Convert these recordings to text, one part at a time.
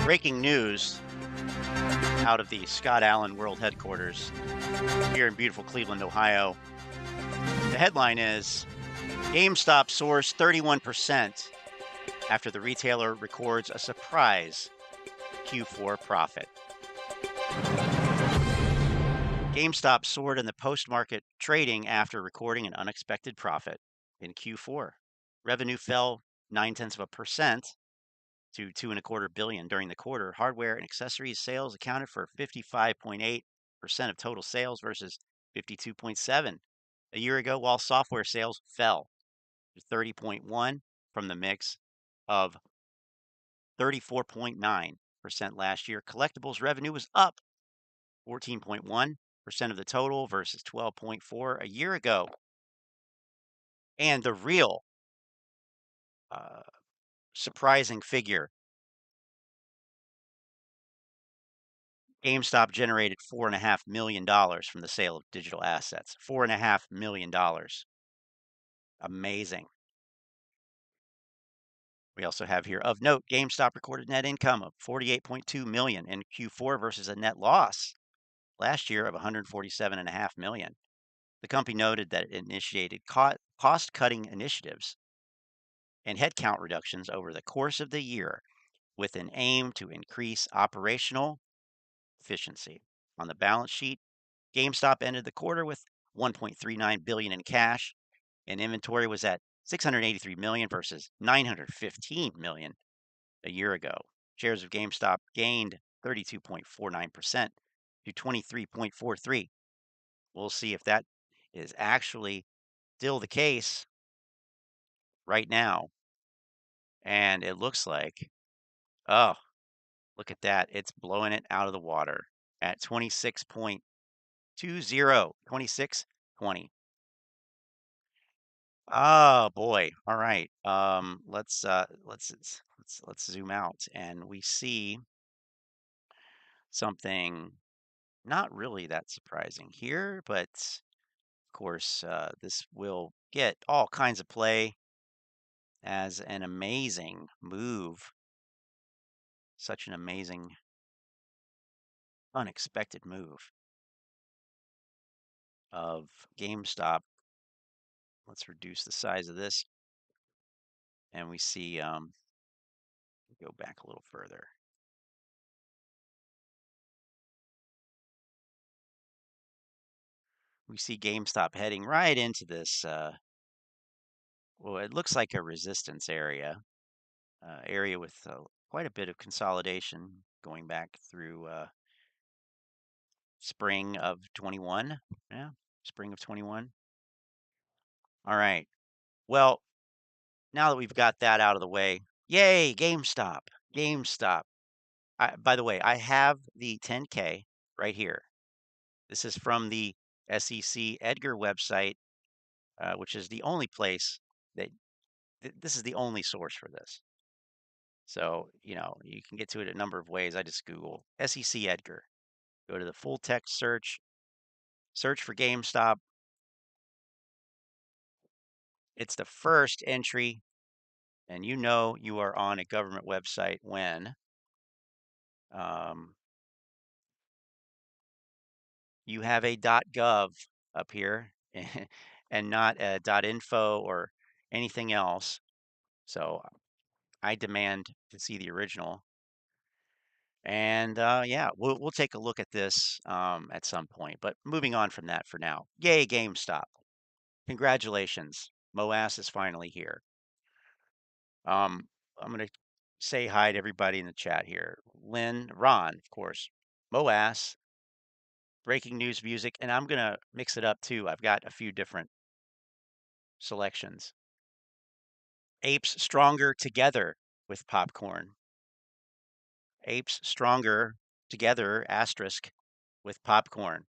Breaking news out of the Scott Allen World Headquarters here in beautiful Cleveland, Ohio. The headline is GameStop soars 31% after the retailer records a surprise Q4 profit. GameStop soared in the post-market trading after recording an unexpected profit in Q4. Revenue fell 0.9% to $2.25 billion during the quarter. Hardware and accessories sales accounted for 55.8% of total sales versus 52.7% a year ago, while software sales fell to 30.1% from the mix of 34.9% last year. Collectibles revenue was up 14.1% of the total versus 12.4% a year ago. And the real surprising figure, GameStop generated $4.5 million from the sale of digital assets. $4.5 million. Amazing. We also have here, of note, GameStop recorded net income of $48.2 million in Q4 versus a net loss last year of $147.5 million. The company noted that it initiated cost-cutting initiatives and headcount reductions over the course of the year with an aim to increase operational efficiency. On the balance sheet, GameStop ended the quarter with $1.39 billion in cash, and inventory was at $683 million versus $915 million a year ago. Shares of GameStop gained 32.49% to 23.43. We'll see if that is actually still the case right now. And it looks like, oh, look at that. It's blowing it out of the water at 26.20, 26.20. Oh boy. All right. Let's zoom out and we see something not really that surprising here, but of course, this will get all kinds of play as an amazing move. Such an amazing, unexpected move of GameStop. Let's reduce the size of this. And we see, go back a little further. We see GameStop heading right into this, well, it looks like a resistance area, area with quite a bit of consolidation going back through spring of 21. Yeah, spring of 21. All right. Well, now that we've got that out of the way, yay, GameStop, GameStop. By the way, I have the 10K right here. This is from the SEC Edgar website, which is the only place that this is the only source for this. So, you know, you can get to it a number of ways. I just Google SEC Edgar, go to the full text search, search for GameStop. It's the first entry, and you know you are on a government website when you have a .gov up here and not a .info or anything else. So I demand to see the original. And yeah, we'll take a look at this at some point. But moving on from that for now. Yay, GameStop. Congratulations. Moass is finally here. I'm going to say hi to everybody in the chat here. Lynn, Ron, of course. Moass, breaking news music, and I'm going to mix it up too. I've got a few different selections. Apes stronger together with popcorn. Apes stronger together, asterisk, with popcorn.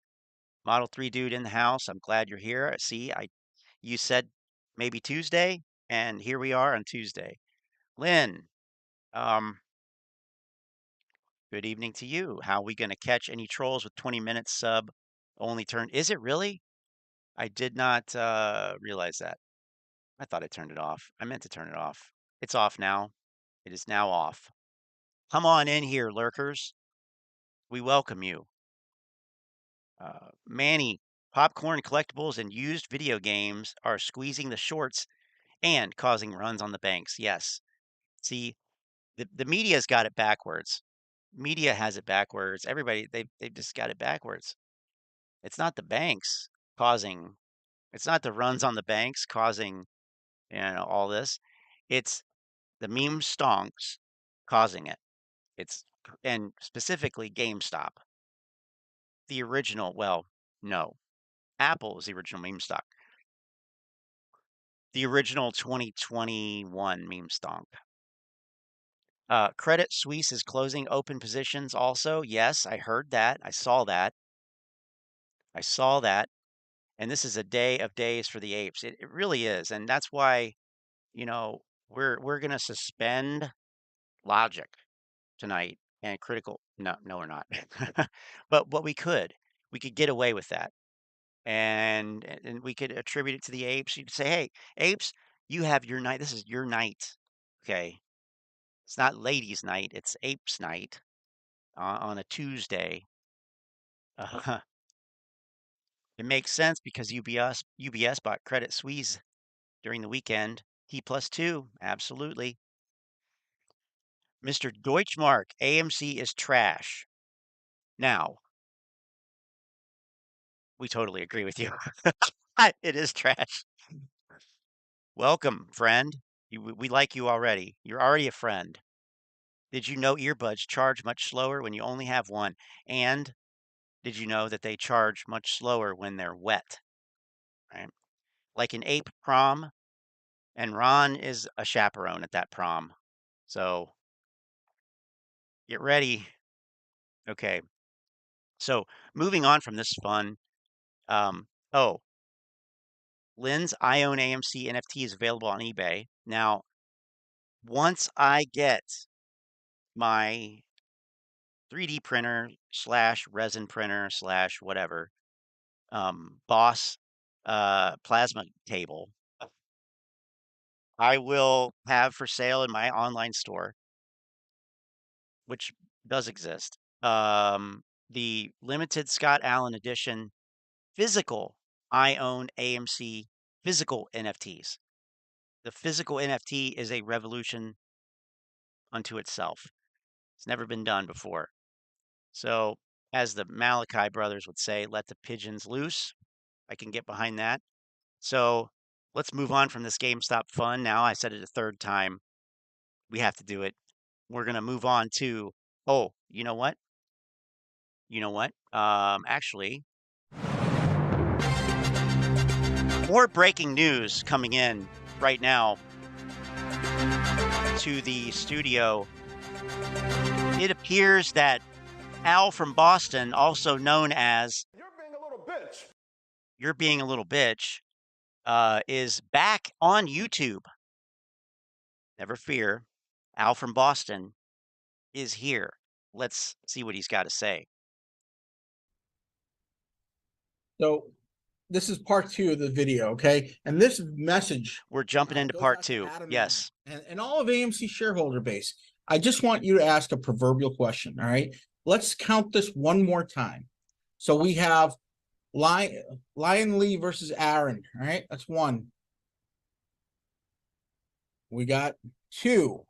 Model 3 dude in the house. I'm glad you're here. See, you said maybe Tuesday, and here we are on Tuesday. Lynn, good evening to you. How are we going to catch any trolls with 20 minutes sub only turn? Is it really? I did not realize that. I thought I turned it off. I meant to turn it off. It's off now. It is now off. Come on in here, lurkers. We welcome you. Manny, popcorn collectibles and used video games are squeezing the shorts and causing runs on the banks. Yes. See, the media's got it backwards. Media has it backwards. Everybody, they've just got it backwards. It's not the banks causing, it's not the runs on the banks causing, all this. It's the meme stonks causing it. It's, and specifically GameStop, the original. Well, no, Apple is the original meme stock, the original 2021 meme stock. Credit Suisse is closing open positions also. Yes, I heard that. I saw that. I saw that. And this is a day of days for the apes. It really is. And that's why, we're gonna suspend logic tonight and critical. No, no, we're not. But what we could get away with that. And we could attribute it to the apes. You'd say, hey, apes, you have your night. This is your night. Okay. It's not ladies' night, it's apes' night on a Tuesday. Uh, it makes sense because UBS bought Credit Suisse during the weekend. T+2, absolutely. Mr. Deutschmark, AMC is trash. Now, we totally agree with you. It is trash. Welcome, friend. We like you already. You're already a friend. Did you know earbuds charge much slower when you only have one? And did you know that they charge much slower when they're wet? Right? Like an ape prom, and Ron is a chaperone at that prom. So get ready. Okay. So moving on from this fun. Oh, Lynn's I own AMC NFT is available on eBay. Now, once I get my 3D printer slash resin printer slash whatever, Boss plasma table, I will have for sale in my online store, which does exist. The limited Scott Allen edition physical I own AMC physical NFTs. The physical NFT is a revolution unto itself. It's never been done before. So, as the Malachi brothers would say, let the pigeons loose. I can get behind that. So, let's move on from this GameStop fun. Now, I said it a third time. We have to do it. We're going to move on to, oh, you know what? You know what? Actually, more breaking news coming in right now to the studio. It appears that Al from Boston, also known as You're being a little bitch. You're Being a Little Bitch, is back on YouTube. Never fear. Al from Boston is here. Let's see what he's got to say. So this is part 2 of the video, okay? And this message We're jumping into goes part out to 2. Adam Yes. and all of AMC shareholder base. I just want you to ask a proverbial question, all right? Let's count this one more time. So we have Lion Lee versus Aaron, all right? That's 1. We got 2,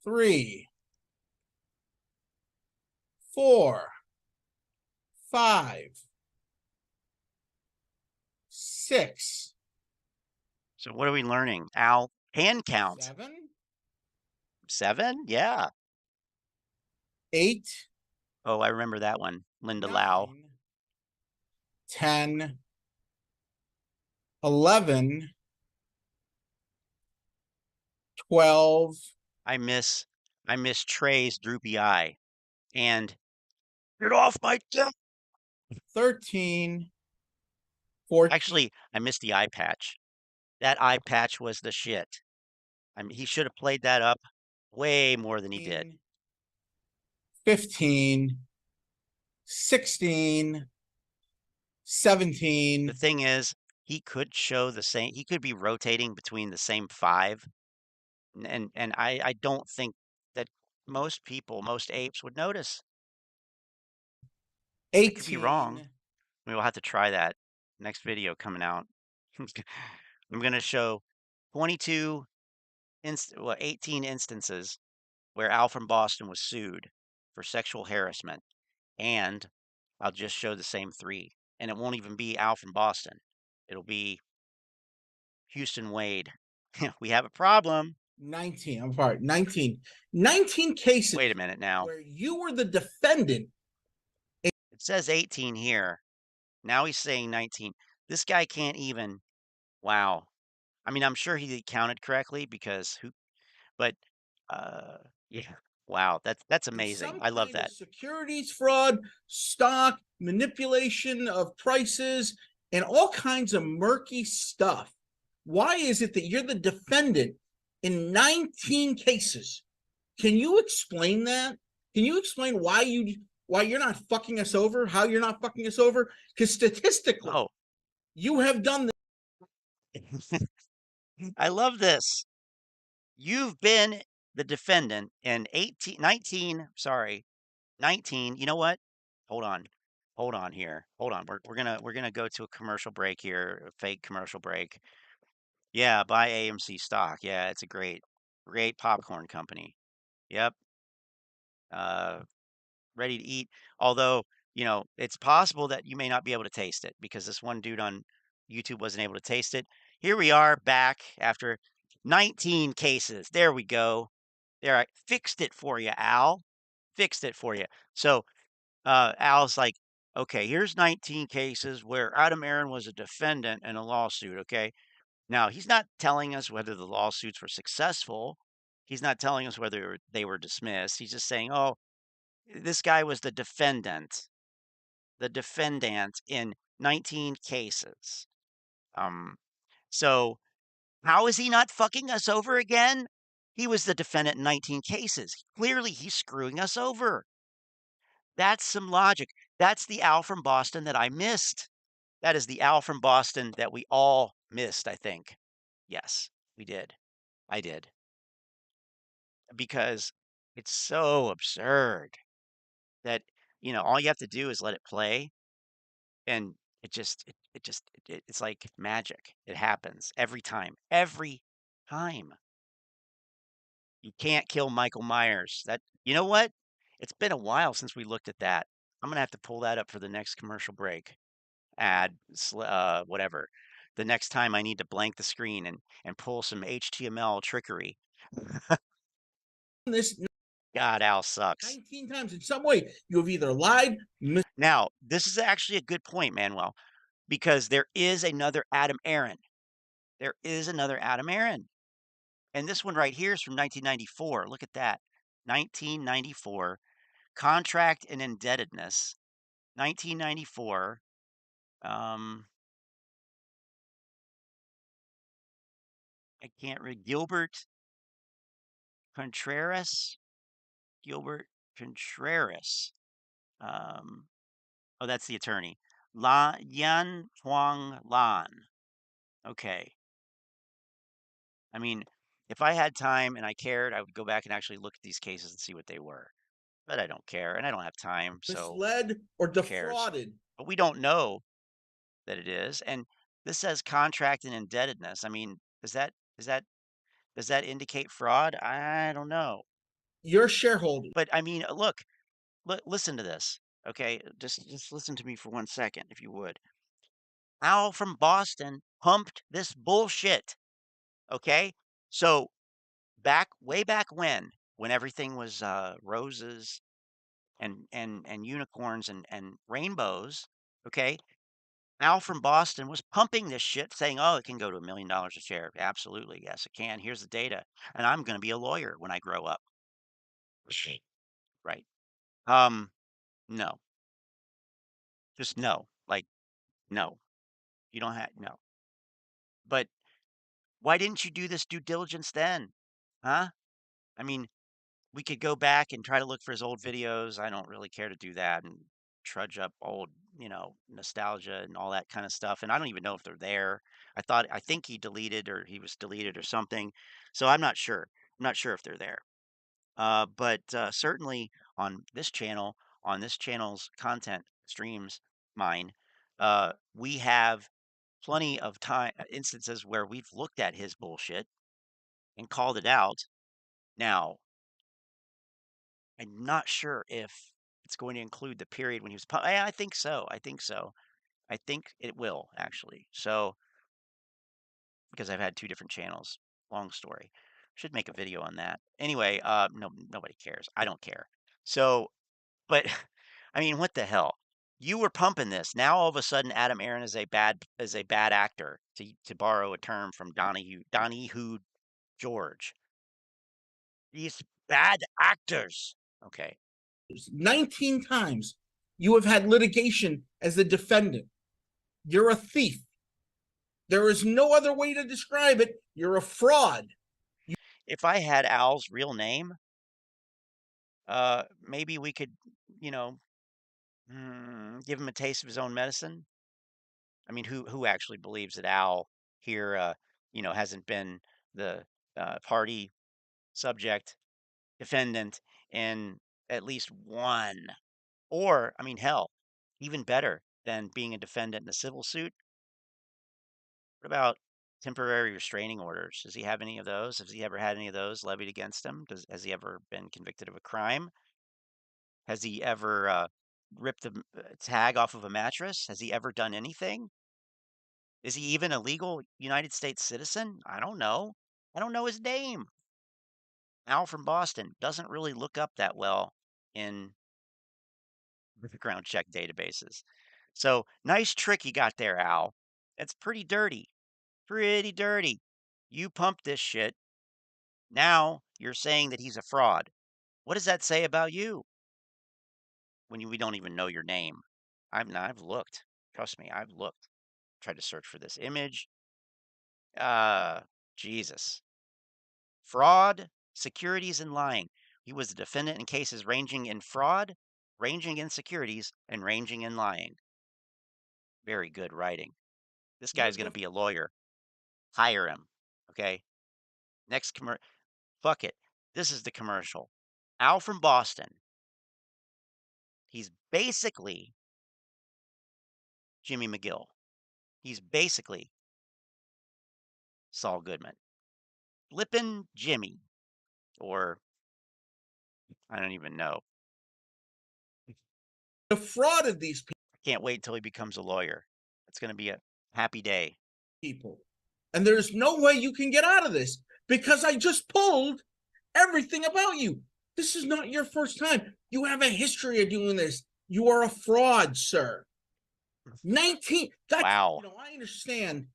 3, 4, 5, 6. So what are we learning? Al can count. 7. 7? Yeah. 8. Oh, I remember that one. Linda 9, Lau. 10, 11, 12. I miss Trey's droopy eye. And get off my dick. 13, 14. Actually, I missed the eye patch. That eye patch was the shit. I mean, he should have played that up way more than he did. 15, 16, 17. The thing is, he could show the same. He could be rotating between the same 5, and I don't think that most people, most apes would notice. I could be wrong. 18. We'll have to try that next video coming out. I'm gonna show 22 18 instances where Al from Boston was sued for sexual harassment, and I'll just show the same 3, and it won't even be Al from Boston. It'll be Houston Wade. We have a problem. 19. I'm sorry. 19. 19 cases Wait a minute now. where you were the defendant. It says 18 here. Now he's saying 19. This guy can't even. Wow. I mean, I'm sure he counted correctly because who, but yeah. Wow, that's In amazing. some I love kind of that. securities fraud, stock manipulation of prices, and all kinds of murky stuff. Why is it that you're the defendant in 19 cases? Can you explain that? Can you explain why you're not fucking us over? How you're not fucking us over? Because statistically, Oh, you have done this. I love this. You've been the defendant in 19. You know what? Hold on. Hold on here. Hold on. We're gonna go to a commercial break here, a fake commercial break. Yeah, buy AMC stock. Yeah, it's a great popcorn company. Yep. Uh, ready to eat. Although, it's possible that you may not be able to taste it because this one dude on YouTube wasn't able to taste it. Here we are back after 19 cases. There we go. There, I fixed it for you, Al. Fixed it for you. So, Al's like, okay, here's 19 cases where Adam Aaron was a defendant in a lawsuit. Okay. Now, he's not telling us whether the lawsuits were successful. He's not telling us whether they were dismissed. He's just saying, oh, this guy was the defendant in 19 cases. Um, so how is he not fucking us over again? He was the defendant in 19 cases. Clearly, he's screwing us over. That's some logic. That's the Al from Boston that I missed. That is the Al from Boston that we all missed, I think. Yes, we did. I did. Because it's so absurd that, all you have to do is let it play and it's like magic. It happens every time. Every time. You can't kill Michael Myers. You know what? It's been a while since we looked at that. I'm gonna have to pull that up for the next commercial break. Whatever. The next time I need to blank the screen and pull some HTML trickery. This God, Al sucks. 19 times. In some way, you have either lied, Now, this is actually a good point, Manuel, because there is another Adam Aaron. There is another Adam Aaron. And this one right here is from 1994. Look at that. 1994. Contract and indebtedness. 1994. Um, I can't read. Contreras. Gilbert Contreras. Um, oh, that's the attorney. Yan Huang Lan. Okay. I mean, if I had time and I cared, I would go back and actually look at these cases and see what they were. But I don't care, and I don't have time, so misled, or who cares? defrauded But we don't know that it is. And this says contract and indebtedness. I mean, does that indicate fraud? I don't know. your shareholders. But I mean, look, listen to this. Okay, just listen to me for 1 second, if you would. Al from Boston pumped this bullshit. Okay, so way back when everything was roses and unicorns and rainbows. Okay, Al from Boston was pumping this shit, saying, "Oh, it can go to $1 million a share." Absolutely, yes, it can. Here's the data, and I'm going to be a lawyer when I grow up. Right? Um, no, just no. Like, no, you don't have no. But why didn't you do this due diligence then? Huh? I mean, we could go back and try to look for his old videos. I don't really care to do that and trudge up old, nostalgia and all that kind of stuff. And I don't even know if they're there. I think he was deleted or something. So I'm not sure. I'm not sure if they're there. But certainly on this channel's content streams, mine, we have plenty of time instances where we've looked at his bullshit and called it out. Now, I'm not sure if it's going to include the period when he was. I think so. I think so. I think it will actually. So because I've had two different channels. Long story. Should make a video on that. Anyway, no, nobody cares. I don't care. So, but I mean, what the hell? You were pumping this. Now all of a sudden, Adam Aaron is a bad actor, to borrow a term from Donahue George. These bad actors. Okay. 19 times you have had litigation as the defendant. You're a thief. There is no other way to describe it. You're a fraud. If I had Al's real name, maybe we could, you know, give him a taste of his own medicine. I mean, who actually believes that Al here, hasn't been the party subject defendant in at least one, or I mean, hell, even better than being a defendant in a civil suit. What about temporary restraining orders? Does he have any of those? Has he ever had any of those levied against him? Has he ever been convicted of a crime? Has he ever ripped a tag off of a mattress? Has he ever done anything? Is he even a legal United States citizen? I don't know. I don't know his name. Al from Boston doesn't really look up that well in background check databases. So nice trick you got there, Al. It's pretty dirty. Pretty dirty. You pumped this shit. Now you're saying that he's a fraud. What does that say about you when we don't even know your name? I've looked. Trust me, I've looked. Tried to search for this image. Jesus. Fraud, securities, and lying. He was a defendant in cases ranging in fraud, ranging in securities, and ranging in lying. Very good writing. This You're guy's going to the be a lawyer. Hire him. Okay. Next commercial. Fuck it. This is the commercial. Al from Boston. He's basically Jimmy McGill. He's basically Saul Goodman. Flippin' Jimmy. Or I don't even know. fraud of these Can't wait till he becomes a lawyer. It's going to be a happy day. people. And there's no way you can get out of this because I just pulled everything about you. This is not your first time. You have a history of doing this. You are a fraud, sir. 19. That's, Wow. I understand,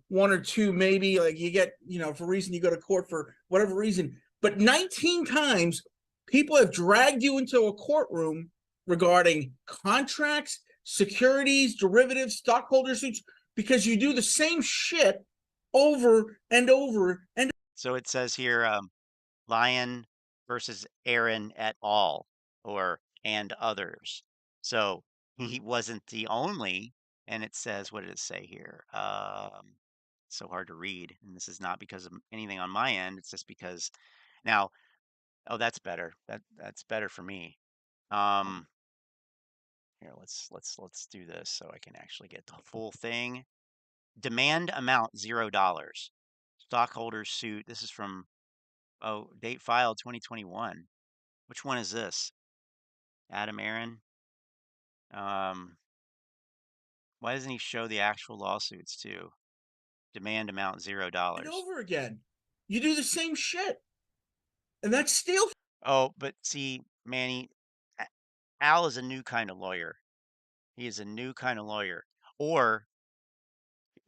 one or two, maybe like you get, for reason you go to court for whatever reason. But 19 times people have dragged you into a courtroom regarding contracts, securities, derivatives, stockholder suits, because you do the same shit over and over and So it says here, Lion versus Aaron et al. Or and others. So he wasn't the only, and it says, what did it say here? So hard to read, and this is not because of anything on my end. It's just because now, oh, that's better. That's better for me. Here, let's do this so I can actually get the full thing. Demand amount $0. Stockholders suit. This is from date filed 2021. Which one is this? Adam Aaron. Why doesn't he show the actual lawsuits too? Demand amount $0. over again. You do the same shit. And that's still Oh, but see, Manny, Al is a new kind of lawyer. He is a new kind of lawyer. Or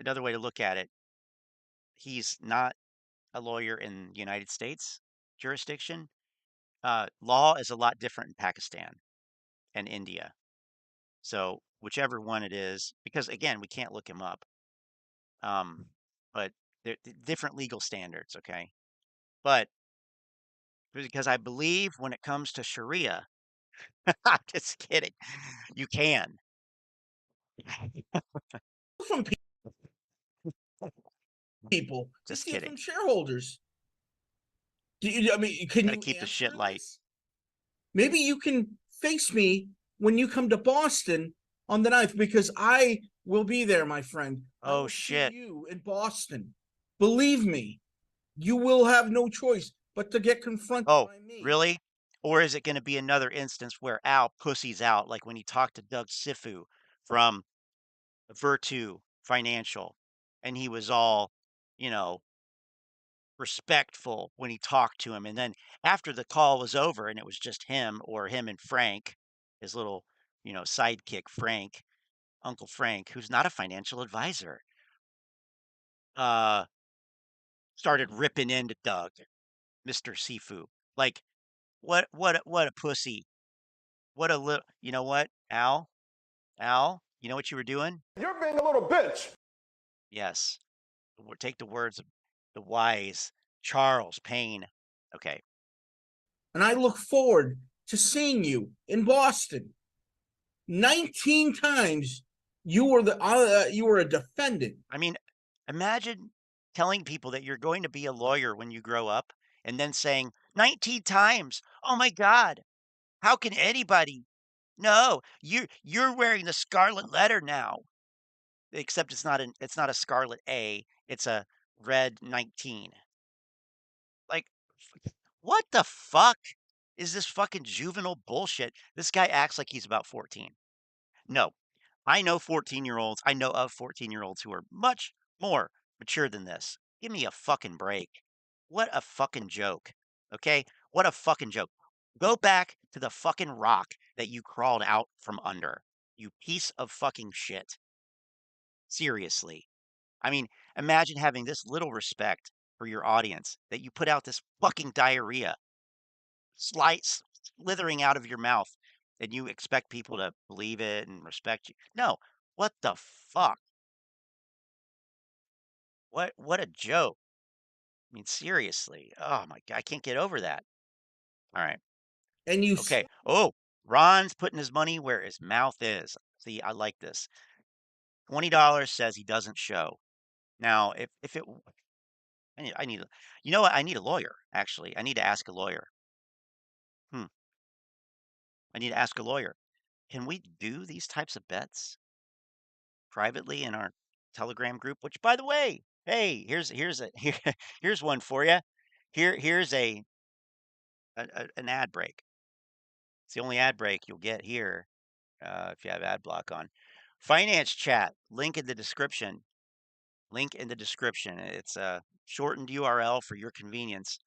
another way to look at it, he's not a lawyer in the United States jurisdiction. Law is a lot different in Pakistan and India. So whichever one it is, because again, we can't look him up. But they're different legal standards, okay? But because I believe when it comes to Sharia, I'm just kidding. You can. from people to Just steal kidding. from shareholders. I mean, can Gotta you keep the answer shit light. this? Maybe you can face me when you come to Boston on the 9th, because I will be there, my friend. I Oh will see shit. you in Boston. Believe me, you will have no choice but to get confronted Oh, by me. really? Or is it gonna be another instance where Al pussies out like when he talked to Doug Sifu from Virtu Financial, and he was all, you know, respectful when he talked to him, and then after the call was over and it was just him or him and Frank, his little, sidekick Frank, Uncle Frank, who's not a financial advisor, uh, started ripping into Doug, Mr. Sifu. Like, what a pussy. What a little, you know what, Al, you know what you were doing? You're being a little bitch. Yes. Take the words of the wise Charles Payne. Okay. And I look forward to seeing you in Boston. 19 times you were a defendant. I mean, imagine telling people that you're going to be a lawyer when you grow up and then saying 19 times, "Oh my God, how can anybody?" No, you're wearing the scarlet letter now. Except it's not a scarlet A, it's a red 19. Like, what the fuck is this fucking juvenile bullshit? This guy acts like he's about 14. No, I know 14-year-olds. I know of 14-year-olds who are much more mature than this. Give me a fucking break. What a fucking joke. Okay? What a fucking joke. Go back to the fucking rock that you crawled out from under. You piece of fucking shit. Seriously. I mean, imagine having this little respect for your audience that you put out this fucking diarrhea slithering out of your mouth and you expect people to believe it and respect you. No, what the fuck? What a joke. I mean, seriously. Oh my God, I can't get over that. All right. And you Okay. Oh, Ron's putting his money where his mouth is. See, I like this. $20 says he doesn't show. Now, if it I need you know what? I need a lawyer, actually. I need to ask a lawyer. Hmm. I need to ask a lawyer. Can we do these types of bets privately in our Telegram group? Which, by the way, hey, here's one for you. Here's an ad break. It's the only ad break you'll get here if you have ad block on. Finance chat link in the description. Link in the description. It's a shortened URL for your convenience.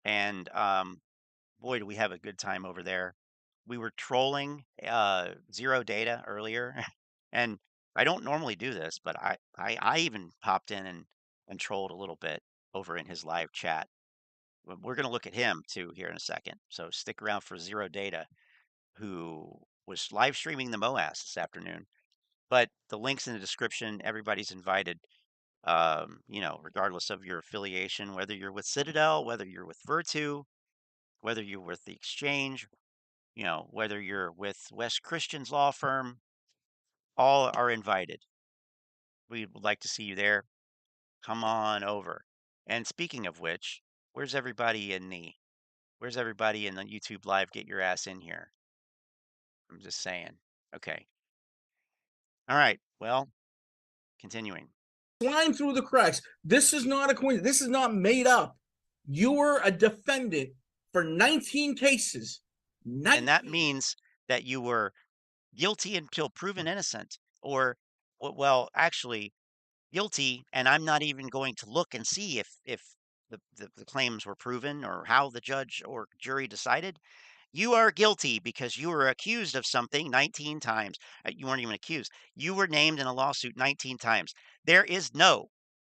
And boy, do we have a good time over there. We were trolling Zero Data earlier, and I don't normally do this, but I even popped in and trolled a little bit over in his live chat. We're going to look at him too here in a second. So stick around for Zero Data, who was live streaming the Moass this afternoon. But the links in the description, everybody's invited. Regardless of your affiliation, whether you're with Citadel, whether you're with Virtu, whether you're with the exchange, whether you're with West Christian's law firm, all are invited. We would like to see you there. Come on over. And speaking of which, where's everybody in the YouTube live? Get your ass in here. I'm just saying. Okay. All right. Well, continuing. slime through the cracks. This is not a coincidence. This is not made up. You were a defendant for 19 cases. And that 19. means that you were guilty until proven innocent, or, well, actually, guilty, and I'm not even going to look and see if the claims were proven or how the judge or jury decided. You are guilty because you were accused of something 19 times. You weren't even accused. You were named in a lawsuit 19 times. There is no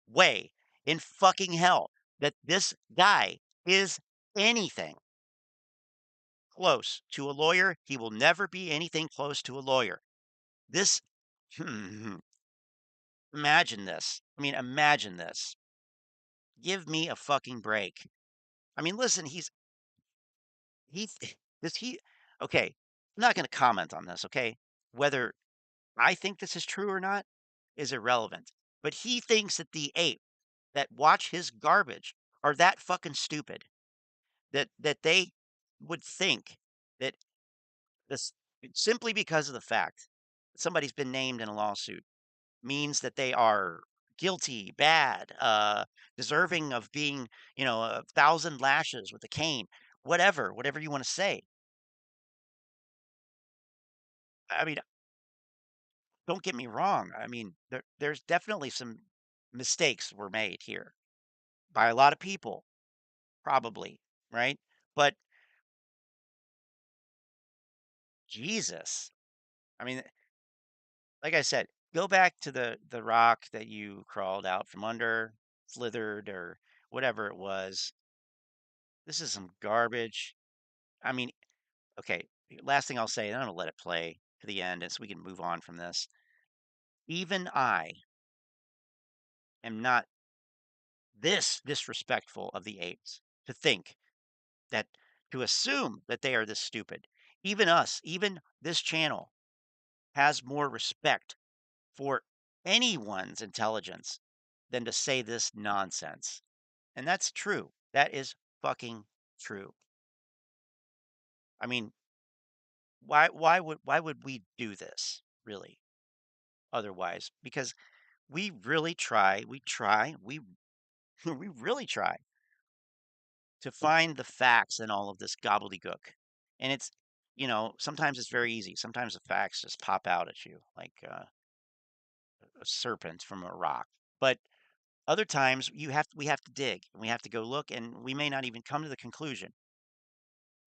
way in fucking hell that this guy is anything close to a lawyer. He will never be anything close to a lawyer. This, imagine this. I mean, imagine this. Give me a fucking break. I mean, listen, he does he okay, I'm not gonna comment on this, okay? Whether I think this is true or not is irrelevant. But he thinks that the ape that watch his garbage are that fucking stupid. that they would think that this simply because of the fact that somebody's been named in a lawsuit means that they are guilty, bad, deserving of being, 1,000 lashes with a cane, whatever you want to say. I mean, don't get me wrong. I mean, there's definitely some mistakes were made here by a lot of people, probably, right? But Jesus, I mean, like I said, go back to the rock that you crawled out from under, slithered, or whatever it was. This is some garbage. I mean, okay, last thing I'll say, and I'm gonna let it play to the end, and so we can move on from this. Even I am not this disrespectful of the apes to think that to assume that they are this stupid. Even us, even this channel has more respect for anyone's intelligence than to say this nonsense. And that's true. That is fucking true. I mean, why would we do this really otherwise? Because we we really try to find the facts in all of this gobbledygook. And it's, sometimes it's very easy. Sometimes the facts just pop out at you like a serpent from a rock. But other times we have to dig and we have to go look, and we may not even come to the conclusion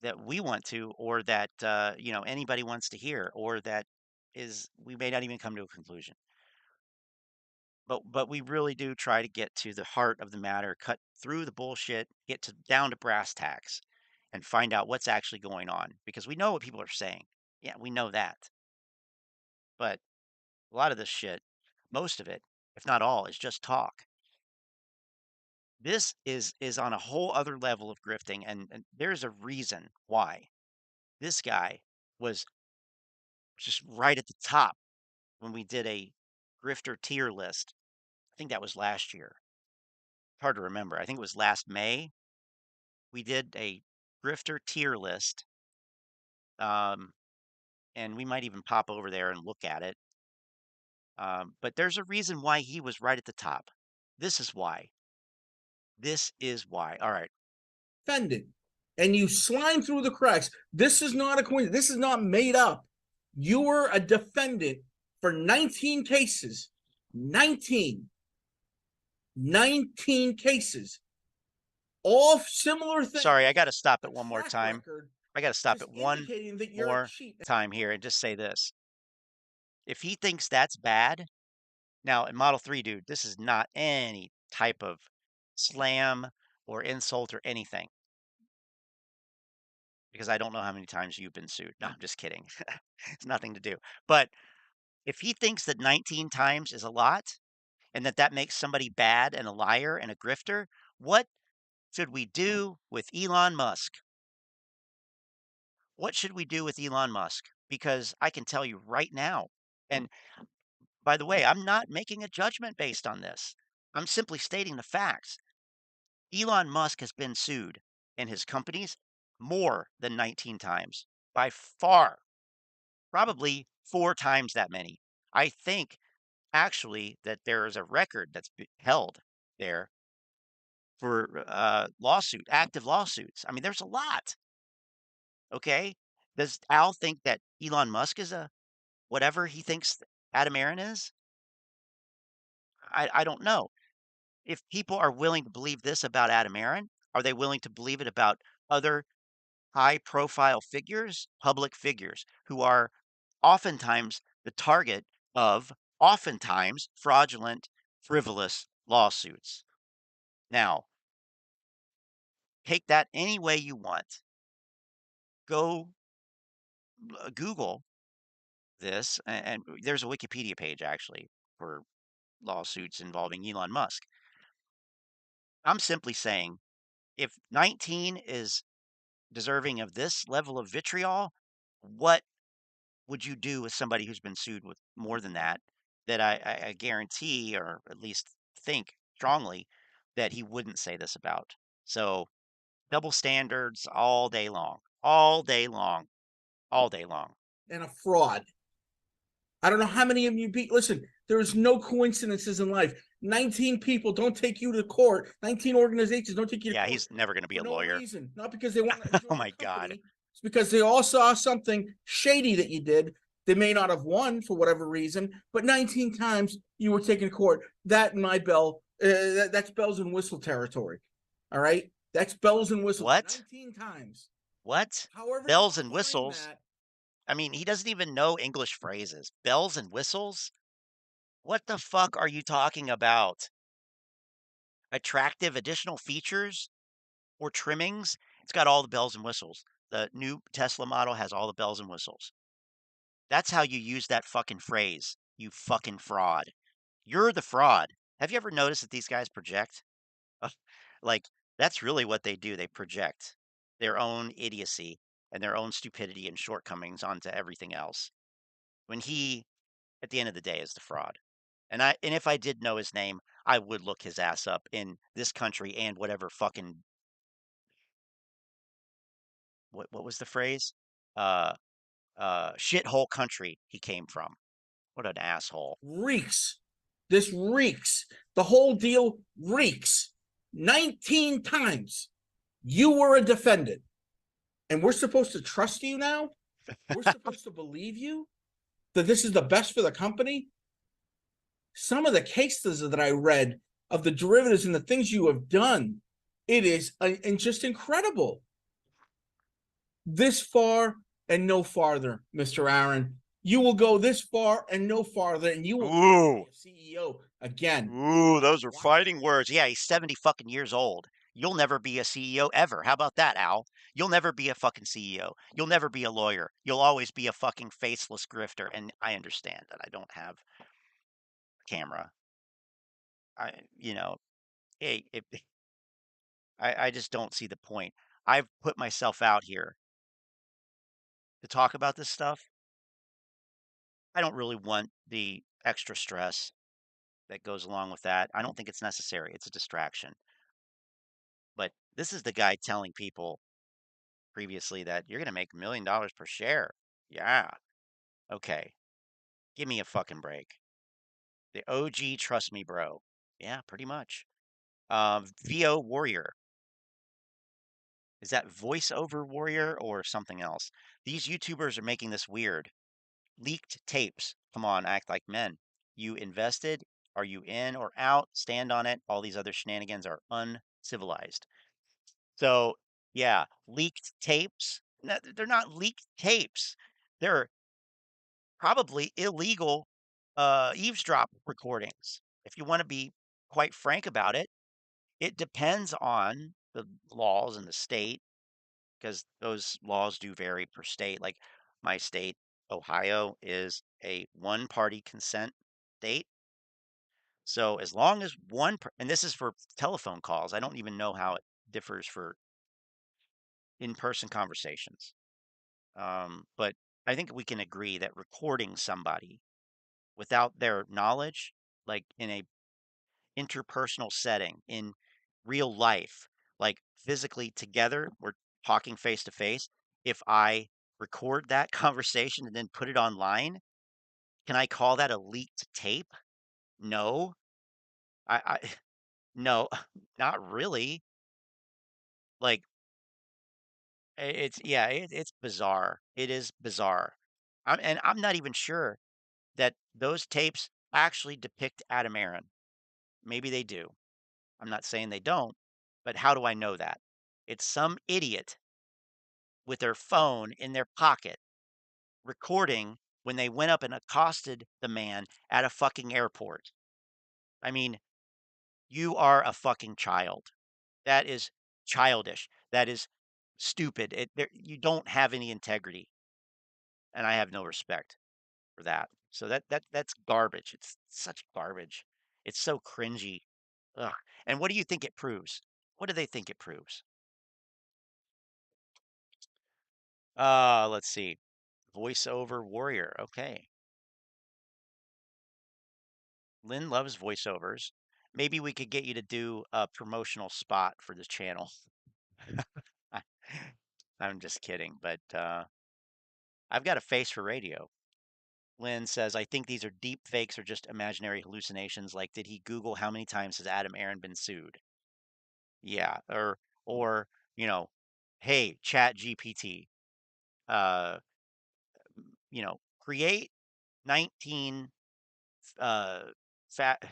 that we want to, or that anybody wants to hear, or that is we may not even come to a conclusion. But we really do try to get to the heart of the matter, cut through the bullshit, get to down to brass tacks, and find out what's actually going on, because we know what people are saying. Yeah, we know that. But a lot of this shit, most of it, if not all, is just talk. This is on a whole other level of grifting, and there's a reason why this guy was just right at the top when we did a grifter tier list. I think that was last year. Hard to remember. I think it was last May. We did a grifter tier list, um, and we might even pop over there and look at it. But there's a reason why he was right at the top. This is why. This is why. All right. Defendant, and you slime through the cracks. This is not a coincidence. This is not made up. You were a defendant for 19 cases. 19. 19 cases. All similar Sorry, I things. got to stop A it one more track time. record I got to stop just it one indicating that you're a more cheat. time here and just say this. If he thinks that's bad, now in Model 3, dude, this is not any type of slam or insult or anything, because I don't know how many times you've been sued. No, I'm just kidding. It's nothing to do. But if he thinks that 19 times is a lot and that that makes somebody bad and a liar and a grifter, what should we do with Elon Musk? What should we do with Elon Musk? Because I can tell you right now, and by the way, I'm not making a judgment based on this. I'm simply stating the facts. Elon Musk has been sued and his companies more than 19 times, by far, probably 4 times that many. I think actually that there is a record that's held there for active lawsuits. I mean, there's a lot. Okay. Does Al think that Elon Musk is a whatever he thinks Adam Aaron is? I don't know. If people are willing to believe this about Adam Aaron, are they willing to believe it about other high profile figures, public figures, who are oftentimes the target of oftentimes fraudulent, frivolous lawsuits? Now, take that any way you want. Go Google this, and there's a Wikipedia page actually for lawsuits involving Elon Musk. I'm simply saying if 19 is deserving of this level of vitriol, what would you do with somebody who's been sued with more than that? That I guarantee, or at least think strongly, that he wouldn't say this about. So Double standards all day long. All day long. All day long. and a fraud. I don't know how many of you beat. Listen, there is no coincidences in life. 19 people don't take you to court. 19 organizations don't take you to Yeah, court he's never gonna be for a no lawyer. reason. Not because they want to Oh enjoy your my god. company. It's because they all saw something shady that you did. They may not have won for whatever reason, but 19 times you were taken to court. That, in my bell, that's bells and whistle territory. All right? That's bells and whistles. What? 19 times. What? However you Bells want and to frame whistles? that, I mean, he doesn't even know English phrases. Bells and whistles? What the fuck are you talking about? Attractive additional features or trimmings? It's got all the bells and whistles. The new Tesla model has all the bells and whistles. That's how you use that fucking phrase, you fucking fraud. You're the fraud. Have you ever noticed that these guys project? Like, that's really what they do. They project their own idiocy and their own stupidity and shortcomings onto everything else. When he, at the end of the day, is the fraud. And if I did know his name, I would look his ass up in this country and whatever fucking what was the phrase? Uh shithole country he came from. What an asshole. reeks. This reeks. The whole deal reeks. 19 times you were a defendant. And we're supposed to trust you now? We're supposed to believe you that this is the best for the company? Some of the cases that I read of the derivatives and the things you have done, it is and just incredible. This far and no farther, Mr. Aaron. You will go this far and no farther, and you will never Ooh. be a CEO again. Ooh, those are Watch fighting words. Yeah, he's 70 fucking years old. You'll never be a CEO ever. How about that, Al? You'll never be a fucking CEO. You'll never be a lawyer. You'll always be a fucking faceless grifter. And I understand that I don't have a camera. You know, hey, I just don't see the point. I've put myself out here to talk about this stuff. I don't really want the extra stress that goes along with that. I don't think it's necessary. It's a distraction. But this is the guy telling people previously that you're going to make $1 million per share. Yeah. Okay. Give me a fucking break. The OG trust me, bro. Yeah, pretty much. VO Warrior. Is that voiceover warrior or something else? These YouTubers are making this weird. Leaked tapes. Come on, act like men. You invested? Are you in or out? Stand on it. All these other shenanigans are uncivilized. So, yeah, leaked tapes. No, they're not leaked tapes. They're probably illegal eavesdrop recordings. If you want to be quite frank about it, it depends on the laws in the state because those laws do vary per state. Like my state, Ohio, is a one party consent state. So as long as and this is for telephone calls, I don't even know how it differs for in person conversations. But I think we can agree that recording somebody without their knowledge, like in a interpersonal setting, in real life, like physically together, we're talking face to face. If I record that conversation and then put it online, can I call that a leaked tape? No, I no, not really. Like it's yeah, it's bizarre. It is bizarre. And I'm not even sure that those tapes actually depict Adam Aaron. Maybe they do. I'm not saying they don't, but how do I know that? It's some idiot with their phone in their pocket recording when they went up and accosted the man at a fucking airport. I mean, you are a fucking child. That is childish. That is stupid. You don't have any integrity, and I have no respect for that. So that's garbage. It's such garbage. It's so cringy. Ugh. And what do you think it proves? What do they think it proves? Let's see. Voiceover warrior. Okay. Lynn loves voiceovers. Maybe we could get you to do a promotional spot for this channel. I- I'm just kidding, but I've got a face for radio. Lynn says, I think these are deep fakes or just imaginary hallucinations. Like, did he Google how many times has Adam Aaron been sued? Yeah. Or, you know, hey, Chat GPT, uh, create 19 uh fat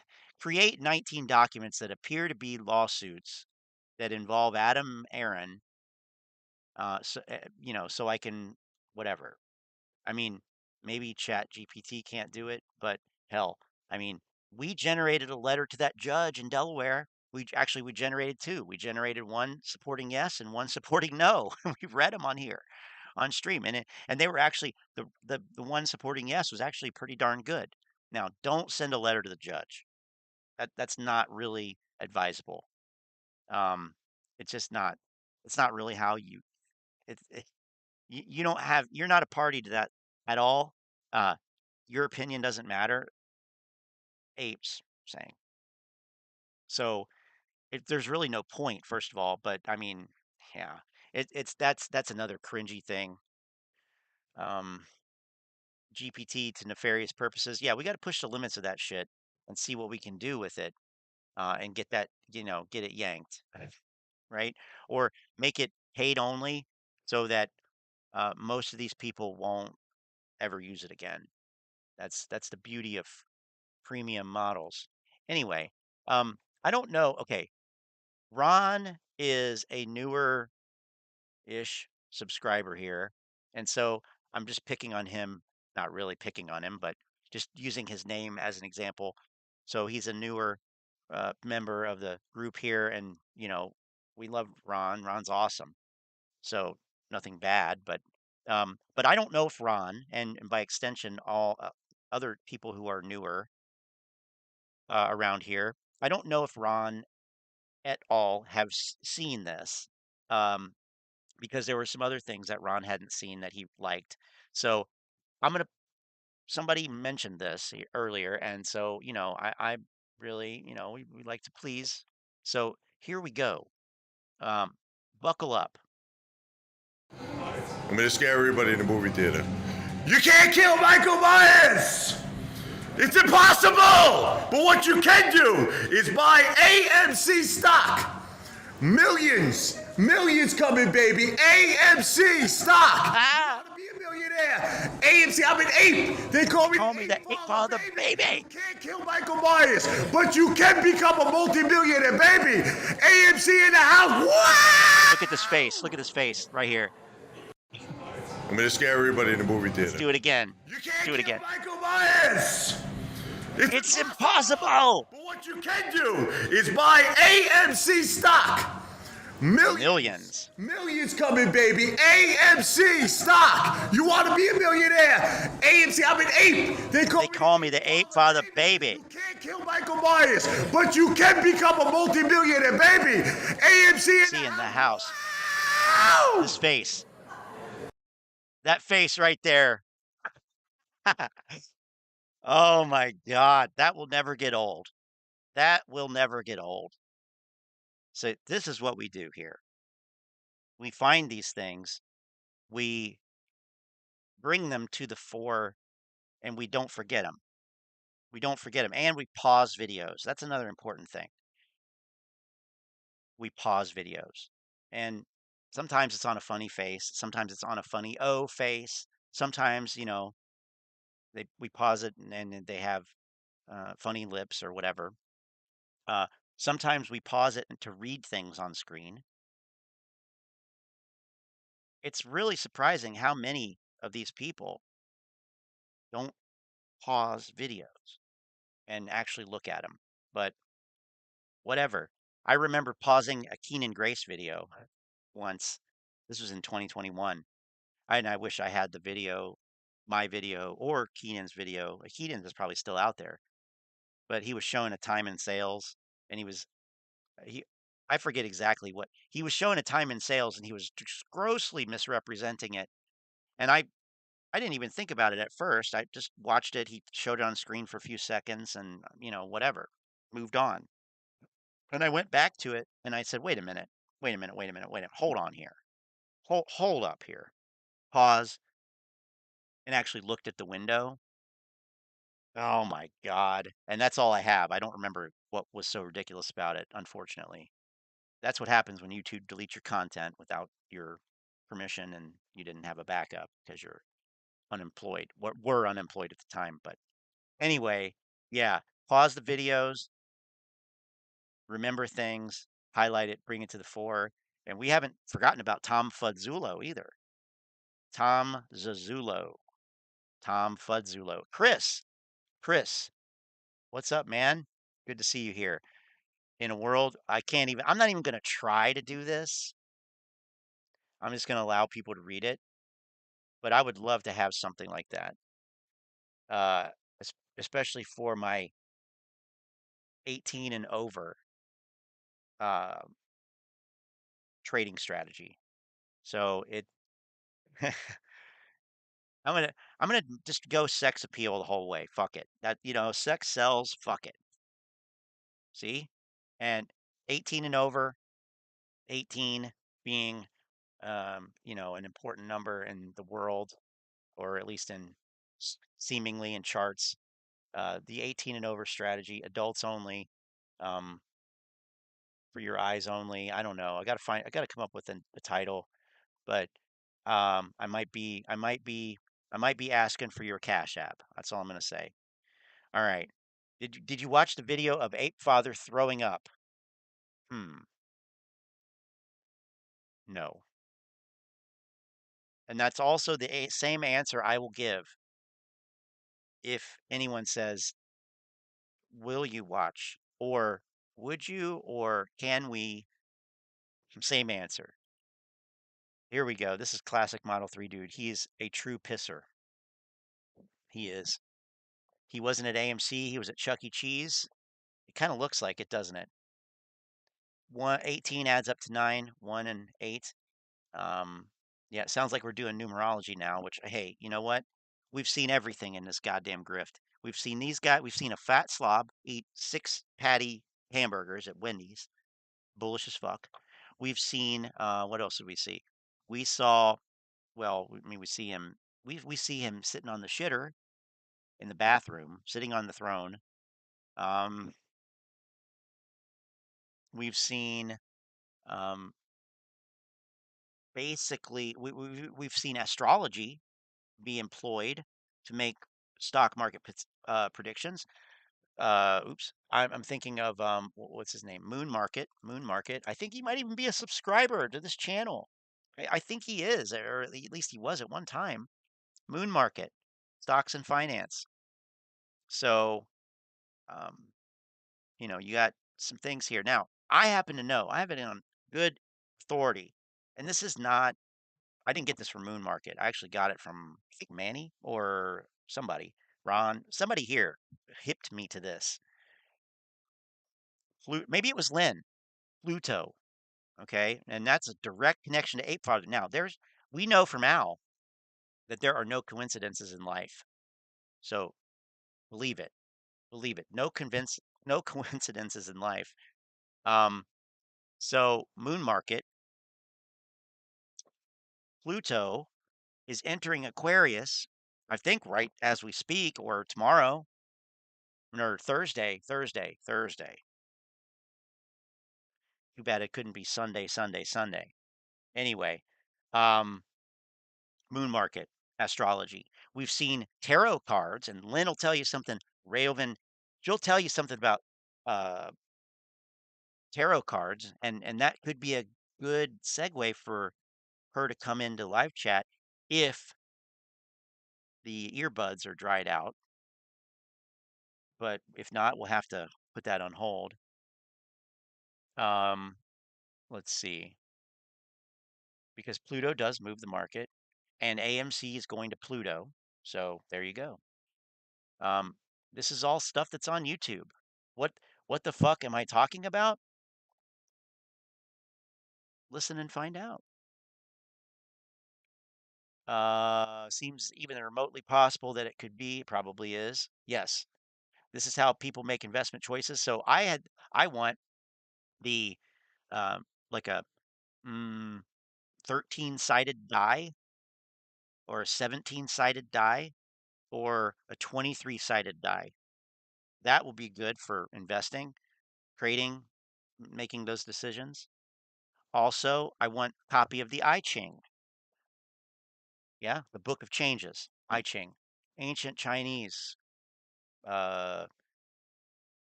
create 19 documents that appear to be lawsuits that involve Adam Aaron, so I can whatever. I mean, maybe Chat GPT can't do it, but hell, I mean, we generated a letter to that judge in Delaware. We generated two. We generated one supporting yes and one supporting no. We've read them on here on stream, and they were actually the one supporting yes was actually pretty darn good. Now, don't send a letter to the judge. That's not really advisable. Um, it's just not. It's not really how you. It, you don't have you're not a party to that at all. Uh, your opinion doesn't matter. Apes saying. So there's really no point, first of all. But I mean, yeah, that's another cringy thing. Um, GPT to nefarious purposes. Yeah, we got to push the limits of that shit and see what we can do with it, and get that get it yanked, right? Or make it paid only, so that most of these people won't ever use it again. That's the beauty of premium models. Anyway, I don't know. Okay, Ron is a newer-ish subscriber here, and so I'm just picking on him, not really picking on him, but just using his name as an example. So he's a newer member of the group here, and we love Ron. Ron's awesome. So nothing bad, but I don't know if Ron and by extension all other people who are newer around here. I don't know if Ron at all have seen this, um, because there were some other things that Ron hadn't seen that he liked. So I'm gonna. Somebody mentioned this earlier, and so I really we like to please. So here we go. Um, Buckle up. I'm gonna scare everybody in the movie theater. You can't kill Michael Myers! It's impossible! But what you can do is buy AMC stock. Millions coming, baby. AMC stock. You Ah, wanna be a millionaire? AMC, I'm an ape. They call me call the me the ape ape father, father, baby. You baby. can't kill Michael Myers, but you can become a multi-millionaire, baby. AMC in the house. Look at this face. Look at this face right here. I'm gonna scare everybody in the movie Let's theater. do it again. You Let's can't do it kill again. Michael Myers! It's It's impossible! impossible. But what you can do is buy AMC stock. Millions. Millions coming, baby. AMC stock. You want to be a millionaire? AMC, I'm an ape. They They call me call the me ape the ape father, father, baby. baby. You can't kill Michael Myers, but you can become a multi-millionaire, baby. AMC in the See in the house. house. Wow! This face. That face right there. Oh my God. That will never get old. That will never get old. So this is what we do here. We find these things, we bring them to the fore, and we don't forget them. We don't forget them, and we pause videos. That's another important thing. We pause videos, and sometimes it's on a funny face. Sometimes it's on a funny oh face. Sometimes we pause it, and they have funny lips or whatever. Uh, Sometimes we pause it to read things on screen. It's really surprising how many of these people don't pause videos and actually look at them. But whatever. I remember pausing a Keenan Grace video once. This was in 2021. And I wish I had the video, my video, or Keenan's video. Keenan's is probably still out there, but he was showing a time in sales, and he I forget exactly what he was showing a time in sales, and he was just grossly misrepresenting it. And I didn't even think about it at first. I just watched it. He showed it on screen for a few seconds, and whatever, moved on. And I went back to it, and I said, "Wait a minute. Wait a minute, wait a minute, wait a minute. Hold on here. Hold up here. Pause and actually looked at the window. Oh my God. And that's all I have. I don't remember what was so ridiculous about it, unfortunately. That's what happens when YouTube deletes your content without your permission and you didn't have a backup because you're unemployed. Were unemployed at the time. But anyway, yeah, pause the videos, remember things, highlight it, bring it to the fore. And we haven't forgotten about Tom Fudzulo either. Tom Zazzulo. Tom Fudzulo. Chris, what's up, man? Good to see you here. In a world, I'm not even going to try to do this. I'm just going to allow people to read it. But I would love to have something like that, uh, especially for my 18 and over uh, trading strategy. So I'm gonna I'm gonna just go sex appeal the whole way. Fuck it. Sex sells. Fuck it. See, and 18 and over, 18 being an important number in the world, or at least seemingly in charts. The 18 and over strategy, adults only, um, for your eyes only. I don't know. I gotta come up with a title, but I might be asking for your cash app. That's all I'm gonna say. All right. Did you watch the video of Ape Father throwing up? Hmm. No. And that's also the same answer I will give if anyone says, "Will you watch?" or "Would you?" or "Can we?" Same answer. Here we go. This is classic Model 3 dude. He is a true pisser. He is. He wasn't at AMC. He was at Chuck E. Cheese. It kind of looks like it, doesn't it? 18 adds up to 9, 1 and 8. Yeah, it sounds like we're doing numerology now, which, hey, you know what? We've seen everything in this goddamn grift. We've seen these guys, we've seen a fat slob eat 6 patty hamburgers at Wendy's. Bullish as fuck. We've seen, what else did we see? We saw, well, I mean, we see him sitting on the shitter in the bathroom, sitting on the throne. Um, we've seen, um, basically, we've seen astrology be employed to make stock market predictions. Oops, I'm thinking of what's his name? Moon Market. Moon Market. I think he might even be a subscriber to this channel. I think he is, or at least he was at one time. Moon Market, stocks and finance. So, um, you got some things here. Now, I happen to know, I have it on good authority, and this is not. I didn't get this from Moon Market. I actually got it from, I think, Manny or somebody. Ron, somebody here hipped me to this. Maybe it was Lynn. Pluto. Okay. And that's a direct connection to Ape Father. Now, we know from Al that there are no coincidences in life. So believe it. Believe it. No coincidences in life. Um, so Moon Market, Pluto is entering Aquarius, I think right as we speak, or tomorrow, or Thursday. Too bad it couldn't be Sunday. Anyway, um, moon market astrology. We've seen tarot cards, and Lynn will tell you something. Rayovan, she'll tell you something about uh, tarot cards, and that could be a good segue for her to come into live chat if the earbuds are dried out. But if not, we'll have to put that on hold. Um, let's see, because Pluto does move the market, and AMC is going to Pluto. So there you go. Um, this is all stuff that's on YouTube. What what the fuck am I talking about? Listen and find out. Seems even remotely possible that it could be. It probably is. Yes, this is how people make investment choices. So I want the like mm, 13-sided die or a 17-sided die or a 23-sided die. That will be good for investing, trading, making those decisions. Also, I want a copy of the I Ching. Yeah, the Book of Changes, I Ching, ancient Chinese uh,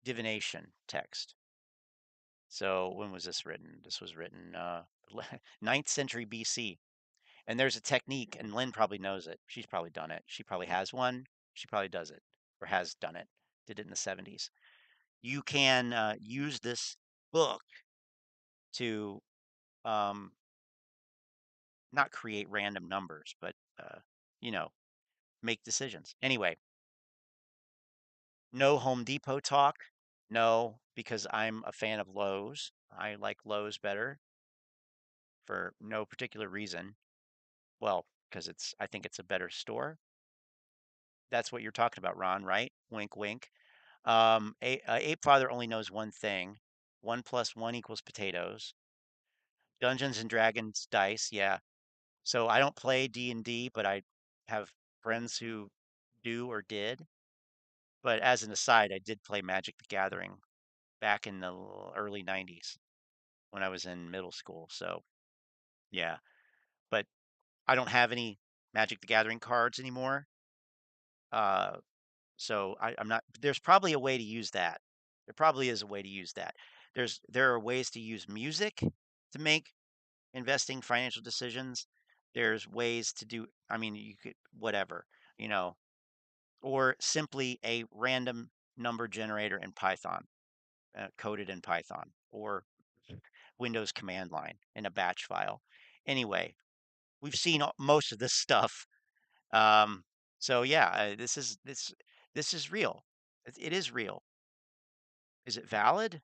divination text. So when was this written? This was written 9th century BC. And there's a technique, and Lynn probably knows it. She's probably done it. She probably has one. She probably does it or has done it. Did it in the 70s. You can use this book to um, not create random numbers, but you know, make decisions. Anyway, no Home Depot talk. No, because I'm a fan of Lowe's. I like Lowe's better for no particular reason. Well, because I think it's a better store. That's what you're talking about, Ron, right? Wink, wink. Ape Father only knows one thing. 1 + 1 = potatoes. Dungeons and Dragons dice, yeah. So I don't play D&D, but I have friends who do or did. But as an aside, I did play Magic the Gathering back in the early 90s when I was in middle school. So yeah, but I don't have any Magic the Gathering cards anymore. Uh, so I'm not, there's probably a way to use that. There probably is a way to use that. There are ways to use music to make investing financial decisions. There's ways to do, I mean, you could, whatever, you know, or simply a random number generator in Python, coded in Python, or Windows command line in a batch file. Anyway, we've seen most of this stuff. Um, so yeah, this is real. It is real. Is it valid?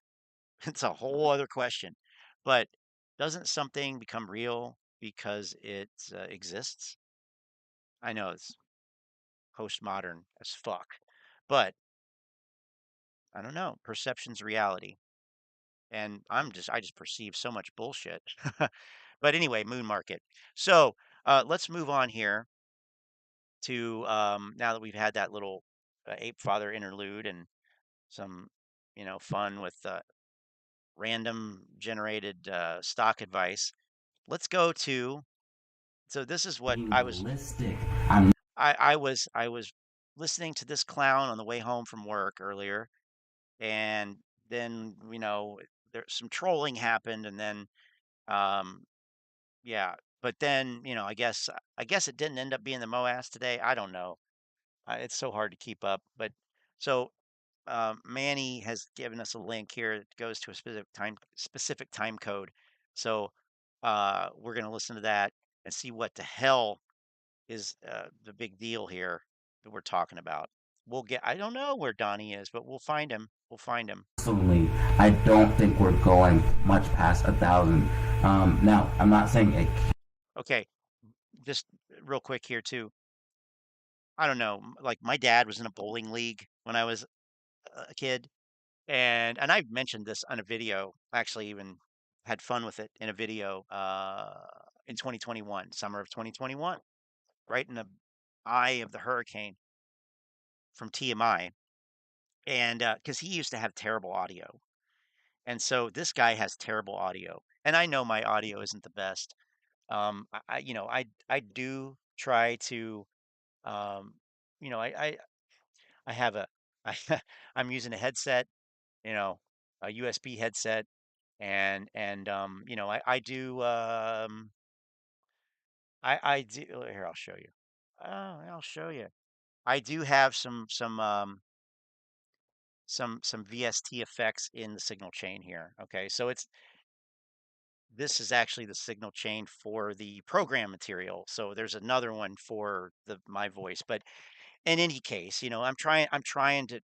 It's a whole other question. But doesn't something become real because it exists? I know it's postmodern as fuck, but I don't know. Perception's reality, and I just perceive so much bullshit. But anyway, moon market. So let's move on here to now that we've had that little ape father interlude and some, fun with random generated stock advice. Let's go to. So this is what Being realistic. I'm I was listening to this clown on the way home from work earlier, and then there's some trolling happened, and then um yeah, but then I guess it didn't end up being the Moass today. I don't know. It's so hard to keep up, but so Manny has given us a link here that goes to a specific time code. So we're gonna listen to that and see what the hell is the big deal here that we're talking about. I don't know where Donnie is, but we'll find him. We'll find him. personally, I don't think we're going much past 1,000. Now, I'm not saying it. Okay, just real quick here too. I don't know, like my dad was in a bowling league when I was a kid, and I've mentioned this on a video. I actually even had fun with it in a video in 2021, summer of 2021, right in the eye of the hurricane from TMI. And because he used to have terrible audio. And so this guy has terrible audio. And I know my audio isn't the best. I do try to, um, you know, I have a, I, I'm using a headset, you know, a USB headset, and I do, I do. Here, I'll show you. Oh, I'll show you. I do have some VST effects in the signal chain here. Okay, so this is actually the signal chain for the program material. So there's another one for my voice. But in any case, I'm trying to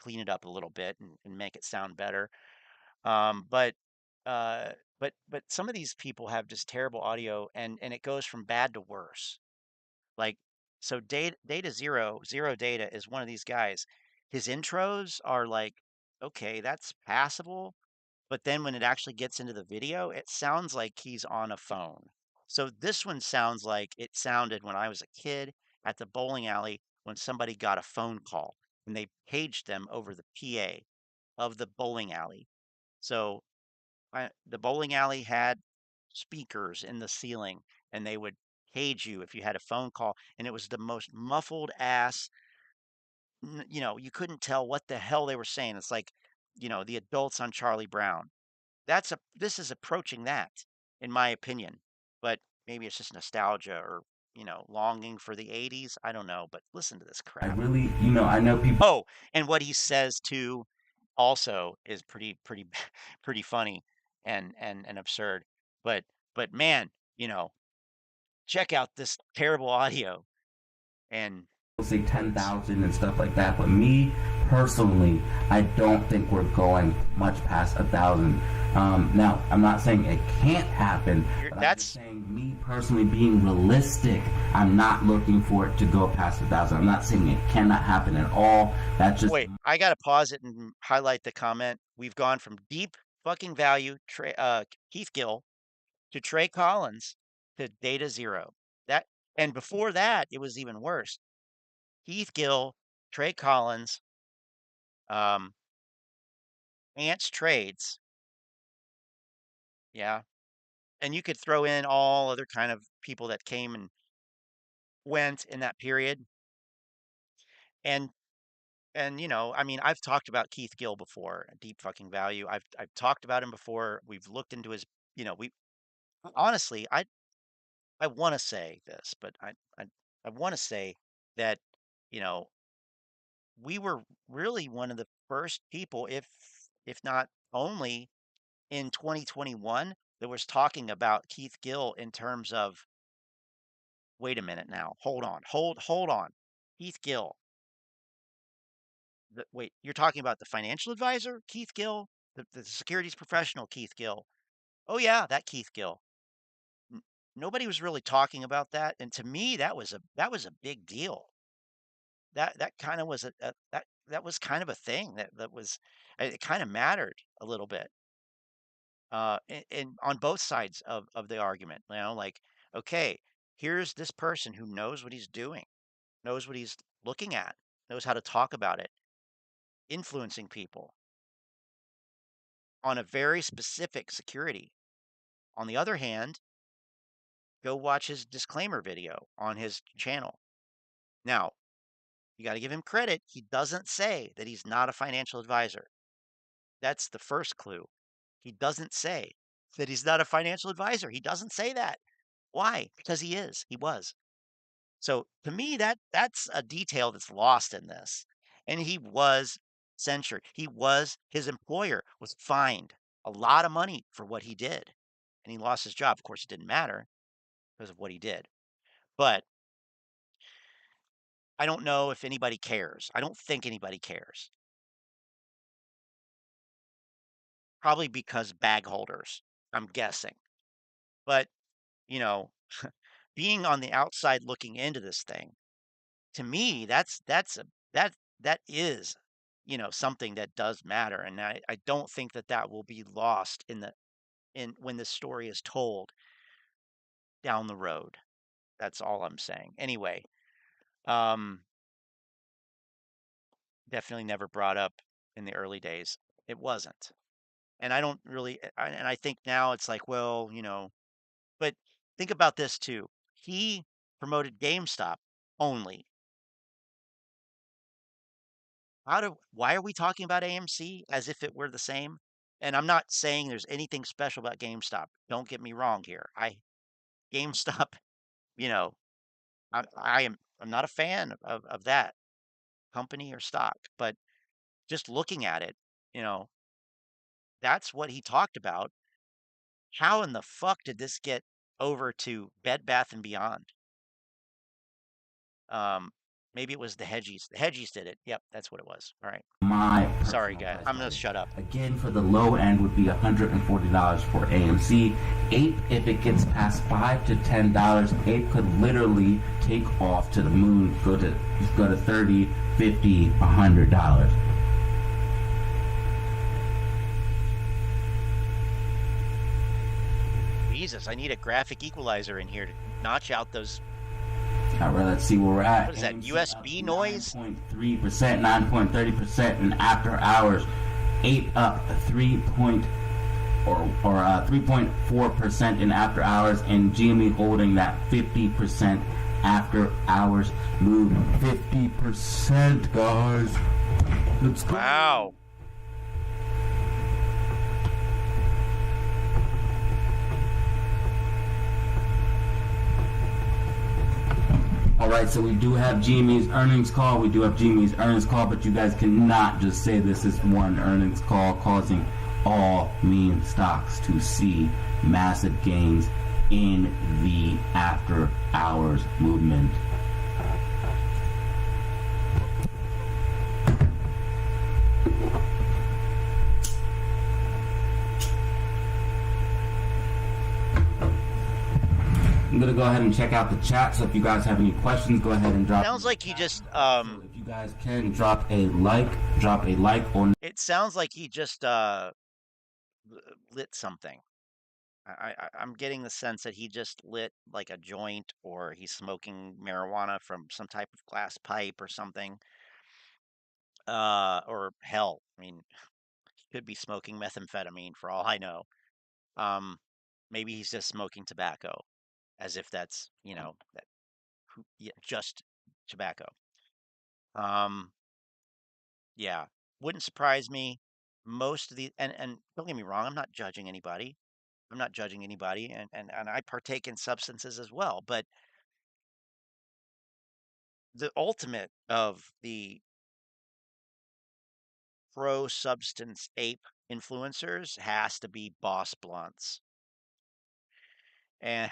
clean it up a little bit and make it sound better. Um, but uh, but some of these people have just terrible audio, and it goes from bad to worse. Like so, data zero data is one of these guys. His intros are like, okay, that's passable, but then when it actually gets into the video, it sounds like he's on a phone. So this one sounds like it sounded when I was a kid at the bowling alley when somebody got a phone call and they paged them over the PA of the bowling alley. So the bowling alley had speakers in the ceiling and they would page you if you had a phone call, and it was the most muffled ass, you couldn't tell what the hell they were saying. It's like, the adults on Charlie Brown. This is approaching that, in my opinion. But maybe it's just nostalgia or, longing for the 80s. I don't know, but listen to this I crap. really, I know people. Oh, and what he says too also is pretty pretty funny and absurd. But man, check out this terrible audio and Say 10,000 and stuff like that, but me personally, I don't think we're going much past 1,000. Now, I'm not saying it can't happen, but I'm just saying me personally being realistic, I'm not looking for it to go past 1,000. I'm not saying it cannot happen at all. That's just wait, I gotta pause it and highlight the comment. We've gone from deep fucking value Keith Gill to Trey Collins to data zero. That and before that, it was even worse. Keith Gill, Trey Collins, Ants Trades, yeah, and you could throw in all other kind of people that came and went in that period, and I mean, I've talked about Keith Gill before, deep fucking value. I've talked about him before. We've looked into his, we honestly, I want to say this, but I want to say that you know we were really one of the first people, if not only in 2021, that was talking about Keith Gill in terms of, wait a minute now, hold on, Keith Gill. Wait, you're talking about the financial advisor, Keith Gill, the securities professional, Keith Gill. Oh yeah, that Keith Gill. Nobody was really talking about that, and to me, that was a big deal. That kind of was that was kind of a thing that was it kind of mattered a little bit, and on both sides of the argument. Like, okay, here's this person who knows what he's doing, knows what he's looking at, knows how to talk about it, influencing people on a very specific security. On the other hand, go watch his disclaimer video on his channel. Now, you got to give him credit. He doesn't say that he's not a financial advisor. That's the first clue. He doesn't say that he's not a financial advisor. He doesn't say that. Why? Because he is. He was. So to me, that's a detail that's lost in this. And he was censured. His employer was fined a lot of money for what he did. And he lost his job. Of course, it didn't matter because of what he did. But I don't know if anybody cares. I don't think anybody cares. Probably because bag holders, I'm guessing. But, you know, being on the outside looking into this thing, to me, that is, something that does matter. And I don't think that will be lost in when the story is told down the road. That's all I'm saying. Anyway, um, definitely never brought up in the early days. It wasn't. And I don't really, and I think now it's like, well, but think about this too. He promoted GameStop only. Why are we talking about AMC as if it were the same? And I'm not saying there's anything special about GameStop. Don't get me wrong here. GameStop, you know, I'm not a fan of that company or stock, but just looking at it, you know, that's what he talked about. How in the fuck did this get over to Bed Bath and Beyond? Um, Maybe it was the Hedgies. The Hedgies did it. Yep, that's what it was. All right. My Sorry, personal guys. I'm gonna price shut up. again, for the low end would be $140 for AMC. Ape, if it gets past $5 to $10, Ape could literally take off to the moon, go to $30, $50, $100. Jesus, I need a graphic equalizer in here to notch out those. All right, let's see where we're at. What is that, AMC USB noise? 9.3%, 9.30% in after hours. 8 up 3.4% in after hours, and GME holding that 50% after hours move. 50%, guys. Let's go. Wow. All right, so we do have GME's earnings call. We do have GME's earnings call, but you guys cannot just say this is one earnings call, causing all meme stocks to see massive gains in the after hours movement. I'm gonna go ahead and check out the chat. So if you guys have any questions, go ahead and drop. Sounds like he just So if you guys can drop a like on. It sounds like he just lit something. I'm getting the sense that he just lit like a joint, or he's smoking marijuana from some type of glass pipe or something. Or hell, I mean, he could be smoking methamphetamine for all I know. Maybe he's just smoking tobacco, as if that's, that yeah, just tobacco. Yeah, wouldn't surprise me. Most of the and don't get me wrong, I'm not judging anybody. I'm not judging anybody, and I partake in substances as well. But the ultimate of the pro substance ape influencers has to be Boss Blunts. And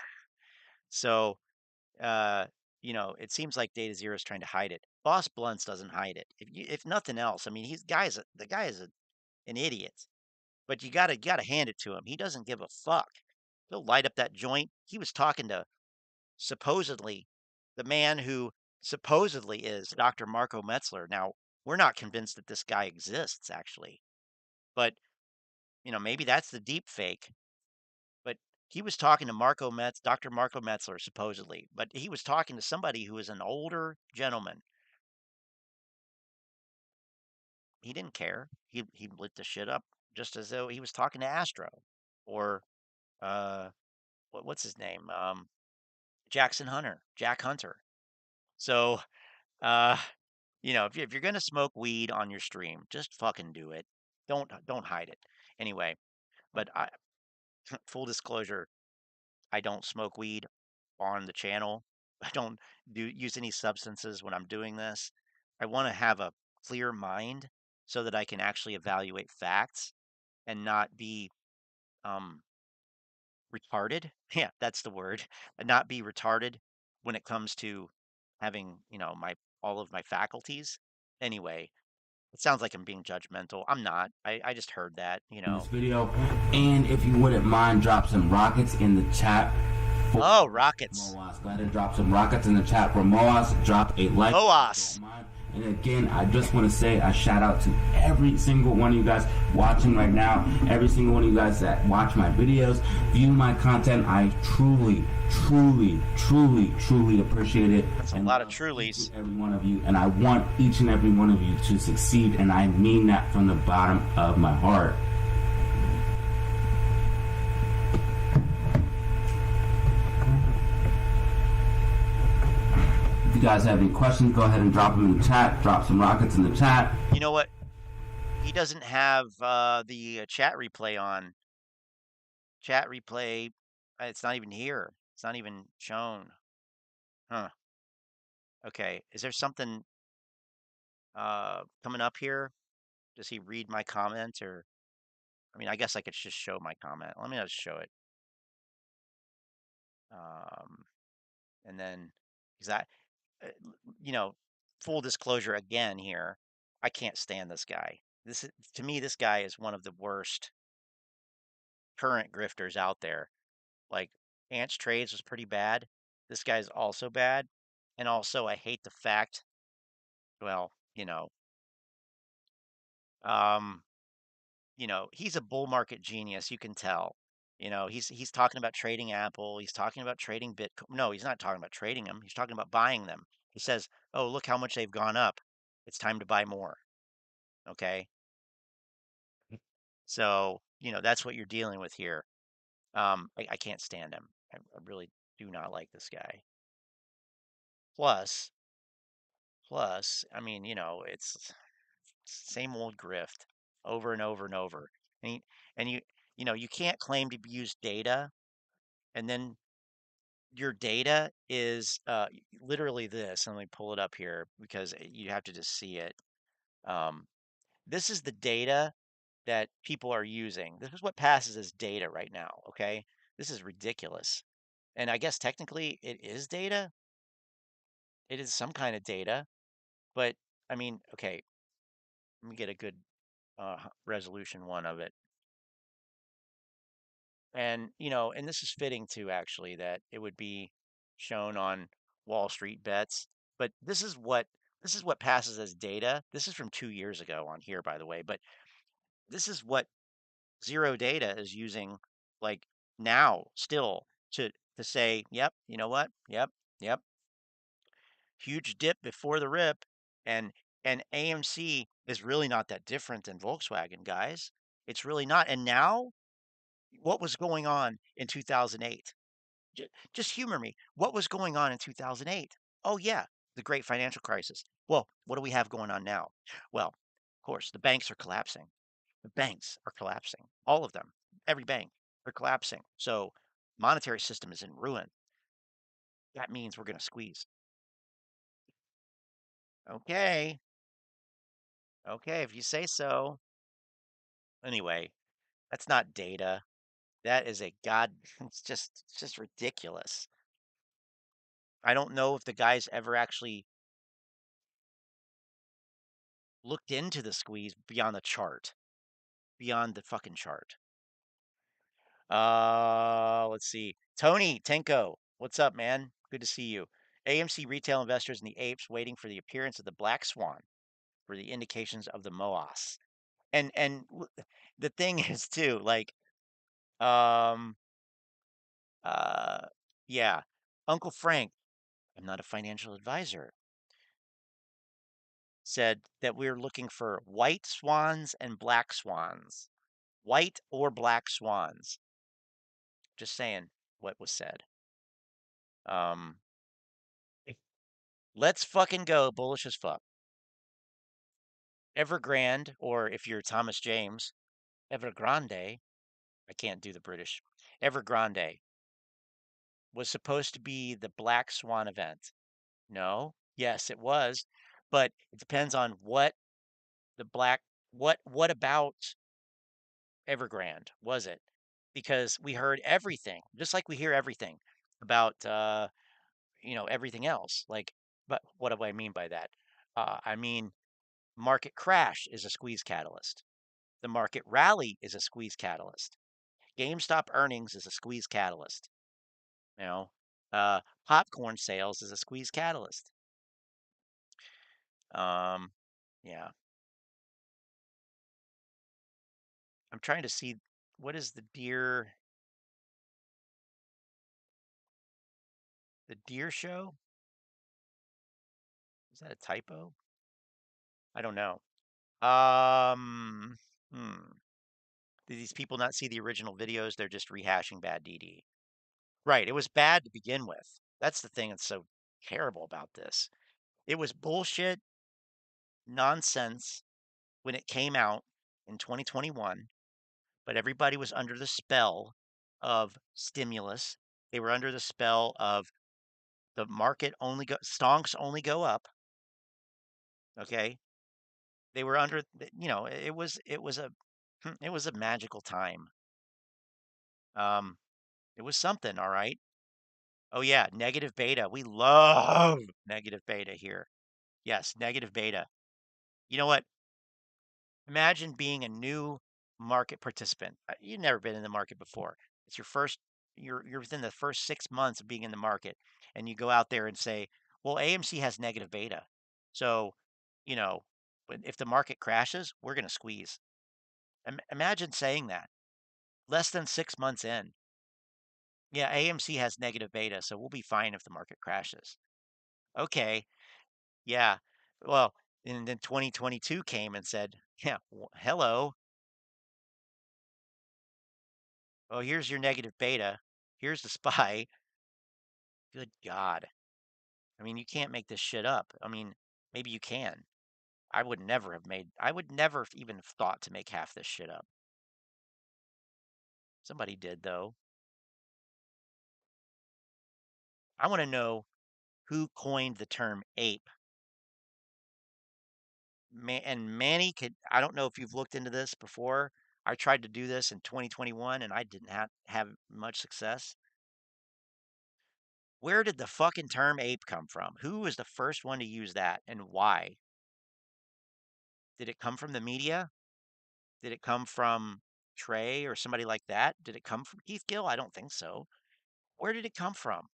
so, uh, it seems like Data Zero is trying to hide it. Boss Blunts doesn't hide it. If nothing else, I mean, the guy is an idiot. But you gotta hand it to him. He doesn't give a fuck. He'll light up that joint. He was talking to supposedly the man who supposedly is Dr. Marco Metzler. Now, we're not convinced that this guy exists, actually, but maybe that's the deep fake. But he was talking to Dr. Marco Metzler, supposedly, but he was talking to somebody who is an older gentleman. He didn't care. He lit the shit up just as though he was talking to Astro or uh what's his name? Jack Hunter. So, uh, if you're gonna smoke weed on your stream, just fucking do it. Don't hide it. Anyway, but full disclosure, I don't smoke weed on the channel. I don't use any substances when I'm doing this. I want to have a clear mind so that I can actually evaluate facts and not be um retarded. Yeah, that's the word. Not be retarded when it comes to having, my all of my faculties. Anyway, it sounds like I'm being judgmental. I'm not. I just heard that. This video, and if you wouldn't mind, drop some rockets in the chat. Oh, rockets. Moass. Go ahead and drop some rockets in the chat for Moass. Drop a like. Moass. And again, I just want to say a shout out to every single one of you guys watching right now. Every single one of you guys that watch my videos, view my content. I truly, truly, truly, truly appreciate it. That's a lot of trulies. Every one of you. And I want each and every one of you to succeed. And I mean that from the bottom of my heart. If you guys have any questions, go ahead and drop them in the chat. Drop some rockets in the chat. You know what? He doesn't have the chat replay on. Chat replay, it's not even here. It's not even shown. Huh. Okay. Is there something coming up here? Does he read my comment, or I mean, I guess I could just show my comment. Let me just show it. And then is that full disclosure again here, I can't stand this guy. To me, this guy is one of the worst current grifters out there. Like, Ants Trades was pretty bad. This guy's also bad. And also, I hate the fact, well, he's a bull market genius, you can tell. He's talking about trading Apple. He's talking about trading Bitcoin. No, he's not talking about trading them. He's talking about buying them. He says, "Oh, look how much they've gone up. It's time to buy more." Okay. So, that's what you're dealing with here. I can't stand him. I really do not like this guy. Plus, I mean, it's same old grift over and over and over. And you can't claim to use data and then your data is literally this. Let me pull it up here because you have to just see it. Um, this is the data that people are using. This is what passes as data right now. Okay. This is ridiculous. And I guess technically it is data. It is some kind of data, but I mean, okay, let me get a good resolution one of it. And this is fitting too, actually, that it would be shown on Wall Street bets. But this is what passes as data. This is from 2 years ago on here, by the way. But this is what zero data is using, like now, still to say, yep, you know what? Yep, yep. Huge dip before the rip, and AMC is really not that different than Volkswagen, guys. It's really not. And now, what was going on in 2008? Just humor me. What was going on in 2008? Oh, yeah, the great financial crisis. Well, what do we have going on now? Well, of course, the banks are collapsing. The banks are collapsing. All of them, every bank, are collapsing. So, monetary system is in ruin. That means we're going to squeeze. Okay. Okay, if you say so. Anyway, that's not data. That is a god. It's just ridiculous. I don't know if the guy's ever actually looked into the squeeze beyond the chart, beyond the fucking chart. Let's see. Tony Tenko, what's up, man? Good to see you. AMC retail investors and the apes waiting for the appearance of the black swan for the indications of the Moass. And the thing is too, like, um, uh, yeah, Uncle Frank, I'm not a financial advisor, said that we're looking for white swans and black swans, white or black swans. Just saying what was said. Um, let's fucking go bullish as fuck. Evergrande, or if you're Thomas James, Evergrande, I can't do the British. Evergrande was supposed to be the black swan event. No, yes, it was, but it depends on what the black what about Evergrande was it? Because we heard everything, just like we hear everything about everything else. Like, but what do I mean by that? I mean, market crash is a squeeze catalyst. The market rally is a squeeze catalyst. GameStop earnings is a squeeze catalyst. You know, popcorn sales is a squeeze catalyst. Um, yeah, I'm trying to see what is the deer show? Is that a typo? I don't know. Um, hmm. Did these people not see the original videos? They're just rehashing bad DD. Right. It was bad to begin with. That's the thing that's so terrible about this. It was bullshit nonsense when it came out in 2021, but everybody was under the spell of stimulus. They were under the spell of the market stonks only go up. Okay. They were under, it was a magical time. It was something, all right. Oh yeah, negative beta. We love negative beta here. Yes, negative beta. You know what? Imagine being a new market participant. You've never been in the market before. It's your first, you're within the first 6 months of being in the market, and you go out there and say, well, AMC has negative beta. So, you know, if the market crashes, we're going to squeeze. Imagine saying that. Less than 6 months in. Yeah, AMC has negative beta, so we'll be fine if the market crashes. Okay, yeah. Well, and then 2022 came and said, yeah, hello. Oh, here's your negative beta. Here's the SPY. Good God. I mean, you can't make this shit up. I mean, maybe you can. I would never have even thought to make half this shit up. Somebody did, though. I want to know who coined the term ape. And Manny I don't know if you've looked into this before. I tried to do this in 2021 and I didn't have much success. Where did the fucking term ape come from? Who was the first one to use that and why? Did it come from the media? Did it come from Trey or somebody like that? Did it come from Keith Gill? I don't think so. Where did it come from?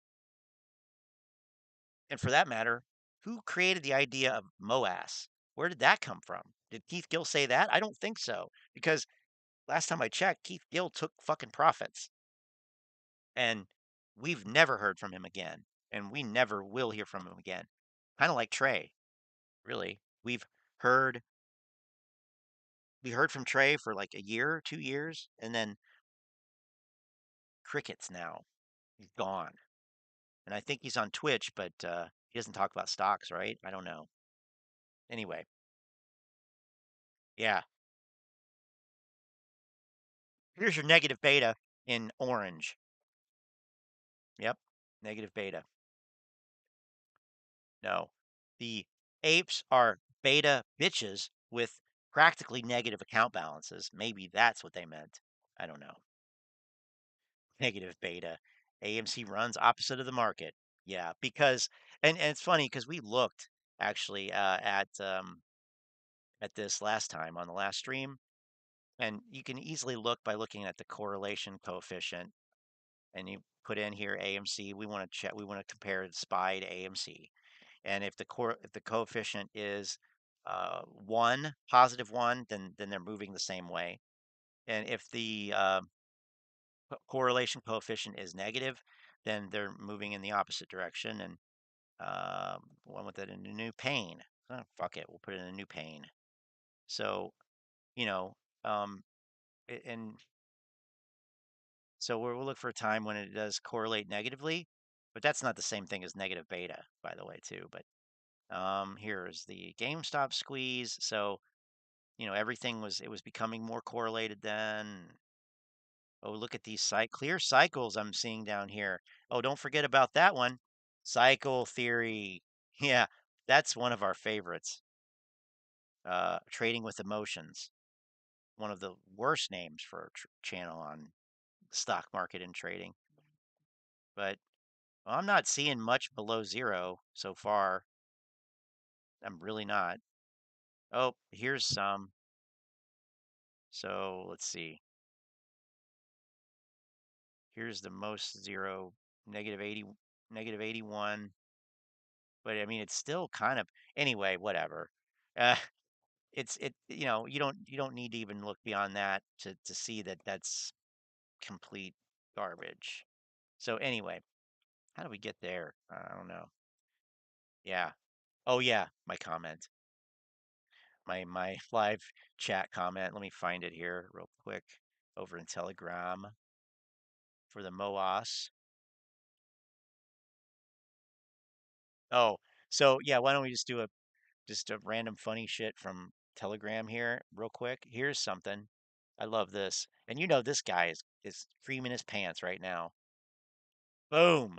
And for that matter, who created the idea of Moass? Where did that come from? Did Keith Gill say that? I don't think so. Because last time I checked, Keith Gill took fucking profits. And we've never heard from him again. And we never will hear from him again. Kind of like Trey, really. Heard we heard from Trey for like a year, 2 years, and then crickets now. He's gone. And I think he's on Twitch, but he doesn't talk about stocks, right? I don't know. Anyway, yeah. Here's your negative beta in orange. Yep, negative beta. No, the apes are beta bitches with practically negative account balances. Maybe that's what they meant. I don't know. Negative beta. AMC runs opposite of the market. Yeah, because and it's funny because we looked actually at this last time on the last stream, and you can easily look by looking at the correlation coefficient, and you put in here AMC. We want to check. We want to compare the SPY to AMC, and if the coefficient is 1, +1, then they're moving the same way, and if the correlation coefficient is negative, then they're moving in the opposite direction. And one with it in a new pane. Oh, fuck it, we'll put it in a new pane. So you know, um, and so we'll look for a time when it does correlate negatively, but that's not the same thing as negative beta, by the way, too. But here's the GameStop squeeze. So everything was becoming more correlated then. Oh, look at these clear cycles I'm seeing down here. Oh, don't forget about that one. Cycle theory. Yeah, that's one of our favorites. Trading with emotions. One of the worst names for a channel on stock market and trading. But I'm not seeing much below zero so far. I'm really not. Oh, here's some. So let's see. Here's the most zero, -80, -81. But I mean, it's still kind of anyway. Whatever. Uh, you don't need to even look beyond that to see that that's complete garbage. So anyway, how do we get there? I don't know. Yeah. Oh yeah, my comment. My live chat comment. Let me find it here real quick over in Telegram for the Moass. Oh, so yeah, why don't we just do a random funny shit from Telegram here real quick? Here's something. I love this. And this guy is creaming his pants right now. Boom.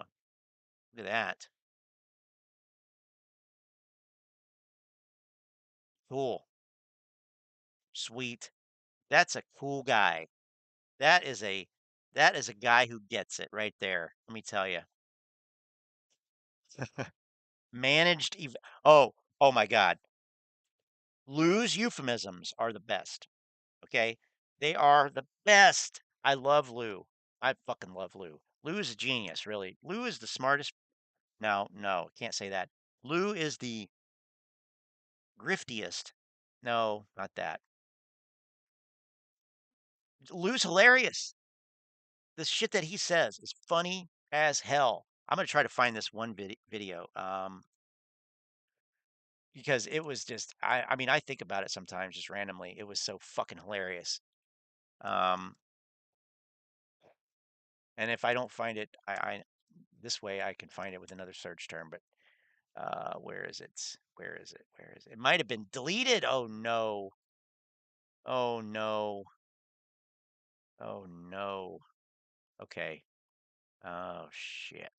Look at that. Cool. Sweet. That's a cool guy. That is a that is a guy who gets it right there. Let me tell you. Managed oh, oh my God. Lou's euphemisms are the best. Okay? They are the best. I love Lou. I fucking love Lou. Lou is a genius, really. Lou is the smartest. No, no, can't say that. Lou is the griftiest. No, not that. Lou's hilarious. the shit that he says is funny as hell. I'm gonna try to find this one video, because it was just I mean, I think about it sometimes just randomly. It was so fucking hilarious. Um, and if I don't find it, I this way I can find it with another search term, but where is it? Where is it? Where is it? It might have been deleted. Oh no. Oh no. Oh no. Okay. Oh shit.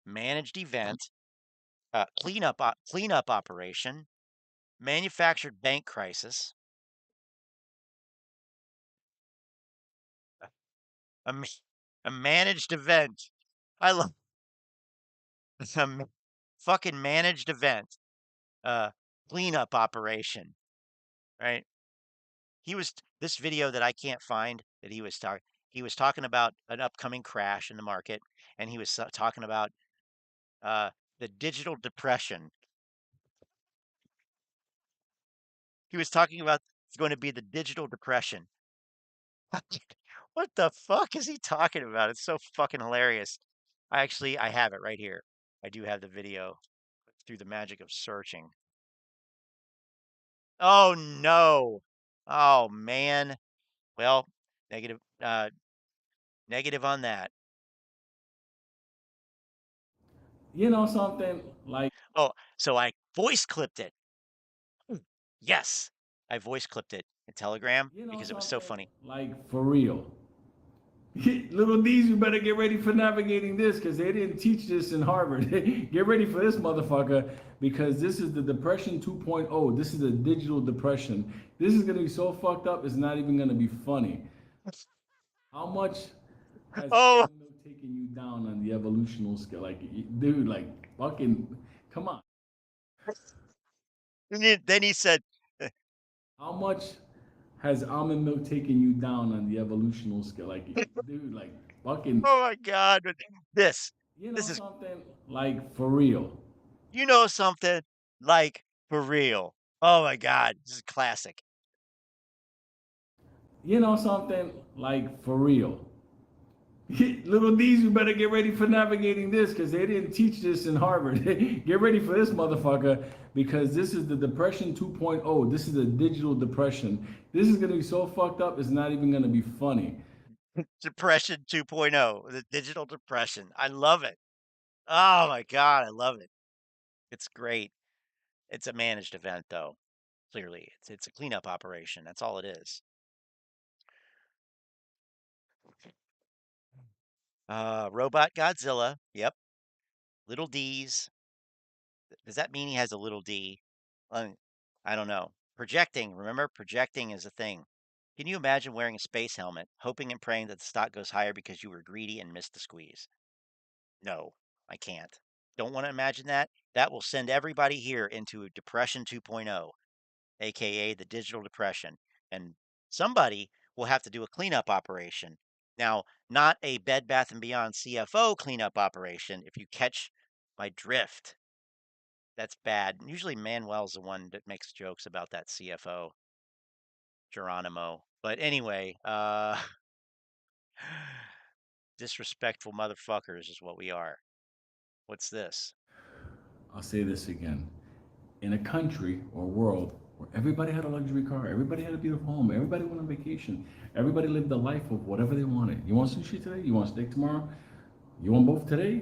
Managed event, cleanup operation, manufactured bank crisis, a, ma- a managed event. I love a fucking managed event, uh, cleanup operation, right? This video that I can't find that he was talking about an upcoming crash in the market, and he was talking about uh, the digital depression. He was talking about it's going to be the digital depression. What the fuck is he talking about? It's so fucking hilarious. I have it right here. I do have the video through the magic of searching. Oh no. Oh man. Well, negative negative on that. You know something? Like, Oh, so I voice clipped it. Yes. I voice clipped it in Telegram you know because it was so something? funny. Like, for real. Little D's, you better get ready for navigating this because they didn't teach this in Harvard. Get ready for this motherfucker because this is the Depression 2.0. This is the digital depression. This is going to be so fucked up, it's not even going to be funny. How much has Oh, taken you down on the evolutional scale? Like, dude, like, fucking, come on. and then he said, How much has almond milk taken you down on the evolutional scale? Like, dude, like, fucking, "Oh my God, but this, you this know is, something? Like, for real. you know something, like for real. Oh my God, this is classic." You know something? Like, for real. Little D's, you better get ready for navigating this because they didn't teach this in Harvard. Get ready for this motherfucker because this is the Depression 2.0. This is the digital depression. This is going to be so fucked up, it's not even going to be funny. Depression 2.0, the digital depression. I love it. Oh my God, I love it. It's great. It's a managed event though. Clearly, it's a cleanup operation. That's all it is. Robot Godzilla. Yep. Little D's. Does that mean he has a little D? Um, I don't know. Projecting. Remember, projecting is a thing. Can you imagine wearing a space helmet, hoping and praying that the stock goes higher because you were greedy and missed the squeeze? No, I can't. Don't want to imagine that. That will send everybody here into Depression 2.0, aka the digital depression. And somebody will have to do a cleanup operation. Now, not a Bed Bath and Beyond CFO cleanup operation, if you catch my drift. That's bad. Usually Manuel's the one that makes jokes about that CFO, Geronimo. But anyway, disrespectful motherfuckers is what we are. What's this? I'll say this again. In a country or world where everybody had a luxury car, everybody had a beautiful home, everybody went on vacation, everybody lived the life of whatever they wanted. You want sushi today? You want steak tomorrow? You want both today?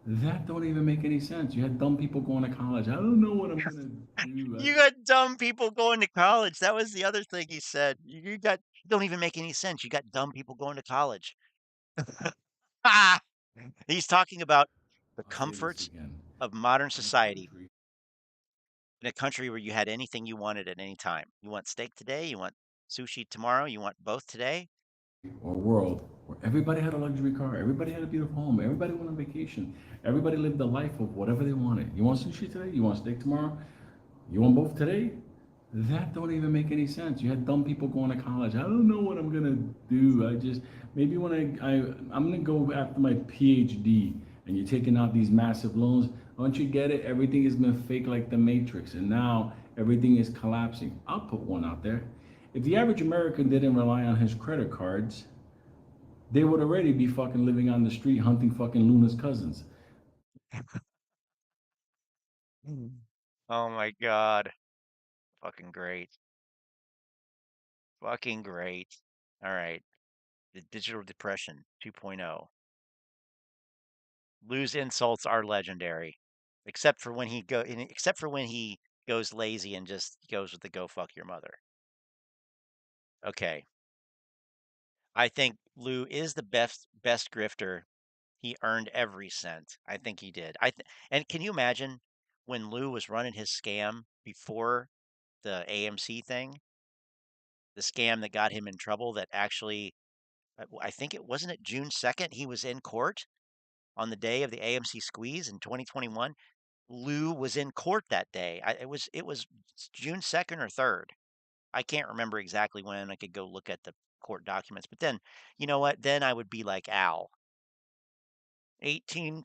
That don't even make any sense. You had dumb people going to college. I don't know what I'm gonna do. You got dumb people going to college. That was the other thing he said. You got don't even make any sense. You got dumb people going to college. Ah! He's talking about the I'll say this comforts again. of modern In a society country in a country where you had anything you wanted at any time. You want steak today, you want sushi tomorrow, you want both today. or world where everybody had a luxury car, everybody had a beautiful home, everybody went on vacation, everybody lived the life of whatever they wanted. You want sushi today? You want steak tomorrow? You want both today? That don't even make any sense. You had dumb people going to college. I don't know what I'm gonna do. I just maybe when I'm gonna go after my PhD and you're taking out these massive loans. Once you get it, everything has been fake like the Matrix, and now everything is collapsing. I'll put one out there. If the average American didn't rely on his credit cards, they would already be fucking living on the street hunting fucking Luna's cousins. Oh my God. Fucking great. Fucking great. All right. The digital depression 2.0. Lou's insults are legendary. Except for when he goes lazy and just goes with the go fuck your mother. Okay. I think Lou is the best grifter. He earned every cent. I think he did. And can you imagine when Lou was running his scam before the AMC thing, the scam that got him in trouble that actually I think it wasn't it June 2nd he was in court on the day of the AMC squeeze in 2021. Lou was in court that day. It was June 2nd or 3rd. I can't remember exactly when. I could go look at the court documents. But then, you know what? Then I would be like Al. 19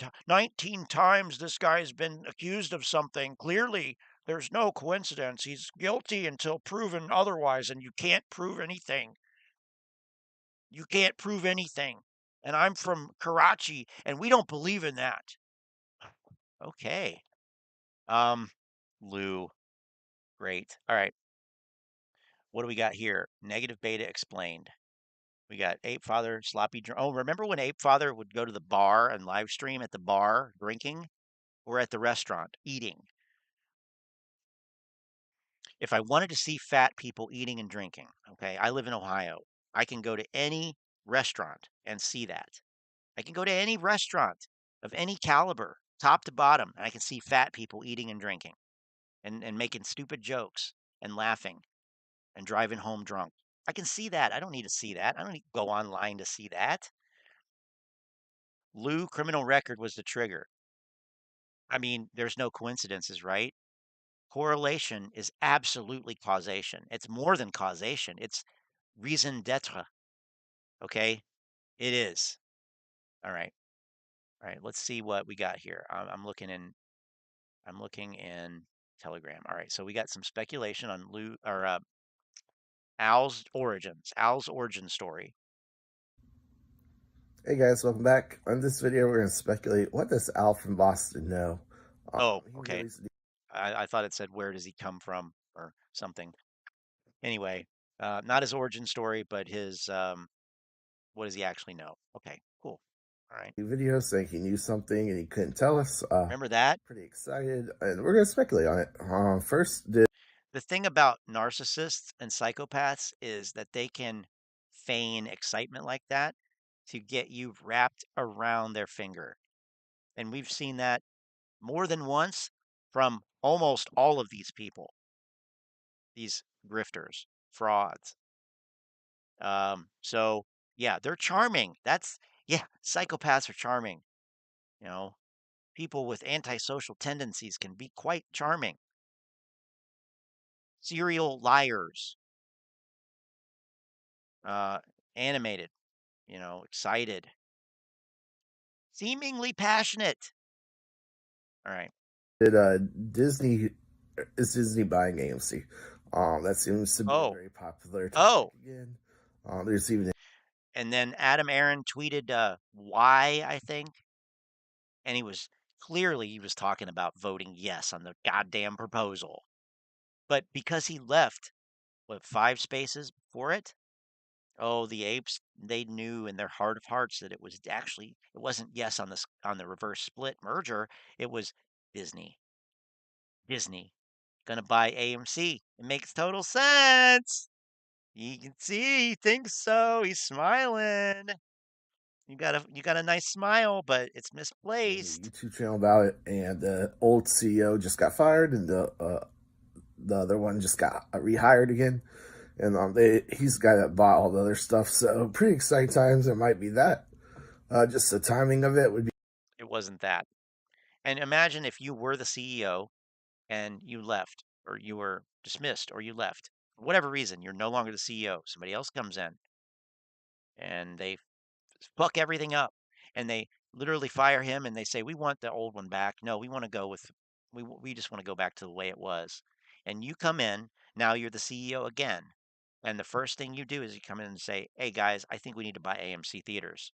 times this guy's been accused of something. Clearly, there's no coincidence. He's guilty until proven otherwise, and you can't prove anything. You can't prove anything. And I'm from Karachi, and we don't believe in that. Okay. Lou. Great. All right. What do we got here? Negative beta explained. We got Ape Father, sloppy drink. Oh, remember when Ape Father would go to the bar and live stream at the bar drinking or at the restaurant eating? If I wanted to see fat people eating and drinking, okay, I live in Ohio. I can go to any restaurant and see that. I can go to any restaurant of any caliber, top to bottom, and I can see fat people eating and drinking and making stupid jokes and laughing and driving home drunk. I can see that. I don't need to see that. I don't need to go online to see that. Lou criminal record was the trigger. I mean, there's no coincidences, right? Correlation is absolutely causation. It's more than causation. It's raison d'etre. Okay? It is. All right. All right. Let's see what we got here. I'm looking in Telegram. All right. So we got some speculation on Al's origins, Al's origin story. Hey guys, welcome back. On this video, we're going to speculate, what does Al from Boston know? Oh, He okay. released I thought it said where does he come from or something. Anyway, not his origin story, but his what does he actually know? Okay, cool. All right. a video saying he knew something and he couldn't tell us. Remember that? Pretty excited, and we're going to speculate on it. First, did The thing about narcissists and psychopaths is that they can feign excitement like that to get you wrapped around their finger. And we've seen that more than once from almost all of these people, these grifters, frauds. So yeah, they're charming. Yeah, psychopaths are charming. You know, people with antisocial tendencies can be quite charming. Serial liars, uh, animated, excited, seemingly passionate. All right. Disney is Disney buying AMC? That seems to be a Oh, very popular topic oh, again. There's even and then Adam Aaron tweeted why, I think, and he was talking about voting yes on the goddamn proposal. But because he left, what, 5 spaces before it? Oh, the apes, they knew in their heart of hearts that it wasn't yes on the reverse split merger. It was Disney. Disney gonna buy AMC. It makes total sense. You can see he thinks so. He's smiling. You got a nice smile, but it's a misplaced. YouTube channel about it, and the old CEO just got fired, and the other one just got rehired again. And he's the guy that bought all the other stuff. So pretty exciting times. It might be that. Just the timing of it would be. It wasn't that. And imagine if you were the CEO and you left, or you were dismissed, or you left. For whatever reason, you're no longer the CEO. Somebody else comes in and they fuck everything up. And they literally fire him and they say, "We want the old one back. No, we want to go with we just want to go back to the way it was." And you come in, now you're the CEO again. And the first thing you do is you come in and say, "Hey guys, I think we need to buy AMC theaters."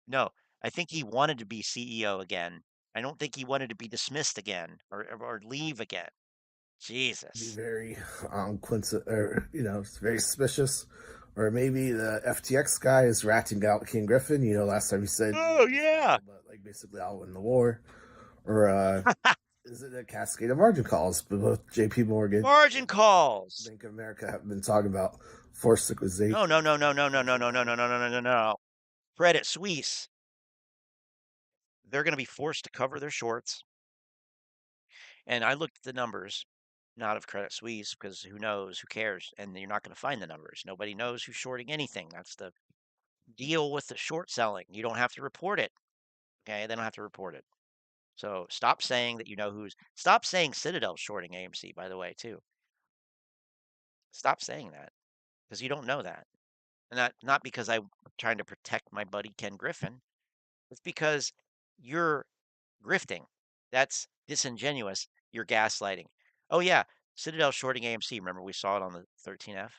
No, I think he wanted to be CEO again. I don't think he wanted to be dismissed again or leave again. Be Jesus. very or it's very suspicious. Or maybe the FTX guy is ratting out King Griffin. Last time he said Oh this yeah. guy, but like basically I'll win the war. Or is it a cascade of margin calls? But both JP Morgan Margin and calls. Bank of America have been talking about forced No, liquidation no, no, no, and no, no, no, margin no, no, no, calls. no, no, no, no, no. Credit Suisse. They're going to be forced to cover their shorts. And I looked at the numbers, not of Credit Suisse, because who knows, who cares? And you're not going to find the numbers. Nobody knows who's shorting anything. That's the deal with the short selling. You don't have to report it. Okay, they don't have to report it. So stop saying that you know who's. Stop saying Citadel shorting AMC. By the way, too. Stop saying that because you don't know that, and not because I'm trying to protect my buddy Ken Griffin. It's because you're grifting. That's disingenuous. You're gaslighting. Oh yeah, Citadel shorting AMC. Remember we saw it on the 13F?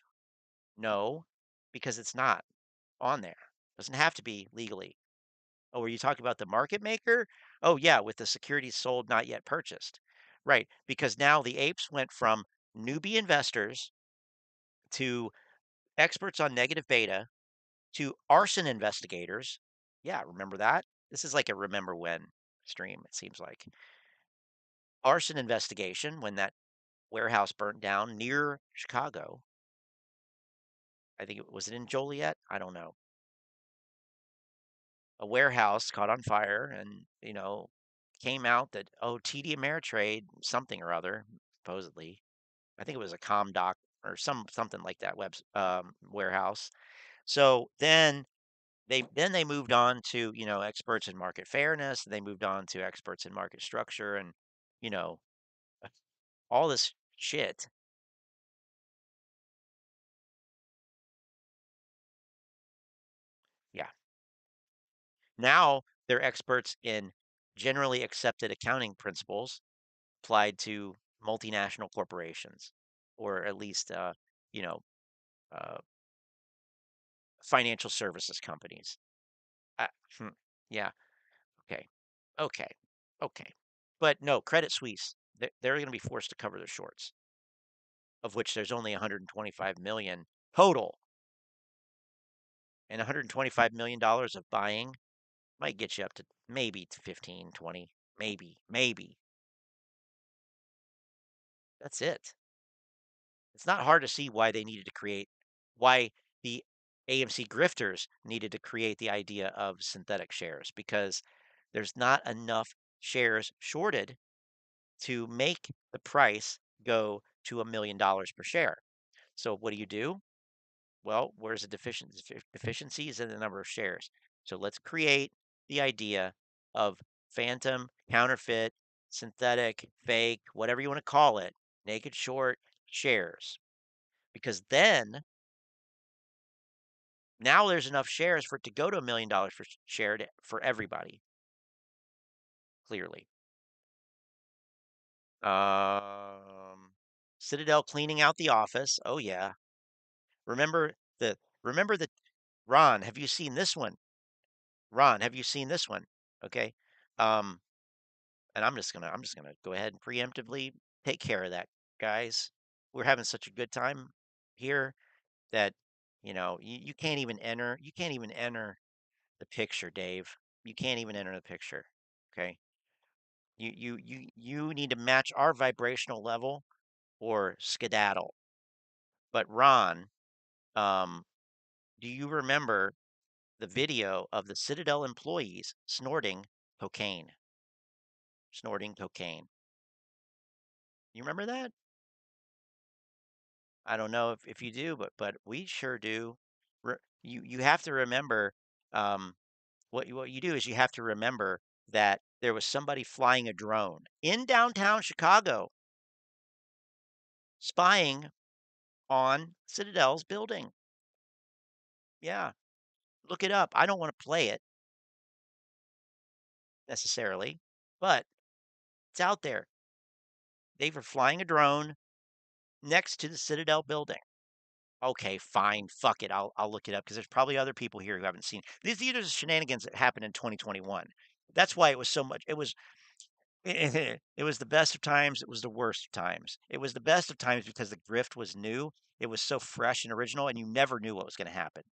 No, because it's not on there. Doesn't have to be legally. Oh, were you talking about the market maker? Oh yeah, with the securities sold, not yet purchased. Right, because now the apes went from newbie investors to experts on negative beta to arson investigators. Yeah, remember that? This is like a remember when stream, it seems like. Arson investigation when that warehouse burnt down near Chicago. I think it was it in Joliet? I don't know. A warehouse caught on fire and, came out that, oh, TD Ameritrade, something or other, supposedly. I think it was a Comdoc or something like that warehouse. So then they moved on to, experts in market fairness. They moved on to experts in market structure and, you know, all this shit. Yeah. Now they're experts in generally accepted accounting principles applied to multinational corporations, or at least, you know, uh, financial services companies. Uh, hmm, yeah. Okay. Okay. Okay. But no, Credit Suisse, they're going to be forced to cover their shorts, of which there's only 125 million total, and 125 million dollars of buying might get you up to maybe to 15, 20, maybe. That's it. It's not hard to see why the AMC grifters needed to create the idea of synthetic shares because there's not enough shares shorted to make the price go to $1 million per share. So what do? Well, where's the deficiencies in the number of shares? So let's create the idea of phantom, counterfeit, synthetic, fake, whatever you want to call it, naked short shares. Because then now there's enough shares for it to go to $1 million per share for everybody, clearly. Um, Citadel cleaning out the office. Oh yeah. Remember remember the Ron, have you seen this one? Ron, have you seen this one? Okay. Um, and I'm just gonna go ahead and preemptively take care of that, guys. We're having such a good time here that you can't even enter the picture, Dave. You can't even enter the picture. Okay. You need to match our vibrational level or skedaddle. But Ron, um, do you remember the video of the Citadel employees snorting cocaine? Snorting cocaine. You remember that? I don't know if you do, but we sure do. You have to remember what you do is you have to remember that there was somebody flying a drone in downtown Chicago spying on Citadel's building. Yeah, look it up. I don't want to play it necessarily, but it's out there. They were flying a drone next to the Citadel building. Okay, fine, fuck it. I'll look it up because there's probably other people here who haven't seen. These are the shenanigans that happened in 2021. That's why it was so much. It was the best of times. It was the worst of times. It was the best of times because the grift was new. It was so fresh and original, and you never knew what was going to happen.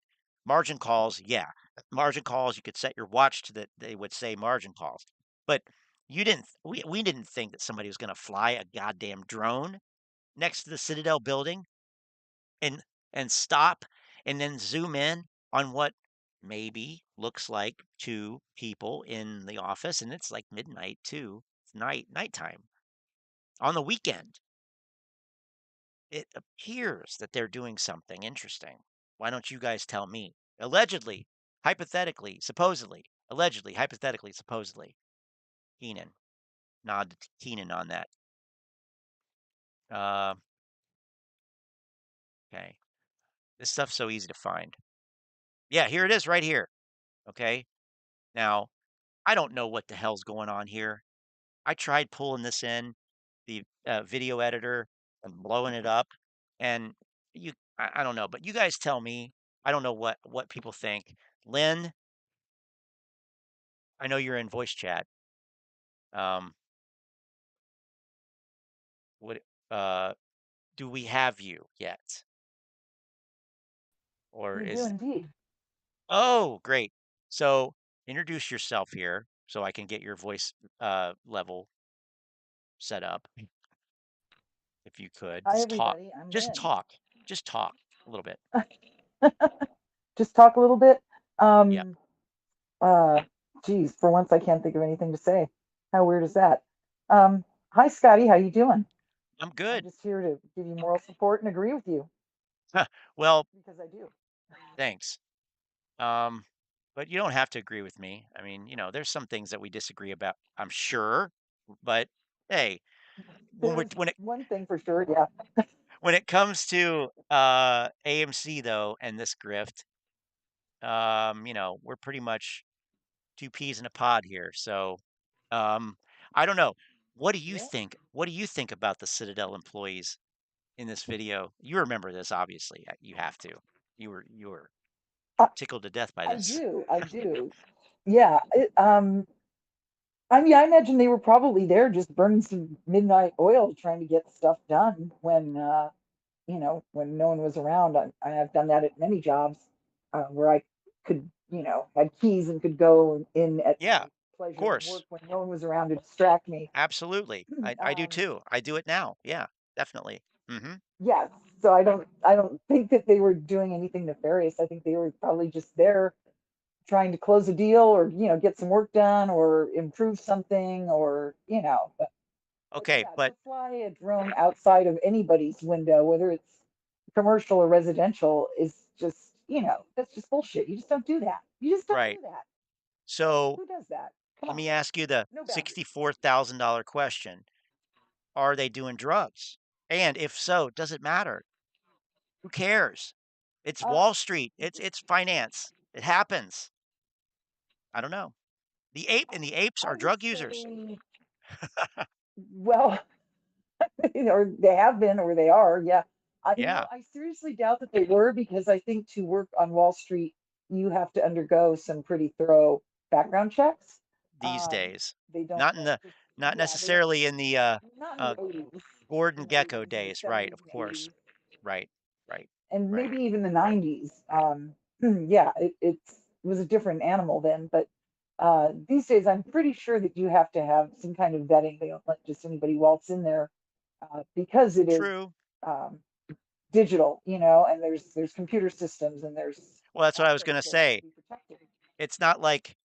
Margin calls, yeah, margin calls. You could set your watch to that. They would say margin calls, but you didn't. We didn't think that somebody was going to fly a goddamn drone next to the Citadel building and stop and then zoom in on what maybe looks like two people in the office, and it's like midnight too. It's nighttime on the weekend. It appears that they're doing something interesting. Why don't you guys tell me? Allegedly, hypothetically, supposedly, allegedly, hypothetically, supposedly. Keenan, nod to Keenan on that. Uh, okay, this stuff's so easy to find. Yeah, here it is, right here. Okay, now I don't know what the hell's going on here. I tried pulling this in the video editor and blowing it up, and I don't know, but you guys tell me. I don't know what people think. Lynn, I know you're in voice chat. Um, what do we have you yet, or We do is indeed. oh great? So introduce yourself here so I can get your voice level set up. If you could Hi, just talk, everybody. I'm just Lynn. talk, just talk a little bit. Just talk a little bit. Yep, Um, uh, Geez, for once I can't think of anything to say. How weird is that? Hi, Scotty. How you doing? I'm I'm good. just here to give you moral support and agree with you Well, because I do. thanks. Um, but you don't have to agree with me. I mean, there's some things that we disagree about, I'm sure. But hey, There's one thing for sure. Yeah. when it comes to AMC though and this grift, we're pretty much two peas in a pod here. So um I don't know. What do you Yeah. think? What do you think about the Citadel employees in this video? You remember this, obviously. You have to. You were I, tickled to death by I this. do. I do. Yeah. I mean, I imagine they were probably there just burning some midnight oil trying to get stuff done when no one was around. I've done that at many jobs where I could, had keys and could go in at Yeah, my of pleasure and course. work when no one was around to distract me. Absolutely. I do Um, too. I do it now. Yeah, definitely. yes, so I don't think that they were doing anything nefarious. I think they were probably just there trying to close a deal or get some work done or improve something or but Okay, yeah, to but fly a drone outside of anybody's window, whether it's commercial or residential, is just, that's just bullshit. You just don't do that. You just don't right. do that. So Who does that? Come let on, me ask you the no boundaries. $64,000 question. Are they doing drugs? And if so, does it matter? Who cares? It's Uh, Wall Street. It's finance. It happens. I don't know. The apes I are would drug users. say, well, or they have been, or they are. Yeah, Yeah, I seriously doubt that they were because I think to work on Wall Street, you have to undergo some pretty thorough background checks. these Um, days. they don't Not in the just, not yeah, they don't, necessarily in the not in uh the 80s, Gordon in the Gecko 80s and the days, right, 70s of and course. 80s, Right. Right. and Right. maybe even the 90s. Yeah, it was a different animal then, but these days I'm pretty sure that you have to have some kind of vetting. They don't let just anybody waltz in there because it is True. um, digital, and there's computer systems and there's Well, that's what I was aspects gonna that have to say. be protected. It's not like,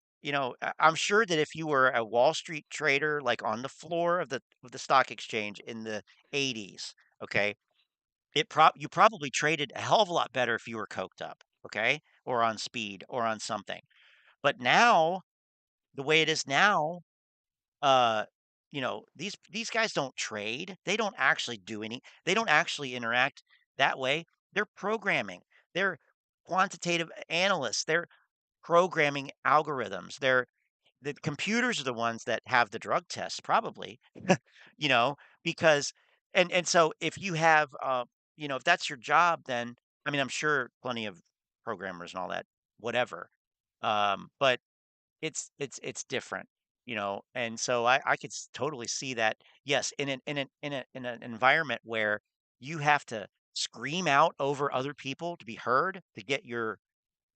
I'm sure that if you were a Wall Street trader, like on the floor of the stock exchange in the 80s, okay, you probably traded a hell of a lot better if you were coked up, okay, or on speed or on something. But now, the way it is now, uh, these guys don't trade. They don't actually do any. They don't actually interact that way. They're programming. They're quantitative analysts. They're programming algorithms. The computers are the ones that have the drug tests, probably, you know, because And so if you have, if that's your job, then I mean, I'm sure plenty of programmers and all that, whatever. But it's different, and so I could totally see that. Yes, in an environment where you have to scream out over other people to be heard to get your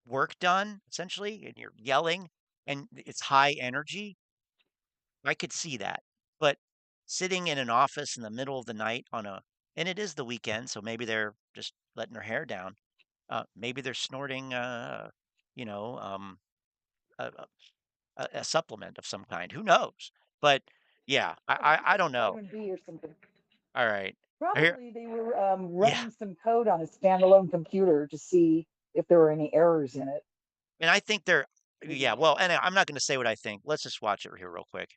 work done, essentially, and you're yelling and it's high energy. I could see that. But sitting in an office in the middle of the night and it is the weekend, so maybe they're just letting their hair down. Maybe they're snorting, you know, a, a supplement of some kind. Who knows? But yeah, I don't know. Vitamin B or something. All right. Here, Probably they were yeah, running some code on a standalone computer to see if there were any errors in it. and I think they're yeah. Well, and I'm not going to say what I think. Let's just watch it here real quick.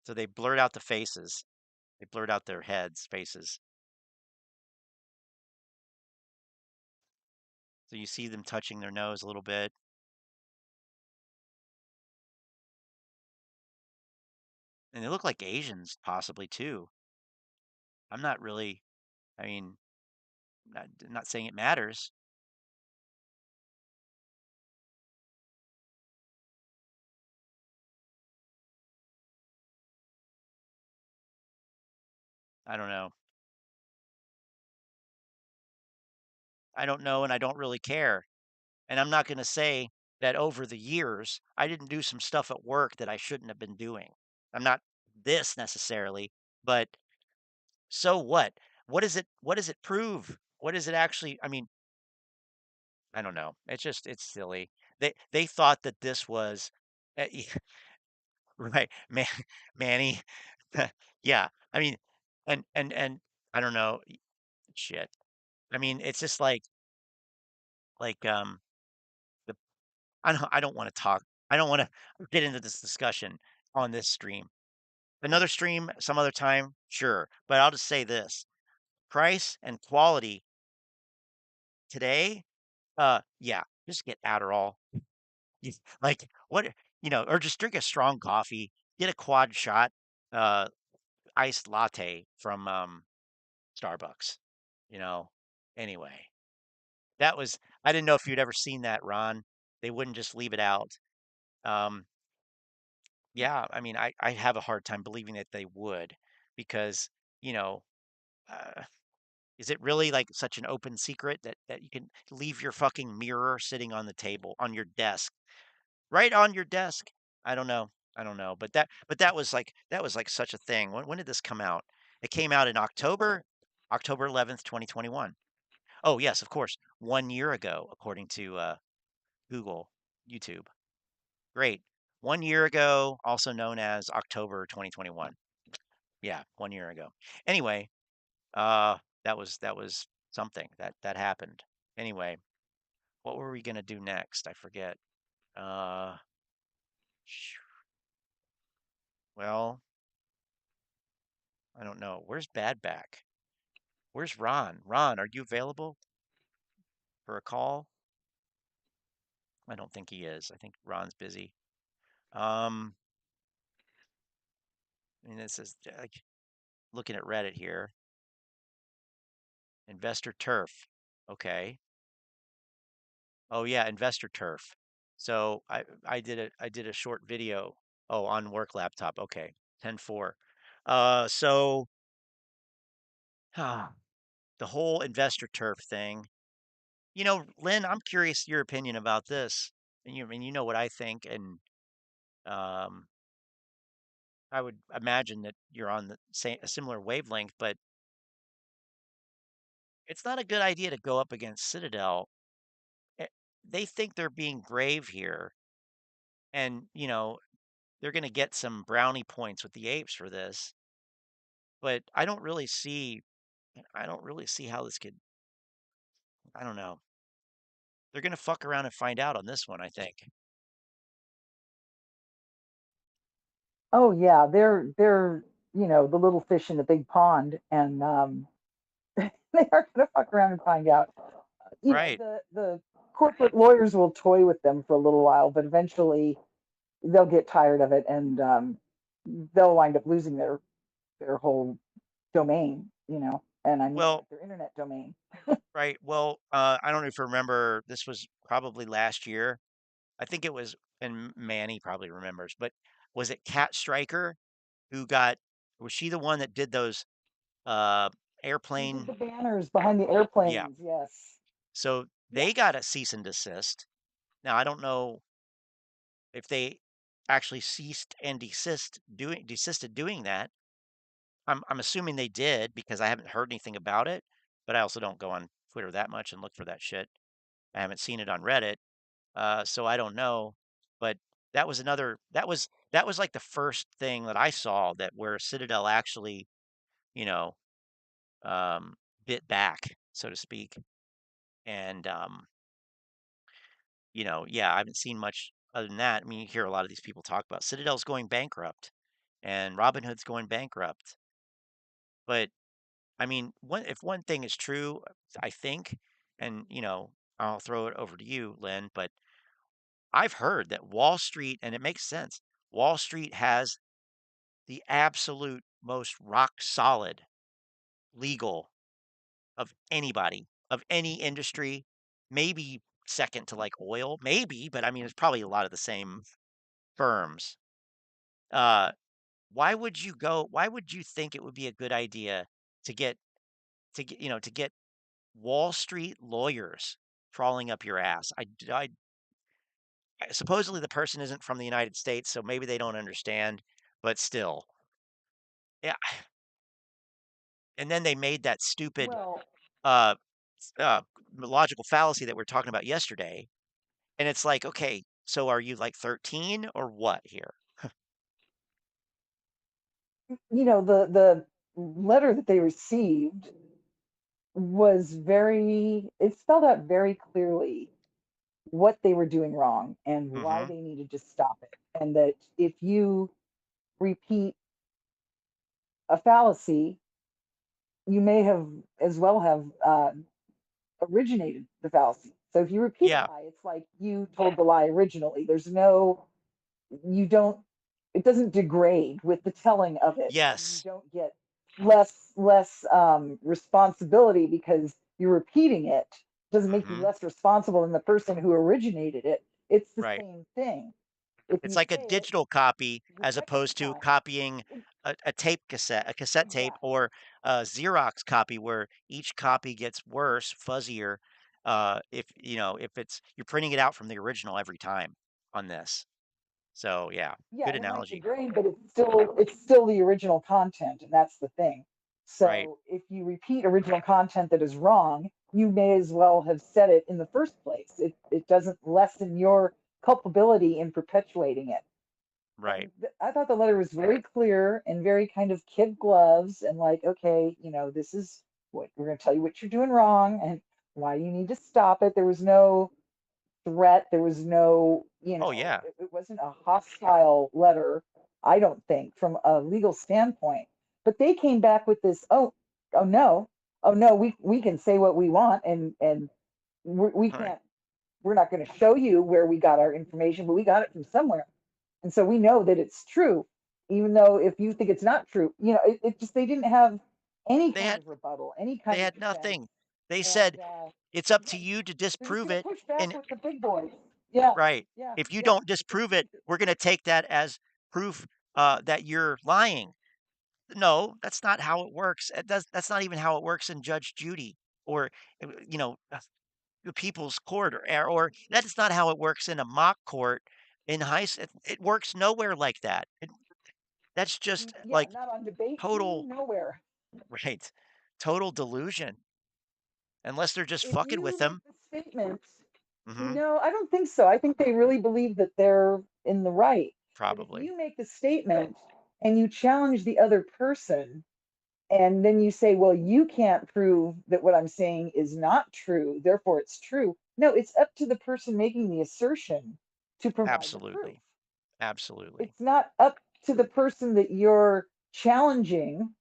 So they blurred out the faces. They blurred out their heads, faces. So you see them touching their nose a little bit. And they look like Asians, possibly too. I'm not really, I mean, not saying it matters. I don't know. I don't know, and I don't really care. And I'm not going to say that over the years, I didn't do some stuff at work that I shouldn't have been doing. I'm not this necessarily, but so what? What does it prove? What does it actually, I mean, I don't know. It's silly. They thought that this was right, Manny. Yeah. I mean, and I don't know, shit. I mean, it's just like the I don't want to talk. I don't want to get into this discussion on this stream. Another stream some other time, sure. But I'll just say this. Price and quality today, yeah, just get Adderall. Like what, or just drink a strong coffee, get a quad shot, uh, iced latte from Starbucks, you know. Anyway, I didn't know if you'd ever seen that, Ron. They wouldn't just leave it out. Um, yeah, I mean, I have a hard time believing that they would because, you know, uh, is it really like such an open secret that you can leave your fucking mirror sitting on the table on your desk, right on your desk? I don't know. I don't know. But that was like such a thing. When did this come out? It came out in October 11th, 2021. Oh, yes, of course. 1 year ago, according to Google, YouTube. Great. 1 year ago, also known as October 2021. Yeah, 1 year ago. Anyway, that was something that happened. Anyway, what were we gonna do next? I forget. Uh, well, I don't know. Where's Badback? Where's Ron? Ron, are you available for a call? I don't think he is. I think Ron's busy. Um, I mean, this is like looking at Reddit here. Investor turf. Okay. Oh yeah, investor turf. So I did a short video. Oh, on work laptop. Okay. 10:04. So the whole investor turf thing. Lynn, I'm curious your opinion about this. And I mean, you know what I think, and um, I would imagine that you're on the same a similar wavelength, but it's not a good idea to go up against Citadel. Eh, They think they're being brave here, and they're going to get some brownie points with the apes for this. But I don't really see how this could. I don't know. They're going to fuck around and find out on this one, I think. Oh yeah, they're the little fish in the big pond, and they are going to fuck around and find out. Right. The corporate lawyers will toy with them for a little while, but eventually they'll get tired of it, and they'll wind up losing their whole domain, and I mean Well, like their internet domain. right. Well, I don't know if you remember, this was probably last year. I think it was, and Manny probably remembers, but was it Cat Striker who was she the one that did those uh She did airplane? the banners behind the Yeah. airplanes, yes. So Yeah. they got a cease and desist. Now I don't know if they actually ceased and desisted doing that. I'm assuming they did because I haven't heard anything about it, but I also don't go on Twitter that much and look for that shit. I haven't seen it on Reddit, so I don't know. But that was like the first thing that I saw that where Citadel actually, you know, um, bit back, so to speak. And yeah, I haven't seen much other than that. I mean, you hear a lot of these people talk about Citadel's going bankrupt and Robinhood's going bankrupt. But I mean, if one thing is true, I think, and I'll throw it over to you, Lynn, but I've heard that Wall Street, and it makes sense, Wall Street has the absolute most rock solid legal of anybody, of any industry, maybe second to like oil, maybe, but I mean, it's probably a lot of the same firms. Uh, why would you think it would be a good idea to get, to get Wall Street lawyers crawling up your ass? Supposedly the person isn't from the United States, so maybe they don't understand, but still. Yeah, and then they made that stupid, Well, uh, uh, logical fallacy that we are talking about yesterday, and it's like, "Okay, so are you, like, 13 or what here?" the letter that they received was it spelled out very clearly what they were doing wrong and why Mhm. they needed to stop it. And that if you repeat a fallacy, you may have as well have originated the fallacy. So if you repeat a Yeah. lie, it's like you told the lie originally. You don't, it doesn't degrade with the telling of it. And you Yes. don't get less responsibility because you're repeating it. Doesn't make you Mhm. less responsible than the person who originated it. It's the Right. same thing. If It's you like a say it digital copy the as second opposed to time, copying it, a cassette tape, exactly. or a Xerox copy where each copy gets worse, fuzzier, if it's you're printing it out from the original every time on this. So, yeah, Yeah, good and it might analogy. degrade, but it's still the original content, and that's the thing. Right. So if you repeat original content that is wrong, you may as well have said it in the first place. It doesn't lessen your culpability in perpetuating it. Right. And I thought the letter was very clear and very kind of kid gloves and like, okay, this is what we're going to tell you what you're doing wrong and why you need to stop it. There was no threat. There was no, Oh, yeah. it wasn't a hostile letter, I don't think, from a legal standpoint. But they came back with this, oh no, oh no, we can say what we want and we Right. can't, we're not going to show you where we got our information, but we got it from somewhere. And so we know that it's true, even though if you think it's not true, it just, they didn't have any They kind had of rebuttal, any they kind of had defense. nothing. They And said, "It's up yeah, to you to they're just disprove going to it." push back And with the big boys. Yeah, right. yeah, If you yeah. don't disprove it, we're gonna take that as proof, that you're lying. No, that's not how it works. That's not even how it works in Judge Judy, or, the people's court, or that is not how it works in a mock court in it works nowhere like that. That's just, Yeah, like, not on debate TV, total nowhere. right, total delusion, unless they're just If fucking with you make them. the statement, Mhm. no, I don't think so. I think they really believe that they're in the right. But if Probably. you make the statement and you challenge the other person, and then you say, well, you can't prove that what I'm saying is not true, therefore it's true. No, it's up to the person making the assertion to provide the proof. Absolutely. Absolutely. It's not up to the person that you're challenging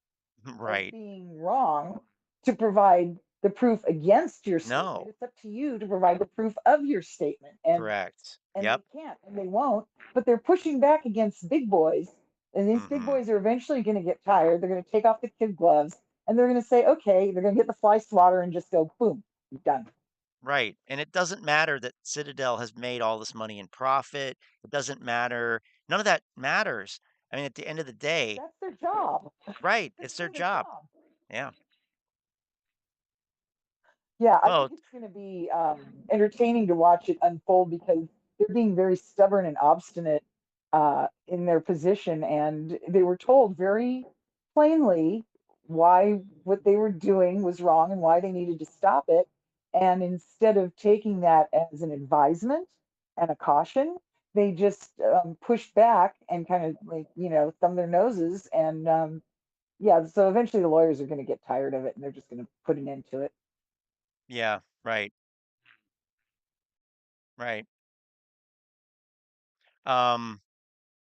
as Right. being wrong to provide the proof against your statement. No. It's up to you to provide the proof of your statement. And Correct. and Yep. they can't and they won't, but they're pushing back against big boys And these big Mhm. boys are eventually going to get tired. They're going to take off the kid gloves and they're going to say, okay, they're going to get the fly swatter and just go, boom, done. Right, and it doesn't matter that Citadel has made all this money in profit. It doesn't matter. None of that matters. I mean, at the end of the day, That's their job. right, They're it's their doing their job. job. Yeah. Yeah, I think Well, it's going to be entertaining to watch it unfold because they're being very stubborn and obstinate in their position, and they were told very plainly why what they were doing was wrong and why they needed to stop it. And instead of taking that as an advisement and a caution, they just pushed back and kind of like thumb their noses. And yeah, so eventually the lawyers are going to get tired of it, and they're just going to put an end to it. yeah, right, right. Um,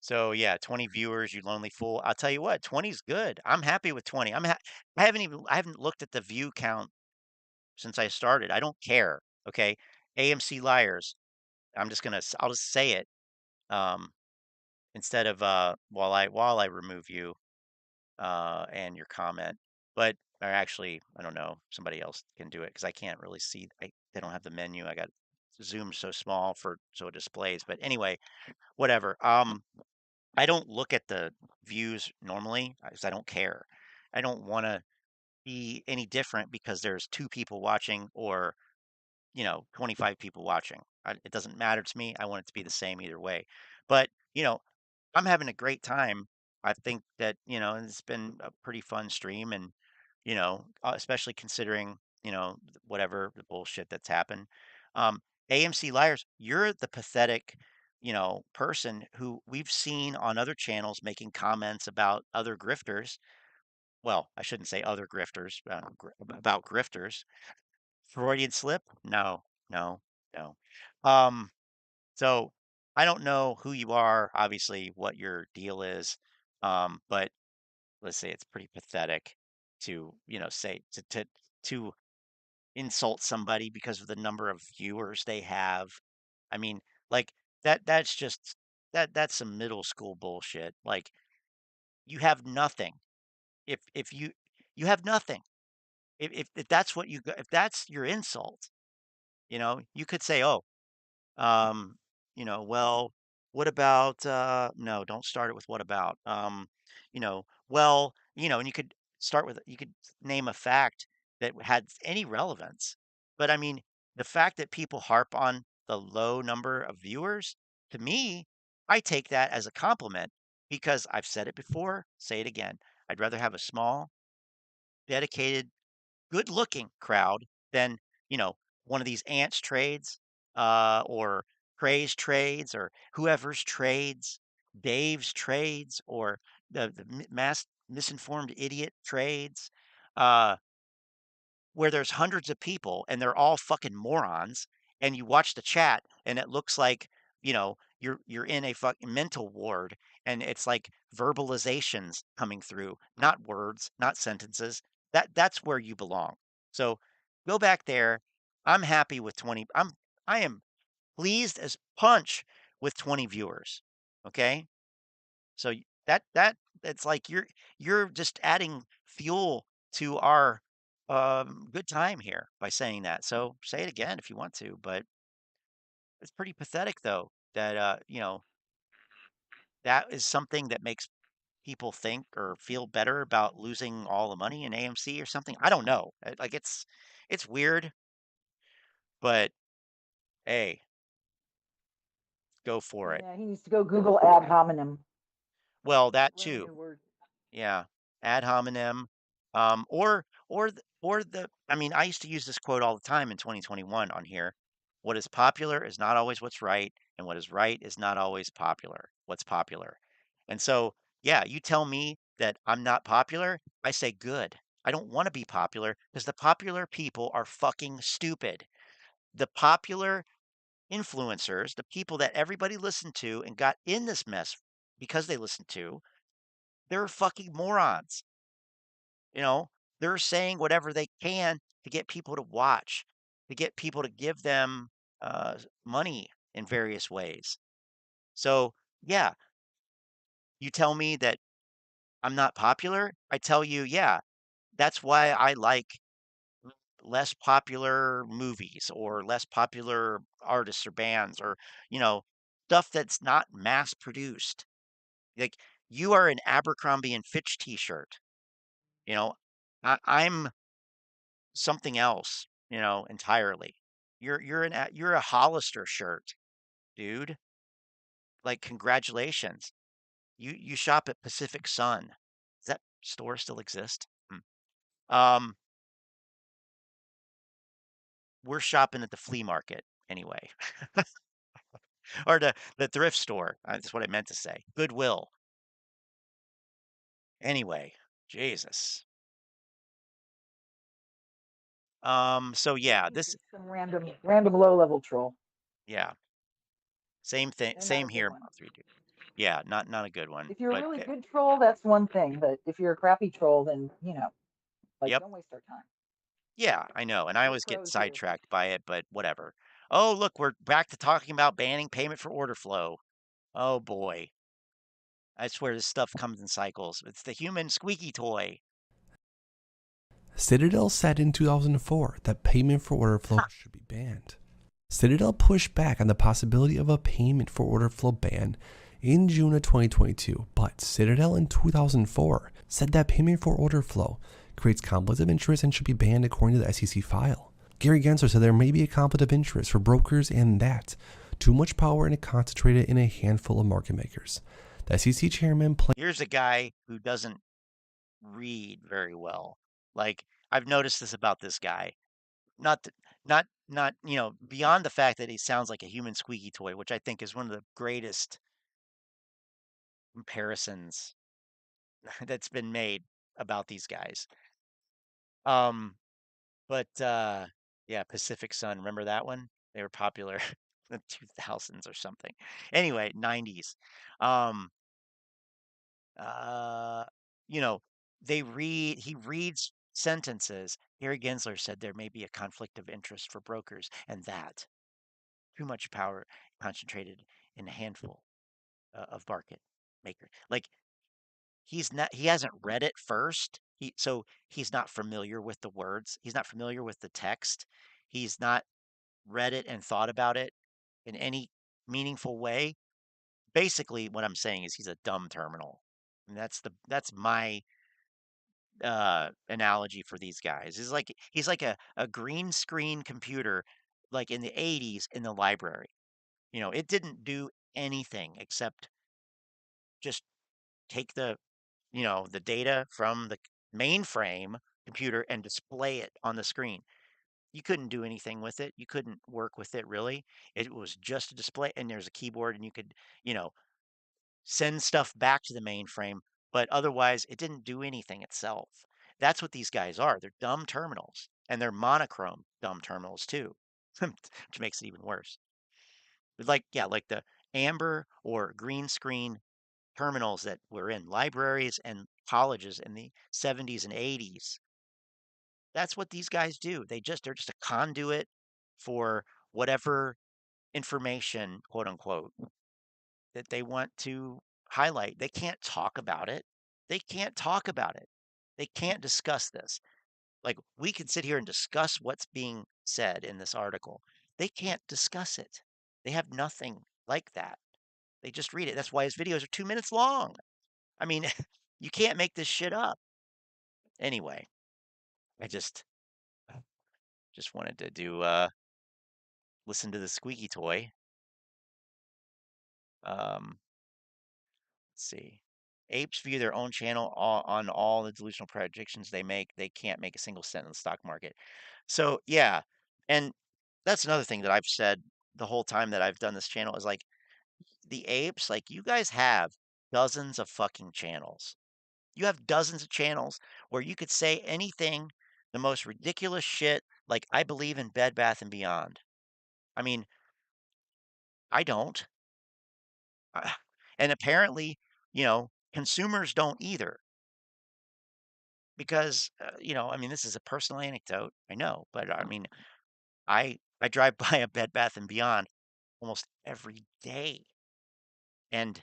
so yeah, 20 viewers, you lonely fool. I'll tell you what, 20 is good. I'm happy with 20. I haven't looked at the view count since I started. I don't care. Okay. AMC liars. I'll just say it. Um, instead of while I remove you and your comment. But or actually, I don't know, somebody else can do it because I can't really see. They don't have the menu. I got Zoom so small for so it displays. But anyway, whatever. I don't look at the views normally because I don't care. I don't want to be any different because there's two people watching or 25 people watching. It doesn't matter to me. I want it to be the same either way. But I'm having a great time. I think that, it's been a pretty fun stream and, especially considering, whatever the bullshit that's happened. Um, AMC Liars, you're the pathetic, person who we've seen on other channels making comments about other grifters. Well, I shouldn't say other grifters, about grifters. Freudian slip? No, no, no. Um, so I don't know who you are, obviously, what your deal is. But let's say it's pretty pathetic to, say to insult somebody because of the number of viewers they have. I mean, like that's just that's some middle school bullshit. Like you have nothing. If you have nothing. If that's what if that's your insult, you could say, "Oh, Um, well, what about no, don't start it with what about. And you could you could name a fact that had any relevance. But I mean, the fact that people harp on the low number of viewers, to me, I take that as a compliment because I've said it before, say it again. I'd rather have a small, dedicated good-looking crowd than, you know, one of these ants trades, or Trey's trades, or whoever's trades, Dave's trades, or the mass misinformed idiot trades. Uh, where there's hundreds of people and they're all fucking morons, and you watch the chat and it looks like, you're in a fucking mental ward, and it's like verbalizations coming through, not words, not sentences. That's where you belong. So go back there. I'm happy with 20. I am pleased as punch with 20 viewers. Okay? So that it's like you're just adding fuel to our good time here by saying that. So say it again if you want to, but it's pretty pathetic though that that is something that makes people think or feel better about losing all the money in AMC or something. I don't know. Like it's weird, but hey, go for it. Yeah, he needs to go Google ad hominem. Well, that Learn a too. new word. Yeah, ad hominem, or the. I mean, I used to use this quote all the time in 2021 on here. What is popular is not always what's right, and what is right is not always popular. What's popular, and so yeah, you tell me that I'm not popular, I say good. I don't want to be popular because the popular people are fucking stupid. The popular influencers, the people that everybody listened to and got in this mess because they listened to, they're fucking morons. You know, they're saying whatever they can to get people to watch, to get people to give them money in various ways. So, yeah, You tell me that I'm not popular, I tell you, yeah, that's why I like less popular movies or less popular artists or bands or, you know, stuff that's not mass produced. Like you are an Abercrombie and Fitch t-shirt, you know. I'm something else, you know, entirely. You're a Hollister shirt, dude. Like congratulations. You shop at Pacific Sun. Does that store still exist? Um, we're shopping at the flea market anyway, or the thrift store. That's what I meant to say. Goodwill. Anyway, Jesus. So yeah, This this is some random low level troll, yeah, same thing, and not a same good here, one. 3D. Yeah, not a good one, If you're a but really good troll, that's one thing, but if you're a crappy troll, then like, yep. don't waste our time. Yeah, I know, and I We're always get pros here. sidetracked by it, but whatever. Oh, look, we're back to talking about banning payment for order flow. Oh boy. I swear this stuff comes in cycles. It's the human squeaky toy. Citadel said in 2004 that payment for order flow should be banned. Citadel pushed back on the possibility of a payment for order flow ban in June of 2022, but Citadel in 2004 said that payment for order flow creates conflict of interest and should be banned according to the SEC file. Gary Gensler said there may be a conflict of interest for brokers and that too much power and it concentrated in a handful of market makers. The SEC chairman Here's a guy who doesn't read very well. Like I've noticed this about this guy. Not th- not, you know, beyond the fact that he sounds like a human squeaky toy, which I think is one of the greatest comparisons that's been made about these guys. Um, but yeah, Pacific Sun, remember that one? They were popular in the 2000s or something. Anyway, 90s. Um, uh, you know, he reads sentences. Gary Gensler said there may be a conflict of interest for brokers, and that too much power concentrated in a handful of market makers. Like he hasn't read it first. So he's not familiar with the words. He's not familiar with the text. He's not read it and thought about it in any meaningful way. Basically, what I'm saying is he's a dumb terminal. And that's my analogy for these guys. He's like a green screen computer like in the 80s in the library. You know, it didn't do anything except just take the data from the mainframe computer and display it on the screen. You couldn't do anything with it. You couldn't work with it really. It was just a display and there's a keyboard and you could, you know, send stuff back to the mainframe, but otherwise it didn't do anything itself. That's what these guys are. They're dumb terminals and they're monochrome dumb terminals too, which makes it even worse. But like, yeah, like the amber or green screen terminals that were in libraries and colleges in the 70s and 80s. That's what these guys do. They're just a conduit for whatever information, quote unquote, that they want to highlight. They can't talk about it. They can't talk about it. They can't discuss this. Like we can sit here and discuss what's being said in this article. They can't discuss it. They have nothing like that. They just read it. That's why his videos are 2 minutes long. I mean, you can't make this shit up. Anyway, I just wanted to do listen to the squeaky toy. Let's see. Apes view their own channel on all the delusional predictions they make. They can't make a single cent in the stock market. So yeah, and that's another thing that I've said the whole time that I've done this channel is like the apes, like you guys have dozens of fucking channels. You have dozens of channels where you could say anything, the most ridiculous shit, like I believe in Bed Bath and Beyond. I mean, I don't. And apparently, you know, consumers don't either because, I mean, this is a personal anecdote, I know, but I mean, I drive by a Bed Bath and Beyond almost every day. And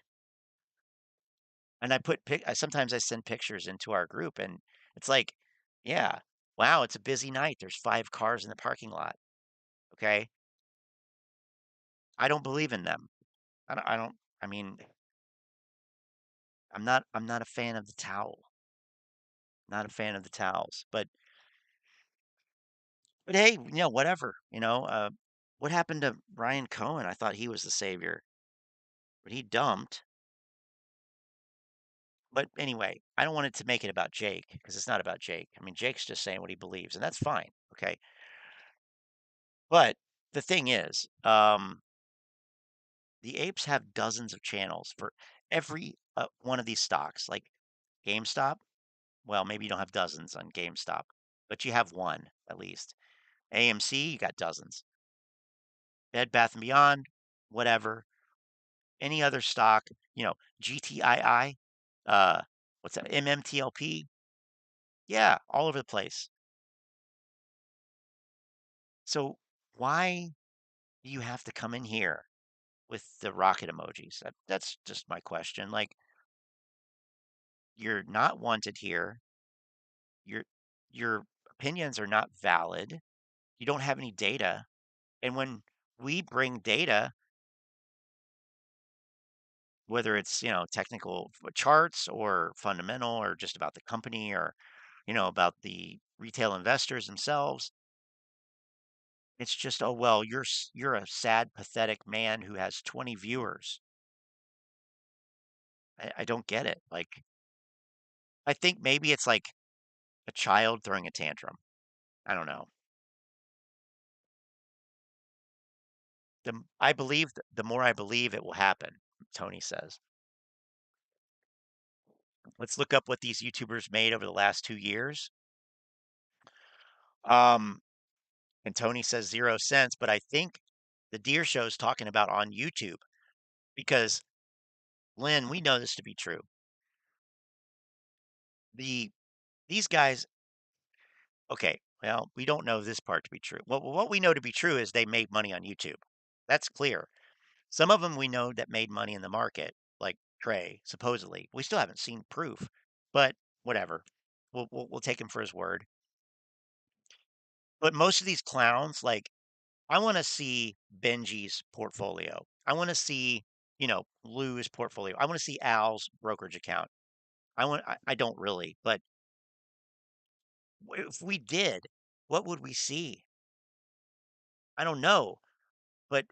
And sometimes I send pictures into our group, and it's like, yeah, wow, it's a busy night. There's 5 cars in the parking lot. Okay. I don't believe in them. I mean, I'm not a fan of the towel. Not a fan of the towels. But hey, whatever. What happened to Ryan Cohen? I thought he was the savior, but he dumped. But anyway, I don't want it to make it about Jake because it's not about Jake. I mean, Jake's just saying what he believes, and that's fine. Okay. But the thing is, the apes have dozens of channels for every one of these stocks. Like GameStop, well, maybe you don't have dozens on GameStop, but you have one at least. AMC, you got dozens. Bed Bath and Beyond, whatever. Any other stock, GTII, uh, what's that? MMTLP, yeah, all over the place. So why do you have to come in here with the rocket emojis? That's just my question. Like, you're not wanted here. Your your opinions are not valid. You don't have any data. And when we bring data, whether it's, technical charts or fundamental or just about the company or, about the retail investors themselves, it's just, oh, well, you're a sad, pathetic man who has 20 viewers. I don't get it. Like, I think maybe it's like a child throwing a tantrum. I don't know. The more I believe it will happen, Tony says. Let's look up what these YouTubers made over the last 2 years. Um, and Tony says 0 cents, but I think the Deer Show is talking about on YouTube because Lynn, we know this to be true. These guys, okay, well, we don't know this part to be true. What we know to be true is they made money on YouTube. That's clear. Some of them we know that made money in the market, like Trey, supposedly. We still haven't seen proof, but whatever. We'll take him for his word. But most of these clowns, like, I want to see Benji's portfolio. I want to see, Lou's portfolio. I want to see Al's brokerage account. I don't really, but if we did, what would we see? I don't know. But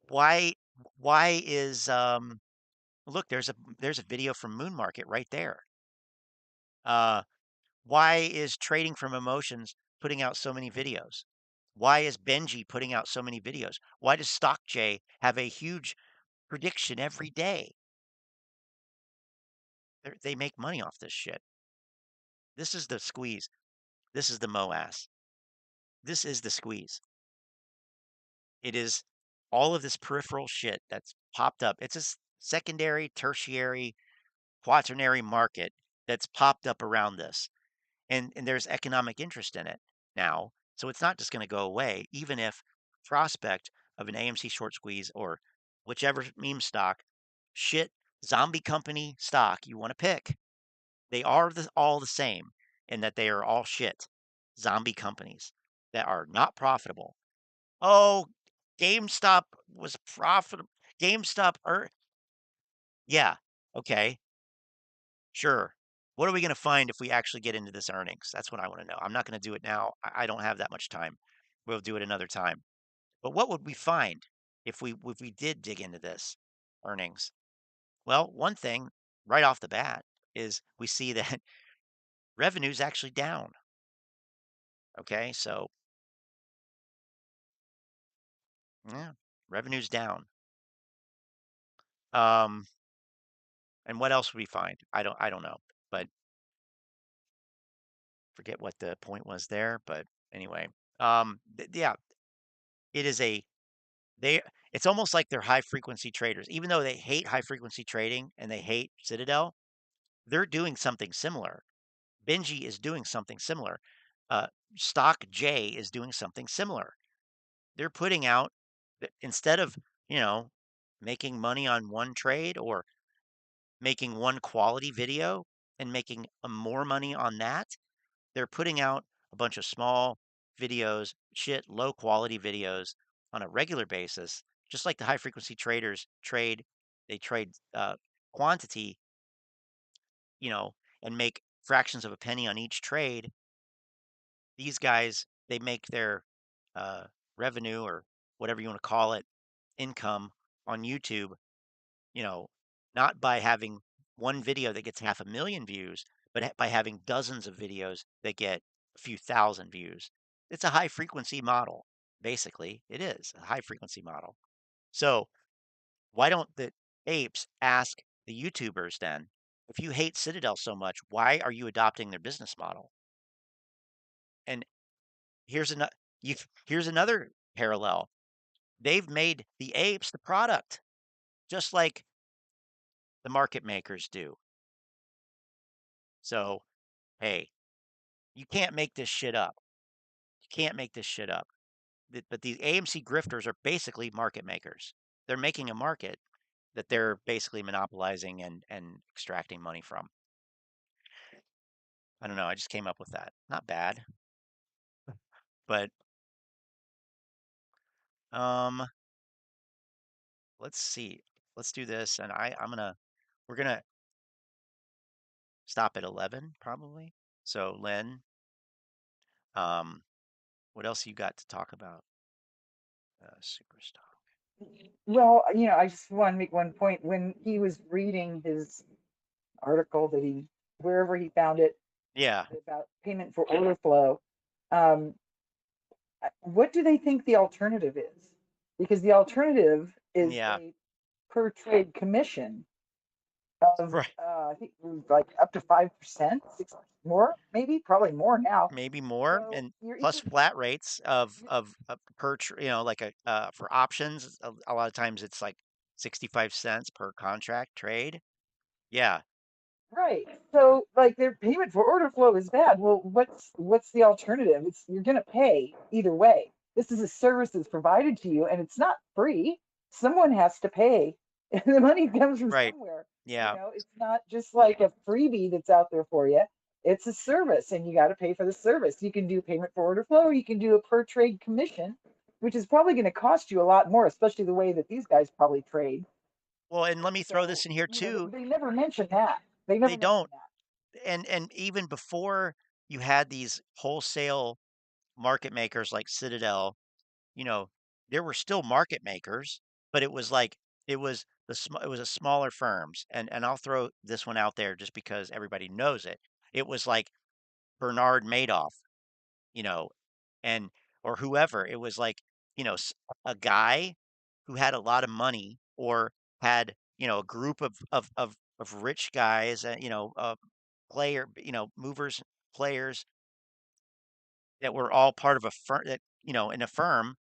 why why is look, there's a video from Moon Market right there. Uh why is Trading from Emotions putting out so many videos? Why is Benji putting out so many videos? Why does StockJ have a huge prediction every day? They make money off this shit. This is the squeeze. This is the Moass. This is the squeeze. It is all of this peripheral shit that's popped up. It's a secondary, tertiary, quaternary market that's popped up around this. And there's economic interest in it now. So it's not just going to go away, even if prospect of an AMC short squeeze or whichever meme stock, shit, zombie company stock you want to pick. They are all the same in that they are all shit zombie companies that are not profitable. Oh, GameStop was profitable. GameStop, yeah, okay, sure. What are we going to find if we actually get into this earnings? That's what I want to know. I'm not going to do it now. I don't have that much time. We'll do it another time. But what would we find if we did dig into this earnings? Well, one thing right off the bat is we see that revenue's actually down. Okay, so yeah, revenue's down. Um, and what else would we find? I don't know, but forget what the point was there. But anyway, yeah, it is a they. It's almost like they're high frequency traders, even though they hate high frequency trading and they hate Citadel. They're doing something similar. Benji is doing something similar. Uh, Stock J is doing something similar. They're putting out instead of you know making money on one trade or making one quality video and making more money on that. They're putting out a bunch of small videos, low quality videos on a regular basis, just like the high frequency traders trade. They trade quantity, you know, and make fractions of a penny on each trade. These guys, they make their uh, revenue or whatever you want to call it, income on YouTube, you know, not by having one video that gets 500,000 views, but by having dozens of videos that get a few thousand views. It's a high frequency model. Basically, it is a high frequency model. So why don't the apes ask the YouTubers then? If you hate Citadel so much, why are you adopting their business model? And here's another here's another parallel. They've made the apes the product, just like the market makers do. So, hey, you can't make this shit up. You can't make this shit up. But these AMC grifters are basically market makers. They're making a market that they're basically monopolizing and extracting money from. I don't know. I just came up with that. Not bad, but um, let's see. Let's do this, and we're gonna stop at 11 probably. So, Len, um, what else you got to talk about? Superstar. Well, I just want to make one point. When he was reading his article that wherever he found it, Yeah, about payment for order flow, um, what do they think the alternative is? Because the alternative is yeah, a per trade commission of, right. I think like up to 5%, more, maybe, probably more now. Maybe more, So and you're plus either, flat rates of per like for options. A lot of times it's like 65 cents per contract trade. Yeah, right. So like their payment for order flow is bad. Well, what's the alternative? You're gonna pay either way. This is a service that's provided to you and it's not free. Someone has to pay. And the money comes from right. somewhere. Yeah. It's not just like a freebie that's out there for you. It's a service and you got to pay for the service. You can do payment for order flow or you can do a per trade commission, which is probably going to cost you a lot more, especially the way that these guys probably trade. Well, and let me throw So, this in here too. they never mention that. They They never mention don't, that. and even before you had these wholesale market makers like Citadel, you know, there were still market makers, but it was like it was a smaller firms. And I'll throw this one out there just because everybody knows it. It was like Bernard Madoff, you know, and or whoever. It was like, a guy who had a lot of money or had, a group of rich guys, movers, players that were all part of a firm that, in a firm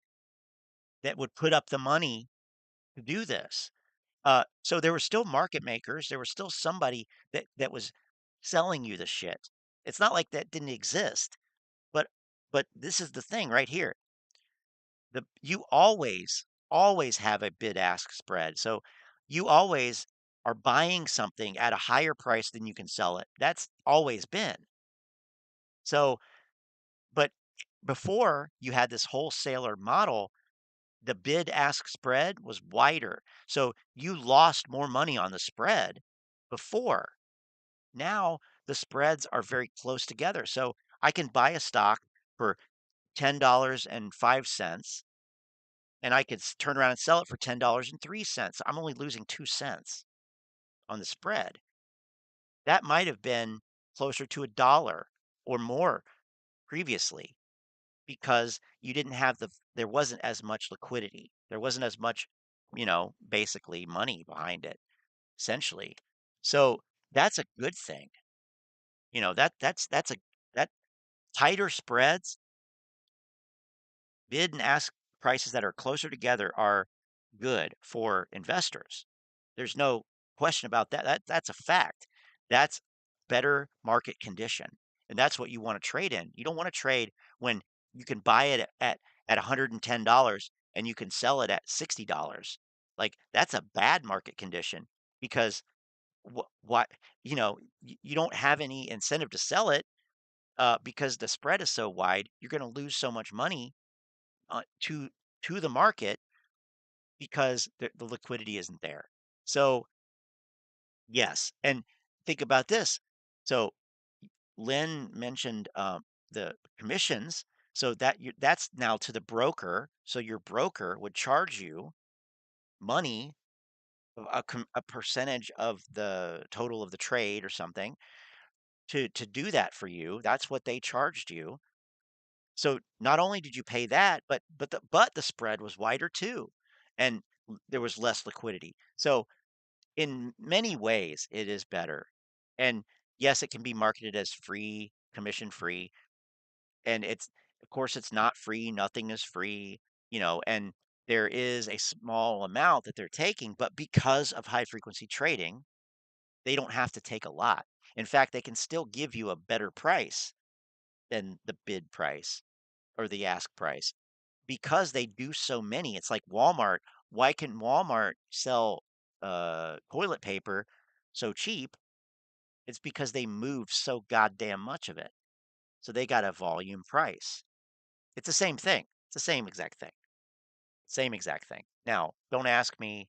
that would put up the money to do this. So there were still market makers. There was still somebody that was selling you the shit. It's not like that didn't exist. But but this is the thing right here. You always have a bid ask spread. So you always are buying something at a higher price than you can sell it. That's always been. So, but before you had this wholesaler model, the bid ask spread was wider. So you lost more money on the spread before. Now the spreads are very close together. So I can buy a stock for $10.05 and I could turn around and sell it for $10.03. I'm only losing 2 cents on the spread. That might have been closer to $1 or more previously because there wasn't as much liquidity. There wasn't as much, basically money behind it, essentially. So that's a good thing. That tighter spreads, bid and ask prices that are closer together are good for investors. There's no question about that. That's a fact. That's better market condition. And that's what you want to trade in. You don't want to trade when you can buy it at $110 and you can sell it at $60. Like that's a bad market condition because what, you don't have any incentive to sell it because the spread is so wide. You're going to lose so much money to the market because the liquidity isn't there. So yes, and think about this. So Lynn mentioned the commissions. So that's now to the broker. So your broker would charge you money, a percentage of the total of the trade or something to do that for you. That's what they charged you. So not only did you pay that, but the spread was wider too, and there was less liquidity. So in many ways, it is better. And yes, it can be marketed as free, commission free, and of course it's not free. Nothing is free, and there is a small amount that they're taking, but because of high frequency trading, they don't have to take a lot. In fact, they can still give you a better price than the bid price or the ask price because they do so many. It's like Walmart. Why can Walmart sell toilet paper so cheap? It's because they move so goddamn much of it. So they got a volume price. It's the same thing. It's the same exact thing. Same exact thing. Now, don't ask me,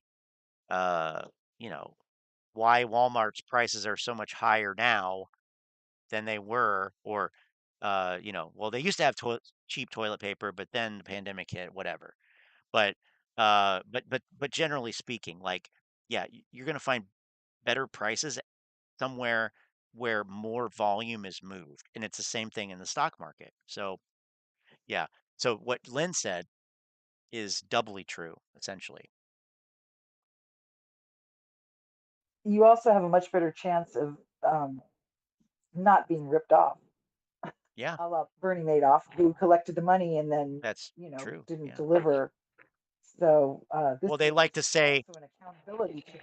uh, you know, why Walmart's prices are so much higher now than they were, or, well, they used to have cheap toilet paper, but then the pandemic hit, whatever. But, but generally speaking, like, yeah, you're gonna find better prices somewhere where more volume is moved, and it's the same thing in the stock market. So, yeah. So what Lynn said is doubly true, essentially. You also have a much better chance of um, not being ripped off. Yeah, A la Bernie Madoff, who collected the money and then, that's true. didn't Yeah. deliver. So this Well, is also an accountability thing.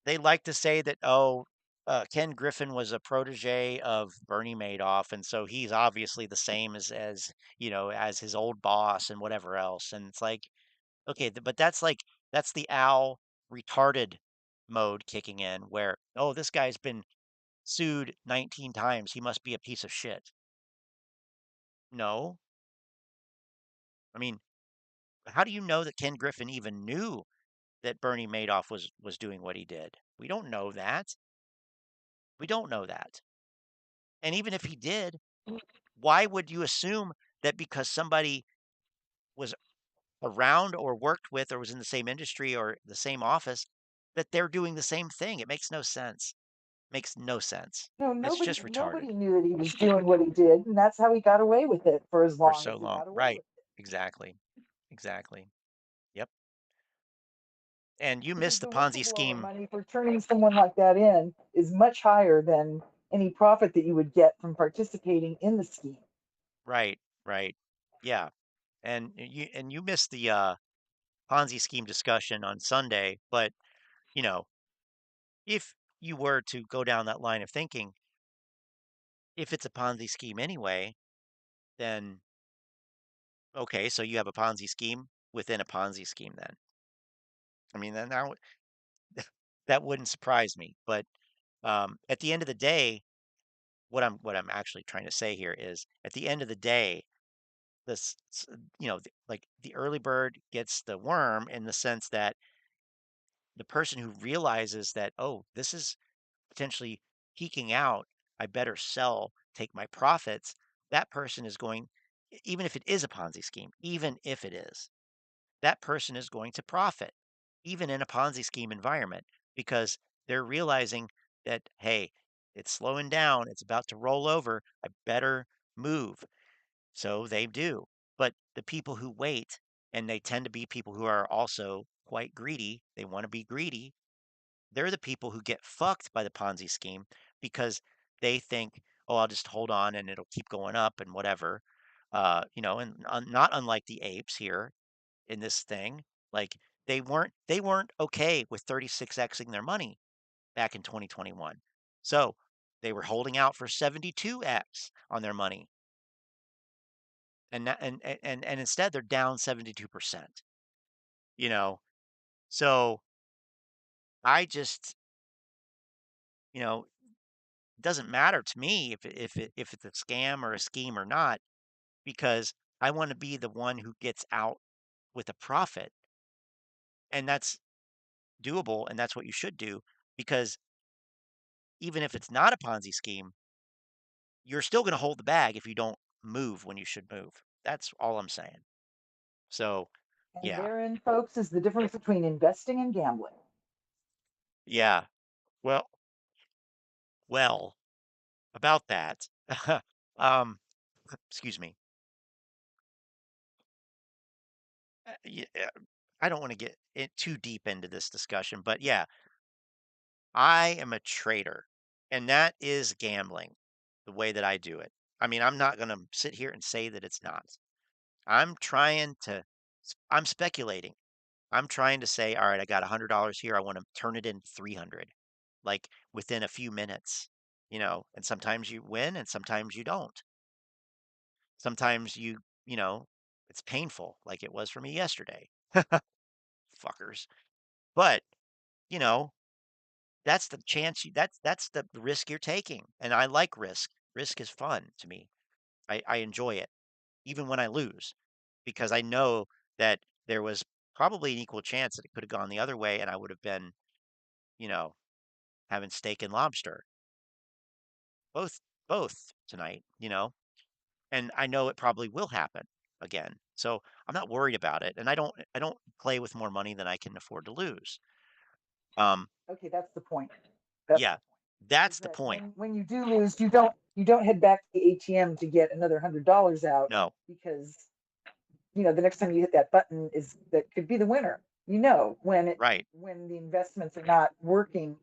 they like to say that, oh, Ken Griffin was a protege of Bernie Madoff, and so he's obviously the same as his old boss and whatever else. And it's like, okay, but that's the Al retarded mode kicking in, where, oh, this guy's been sued 19 times. He must be a piece of shit. No, I mean, how do you know that Ken Griffin even knew that Bernie Madoff was doing what he did? We don't know that. We don't know that. And even if he did, why would you assume that because somebody was around or worked with or was in the same industry or the same office that they're doing the same thing? It makes no sense. Makes no sense. No, It's nobody just retarded nobody knew that he was doing what he did, and that's how he got away with it for as for long so as he long. got away Right. with it. Exactly. Exactly. Yep. And you Because missed the the Ponzi whistleblower scheme. money for turning someone like that in is much higher than any profit that you would get from participating in the scheme. Right. Right. Yeah. And you missed the Ponzi scheme discussion on Sunday, but you know, if you were to go down that line of thinking, if it's a Ponzi scheme anyway, then okay, so you have a Ponzi scheme within a Ponzi scheme then. I mean, then that wouldn't surprise me. But at the end of the day, what I'm actually trying to say here is at the end of the day, like the early bird gets the worm in the sense that the person who realizes that, oh, this is potentially peaking out, I better sell, take my profits. That person is going, even if it is a Ponzi scheme, even if it is, that person is going to profit, even in a Ponzi scheme environment, because they're realizing that, hey, it's slowing down, it's about to roll over, I better move. So they do. But the people who wait, and they tend to be people who are also quite greedy, they want to be greedy, they're the people who get fucked by the Ponzi scheme because they think, oh, I'll just hold on and it'll keep going up and whatever. And not unlike the apes here in this thing, like they weren't okay with 36xing their money back in 2021. So they were holding out for 72x on their money. And instead they're down 72%. You know, so I just you know, it doesn't matter to me if it's a scam or a scheme or not, because I want to be the one who gets out with a profit. And that's doable, and that's what you should do, because even if it's not a Ponzi scheme, you're still going to hold the bag if you don't move when you should move. That's all I'm saying. So, And yeah. therein, folks, is the difference between investing and gambling. Yeah. Well, well, about that. um, excuse me. Yeah, I don't want to get too deep into this discussion, but yeah, I am a trader, and that is gambling the way that I do it. I mean, I'm not going to sit here and say that it's not. I'm trying to, I'm speculating. I'm trying to say, all right, I got $100 here. I want to turn it into 300, like within a few minutes, and sometimes you win and sometimes you don't. Sometimes it's painful, like it was for me yesterday. Fuckers. But, you know, that's the chance that's the risk you're taking. And I like risk. Risk is fun to me. I enjoy it, even when I lose, because I know that there was probably an equal chance that it could have gone the other way and I would have been, you know, having steak and lobster. Both both tonight. And I know it probably will happen again. So I'm not worried about it. And I don't play with more money than I can afford to lose. Um, Okay, that's the point. That's yeah, the point. Is that's the that point. when you do lose, you don't head back to the ATM to get another $100 out, No, because the next time you hit that button that could be the winner. right. When the investments are not working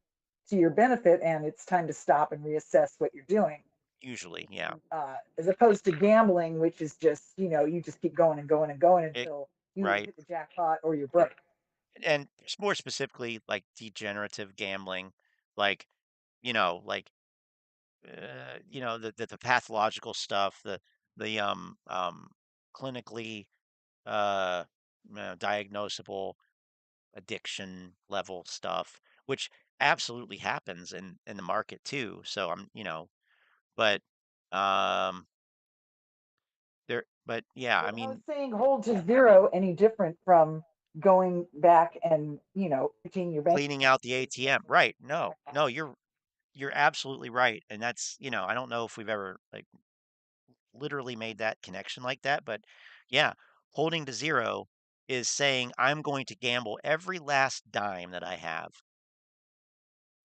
to your benefit, and it's time to stop and reassess what you're doing. Usually, yeah. As opposed to gambling, which is just you just keep going and going and going It until you either right. hit the jackpot or you're broke. And more specifically, like degenerative gambling, like, like the pathological stuff, the clinically uh diagnosable addiction level stuff, which absolutely happens in the market too. So but um but yeah, I But how is mean, saying hold to zero any different from going back and emptying your bank cleaning account out the because you ATM, spent right? too No, much on no, it? you're absolutely right. And that's, I don't know if we've ever like literally made that connection like that, but yeah, holding to zero is saying I'm going to gamble every last dime that I have,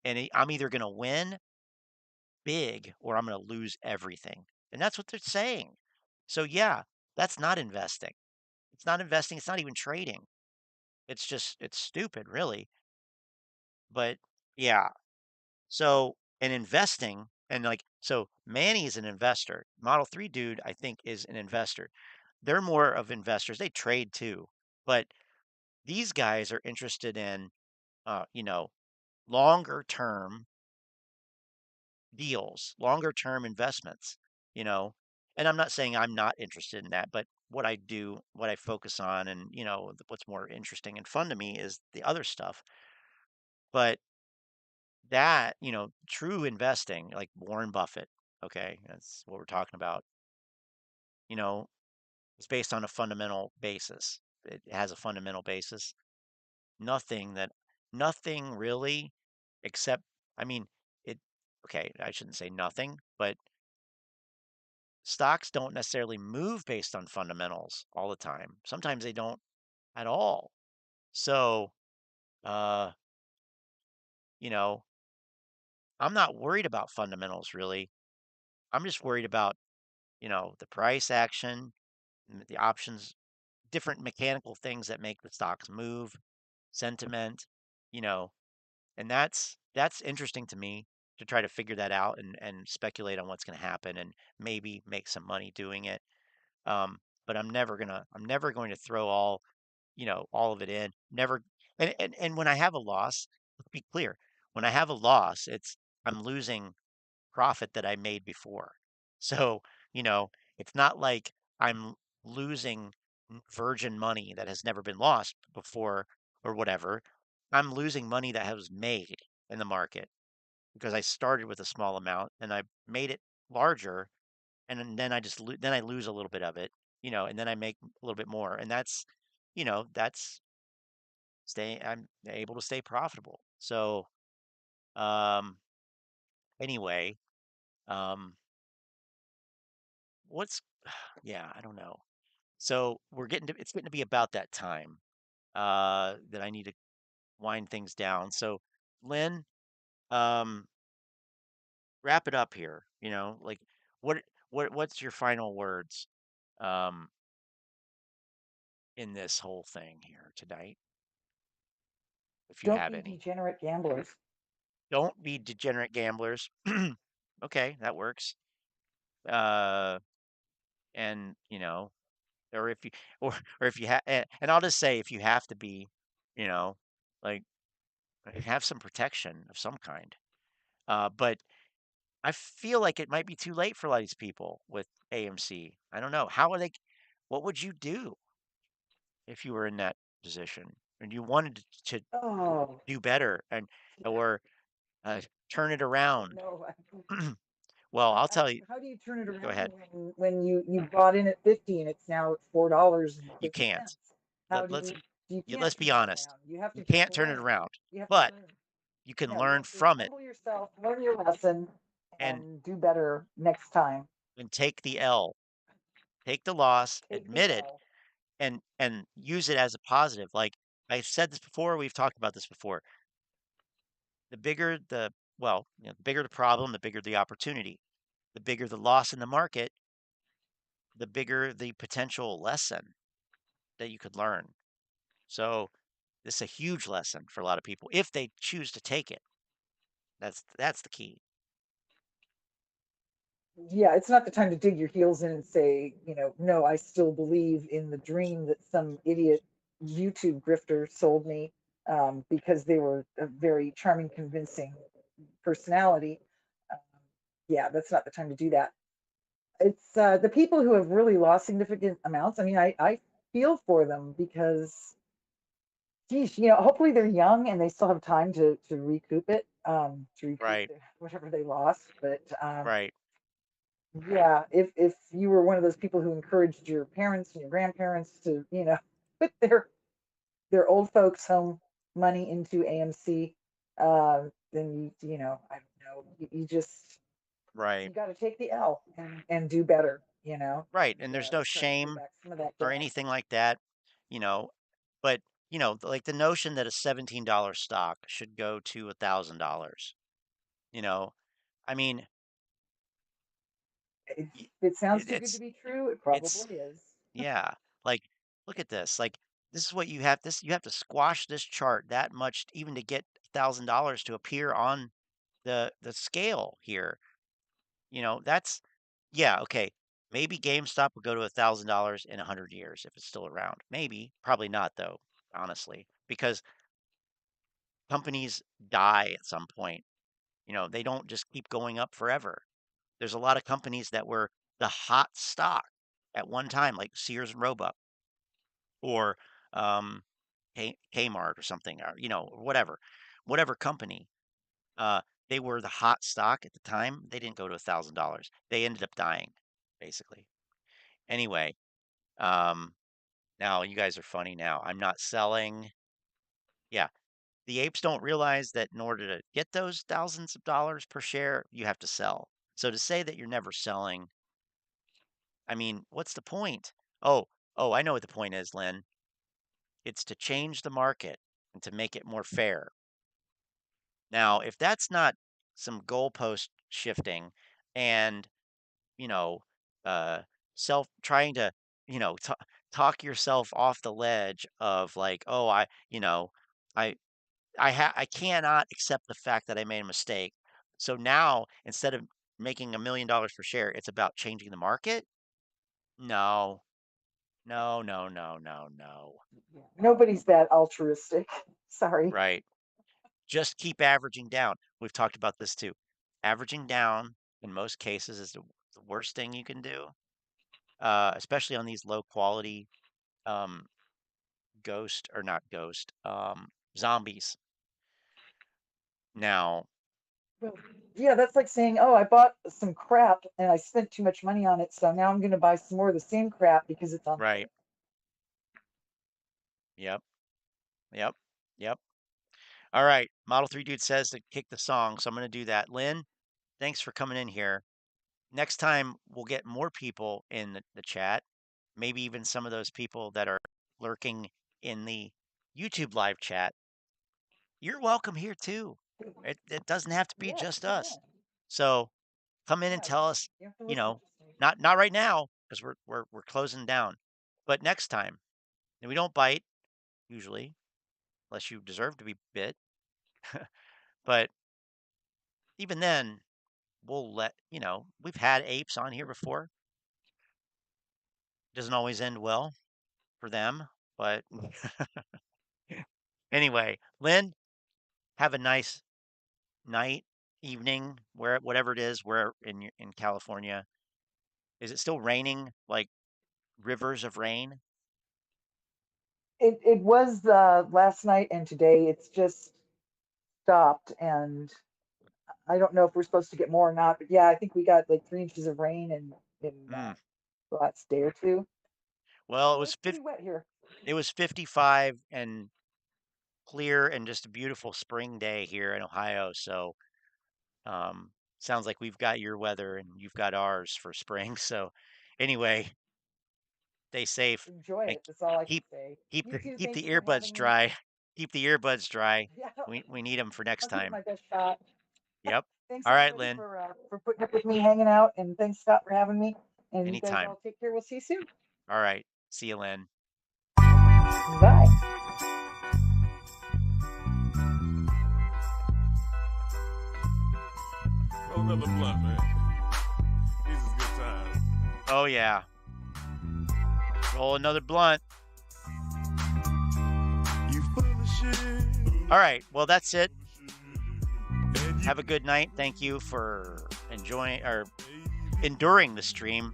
and I'm either going to win big or I'm going to lose everything. And that's what they're saying. So yeah, that's not investing. It's not investing. It's not even trading. It's stupid, really. But yeah, so and investing and so Manny's an investor. Model 3 dude, I think, is an investor. They're more of investors. They trade too. But these guys are interested in uh, you know, longer term deals, longer term investments, you know. And I'm not saying I'm not interested in that, but what I do, what I focus on, and what's more interesting and fun to me is the other stuff. But that, true investing, like Warren Buffett, okay, that's what we're talking about, you know, it's based on a fundamental basis. It has a fundamental basis. Nothing that, nothing really, except, I mean, it, okay, I shouldn't say nothing, but stocks don't necessarily move based on fundamentals all the time. Sometimes they don't at all. So, uh, you know, I'm not worried about fundamentals really. I'm just worried about, the price action, the options, different mechanical things that make the stocks move, sentiment, you know, and that's interesting to me to try to figure that out and speculate on what's going to happen and maybe make some money doing it. But I'm never going to throw all of it in. Never. And when I have a loss, let's be clear. When I have a loss, I'm losing profit that I made before. So, you know, it's not like I'm losing virgin money that has never been lost before or whatever. I'm losing money that was made in the market. because I started with a small amount and I made it larger, and then I just then I lose a little bit of it, and then I make a little bit more, and that's stay I'm able to stay profitable. So, um, anyway, um, what's yeah, I don't know. So it's getting to be about that time that I need to wind things down. So, Lynn, um, wrap it up here. Like what what's your final words um in this whole thing here tonight, if you Don't have be any? degenerate gamblers. Don't be degenerate gamblers. Okay, that works. Uh, and or if you or if you have, and I'll just say if you have to be, you know, like have some protection of some kind. But I feel like it might be too late for a lot of these people with AMC. I don't know. How are they? What would you do if you were in that position and you wanted to Oh, do better or uh, turn it around? no. Well, I'll tell you. How do you turn it Go around ahead. when you bought in at 50 and it's now at $4 and You 50 can't. cents? How Let, do let's you can't let's turn be it honest. around? You have to You just can't turn it learn. around, You have to but learn. you can No, you learn have to from it humble yourself, learn your lesson, and and do better next time. take the L, take the loss, Take the admit it, L. and use it as a positive. Like I said this before, we've talked about this before. The bigger the well, the bigger the problem, the bigger the opportunity. The bigger the loss in the market, the bigger the potential lesson that you could learn. So this is a huge lesson for a lot of people if they choose to take it. That's the key. Yeah, it's not the time to dig your heels in and say, no, I still believe in the dream that some idiot YouTube grifter sold me, because they were a very charming, convincing personality. Um, yeah, that's not the time to do that. It's the people who have really lost significant amounts. I mean, I feel for them because, geez, hopefully they're young and they still have time to recoup it, to recoup Right, whatever they lost. But right, yeah, if you were one of those people who encouraged your parents and your grandparents to, put their old folks home money into AMC, then I don't know, you just right, you got to take the L and do better, right. and And there's no try to pay shame back some of that or debt. anything like that, you know. But like the notion that a $17 stock should go to $1,000. You know, I mean, If y- it sounds it, too good to it's be true, it it's probably is. yeah. Like, look at this. Like, this is what you have. You have to squash this chart that much even to get $1,000 to appear on the scale here. That's yeah, okay. Maybe GameStop will go to $1,000 in 100 years if it's still around. Maybe, probably not though, honestly, because companies die at some point. They don't just keep going up forever. There's a lot of companies that were the hot stock at one time, like Sears and Roebuck or um, Kmart or something, or or whatever company. Uh, they were the hot stock at the time. They didn't go to $1,000. They ended up dying, basically. Anyway, um, now you guys are funny now. I'm not selling. Yeah, the apes don't realize that in order to get those thousands of dollars per share, you have to sell. So to say that you're never selling, I mean, what's the point? Oh, oh, I know what the point is, Lynn. It's to change the market and to make it more fair. Now, if that's not some goalpost shifting and, you know, uh, self trying to, talk yourself off the ledge of like, oh, I, I cannot accept the fact that I made a mistake. So now instead of making $1 million per share, it's about changing the market. No, no, no, no, no, no. Nobody's that altruistic. Sorry. Right. Just keep averaging down. We've talked about this too. Averaging down in most cases is the worst thing you can do, especially on these low quality um, ghost or not ghost zombies. Now, Well, yeah, that's like saying, oh, I bought some crap and I spent too much money on it, so now I'm going to buy some more of the same crap because it's on Right. sale. Yep. Yep. Yep. All right. Model 3 dude says to kick the song, so I'm going to do that. Lynn, thanks for coming in here. Next time we'll get more people in the chat, maybe even some of those people that are lurking in the YouTube live chat. You're welcome here too. It doesn't have to be Yes, just come us. on. So come in and Yeah, tell us, you have to you listen know, to me. not right now because we're closing down, but next time. And we don't bite usually, unless you deserve to be bit. But even then, we'll let we've had apes on here before. Doesn't always end well for them, but anyway, Lynn, have a nice night, evening, whatever it is, where in California. Is it still raining like rivers of rain? It was last night and today. It's just stopped, and I don't know if we're supposed to get more or not. But yeah, I think we got like 3 inches of rain in Mm. the last day or two. Well, So it's pretty wet here. it was 55 and clear and just a beautiful spring day here in Ohio. So, sounds like we've got your weather and you've got ours for spring. So, anyway, stay safe Enjoy and it. That's all I can keep say. keep You the too. keep Thank the you for earbuds having me. dry. Keep the earbuds dry. Yeah, We need them for next I'll give it time. my best shot. Yep. Thanks All right, everybody Lynn. for putting up with me, hanging out, and thanks Scott for having me. And you guys Anytime. all take care. We'll see you soon. All right. See you, Lynn. Bye. Roll another blunt, man. These is good times. Oh yeah. Roll another blunt. You full of shit. All right. Well, that's it. Have a good night. Thank you for enjoying or enduring the stream.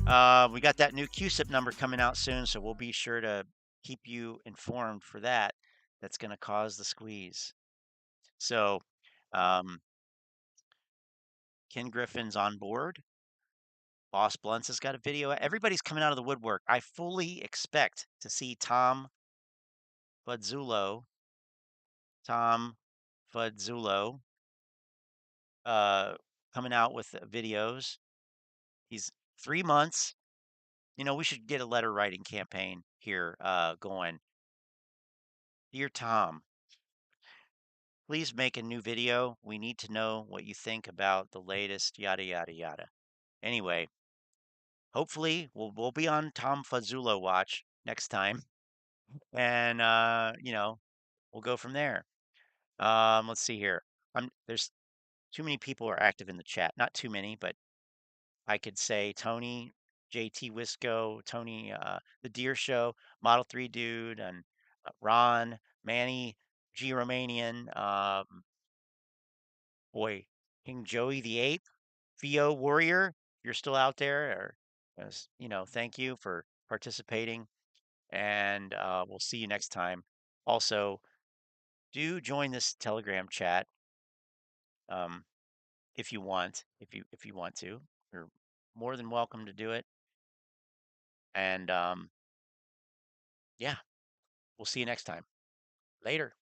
We got that new QSIP number coming out soon, so we'll be sure to keep you informed for that. That's going to cause the squeeze. So, Ken Griffin's on board. Boss Blunts has got a video. Everybody's coming out of the woodwork. I fully expect to see Tom Fudzulo, uh, coming out with videos. He's 3 months. We should get a letter writing campaign here going. Dear Tom, please make a new video. We need to know what you think about the latest yada yada yada. Anyway, hopefully we'll be on Tom Fazzulo watch next time, and we'll go from there. Let's see here. There's too many people are active in the chat. Not too many, but I could say Tony, JT Wisco, Tony, the Deer Show, Model 3 Dude, and Ron, Manny, G Romanian, boy, King Joey the Ape, Theo Warrior, if you're still out there, or, thank you for participating, and we'll see you next time. Also, do join this Telegram chat um, if you want, if you want to. You're more than welcome to do it. And yeah, we'll see you next time. Later.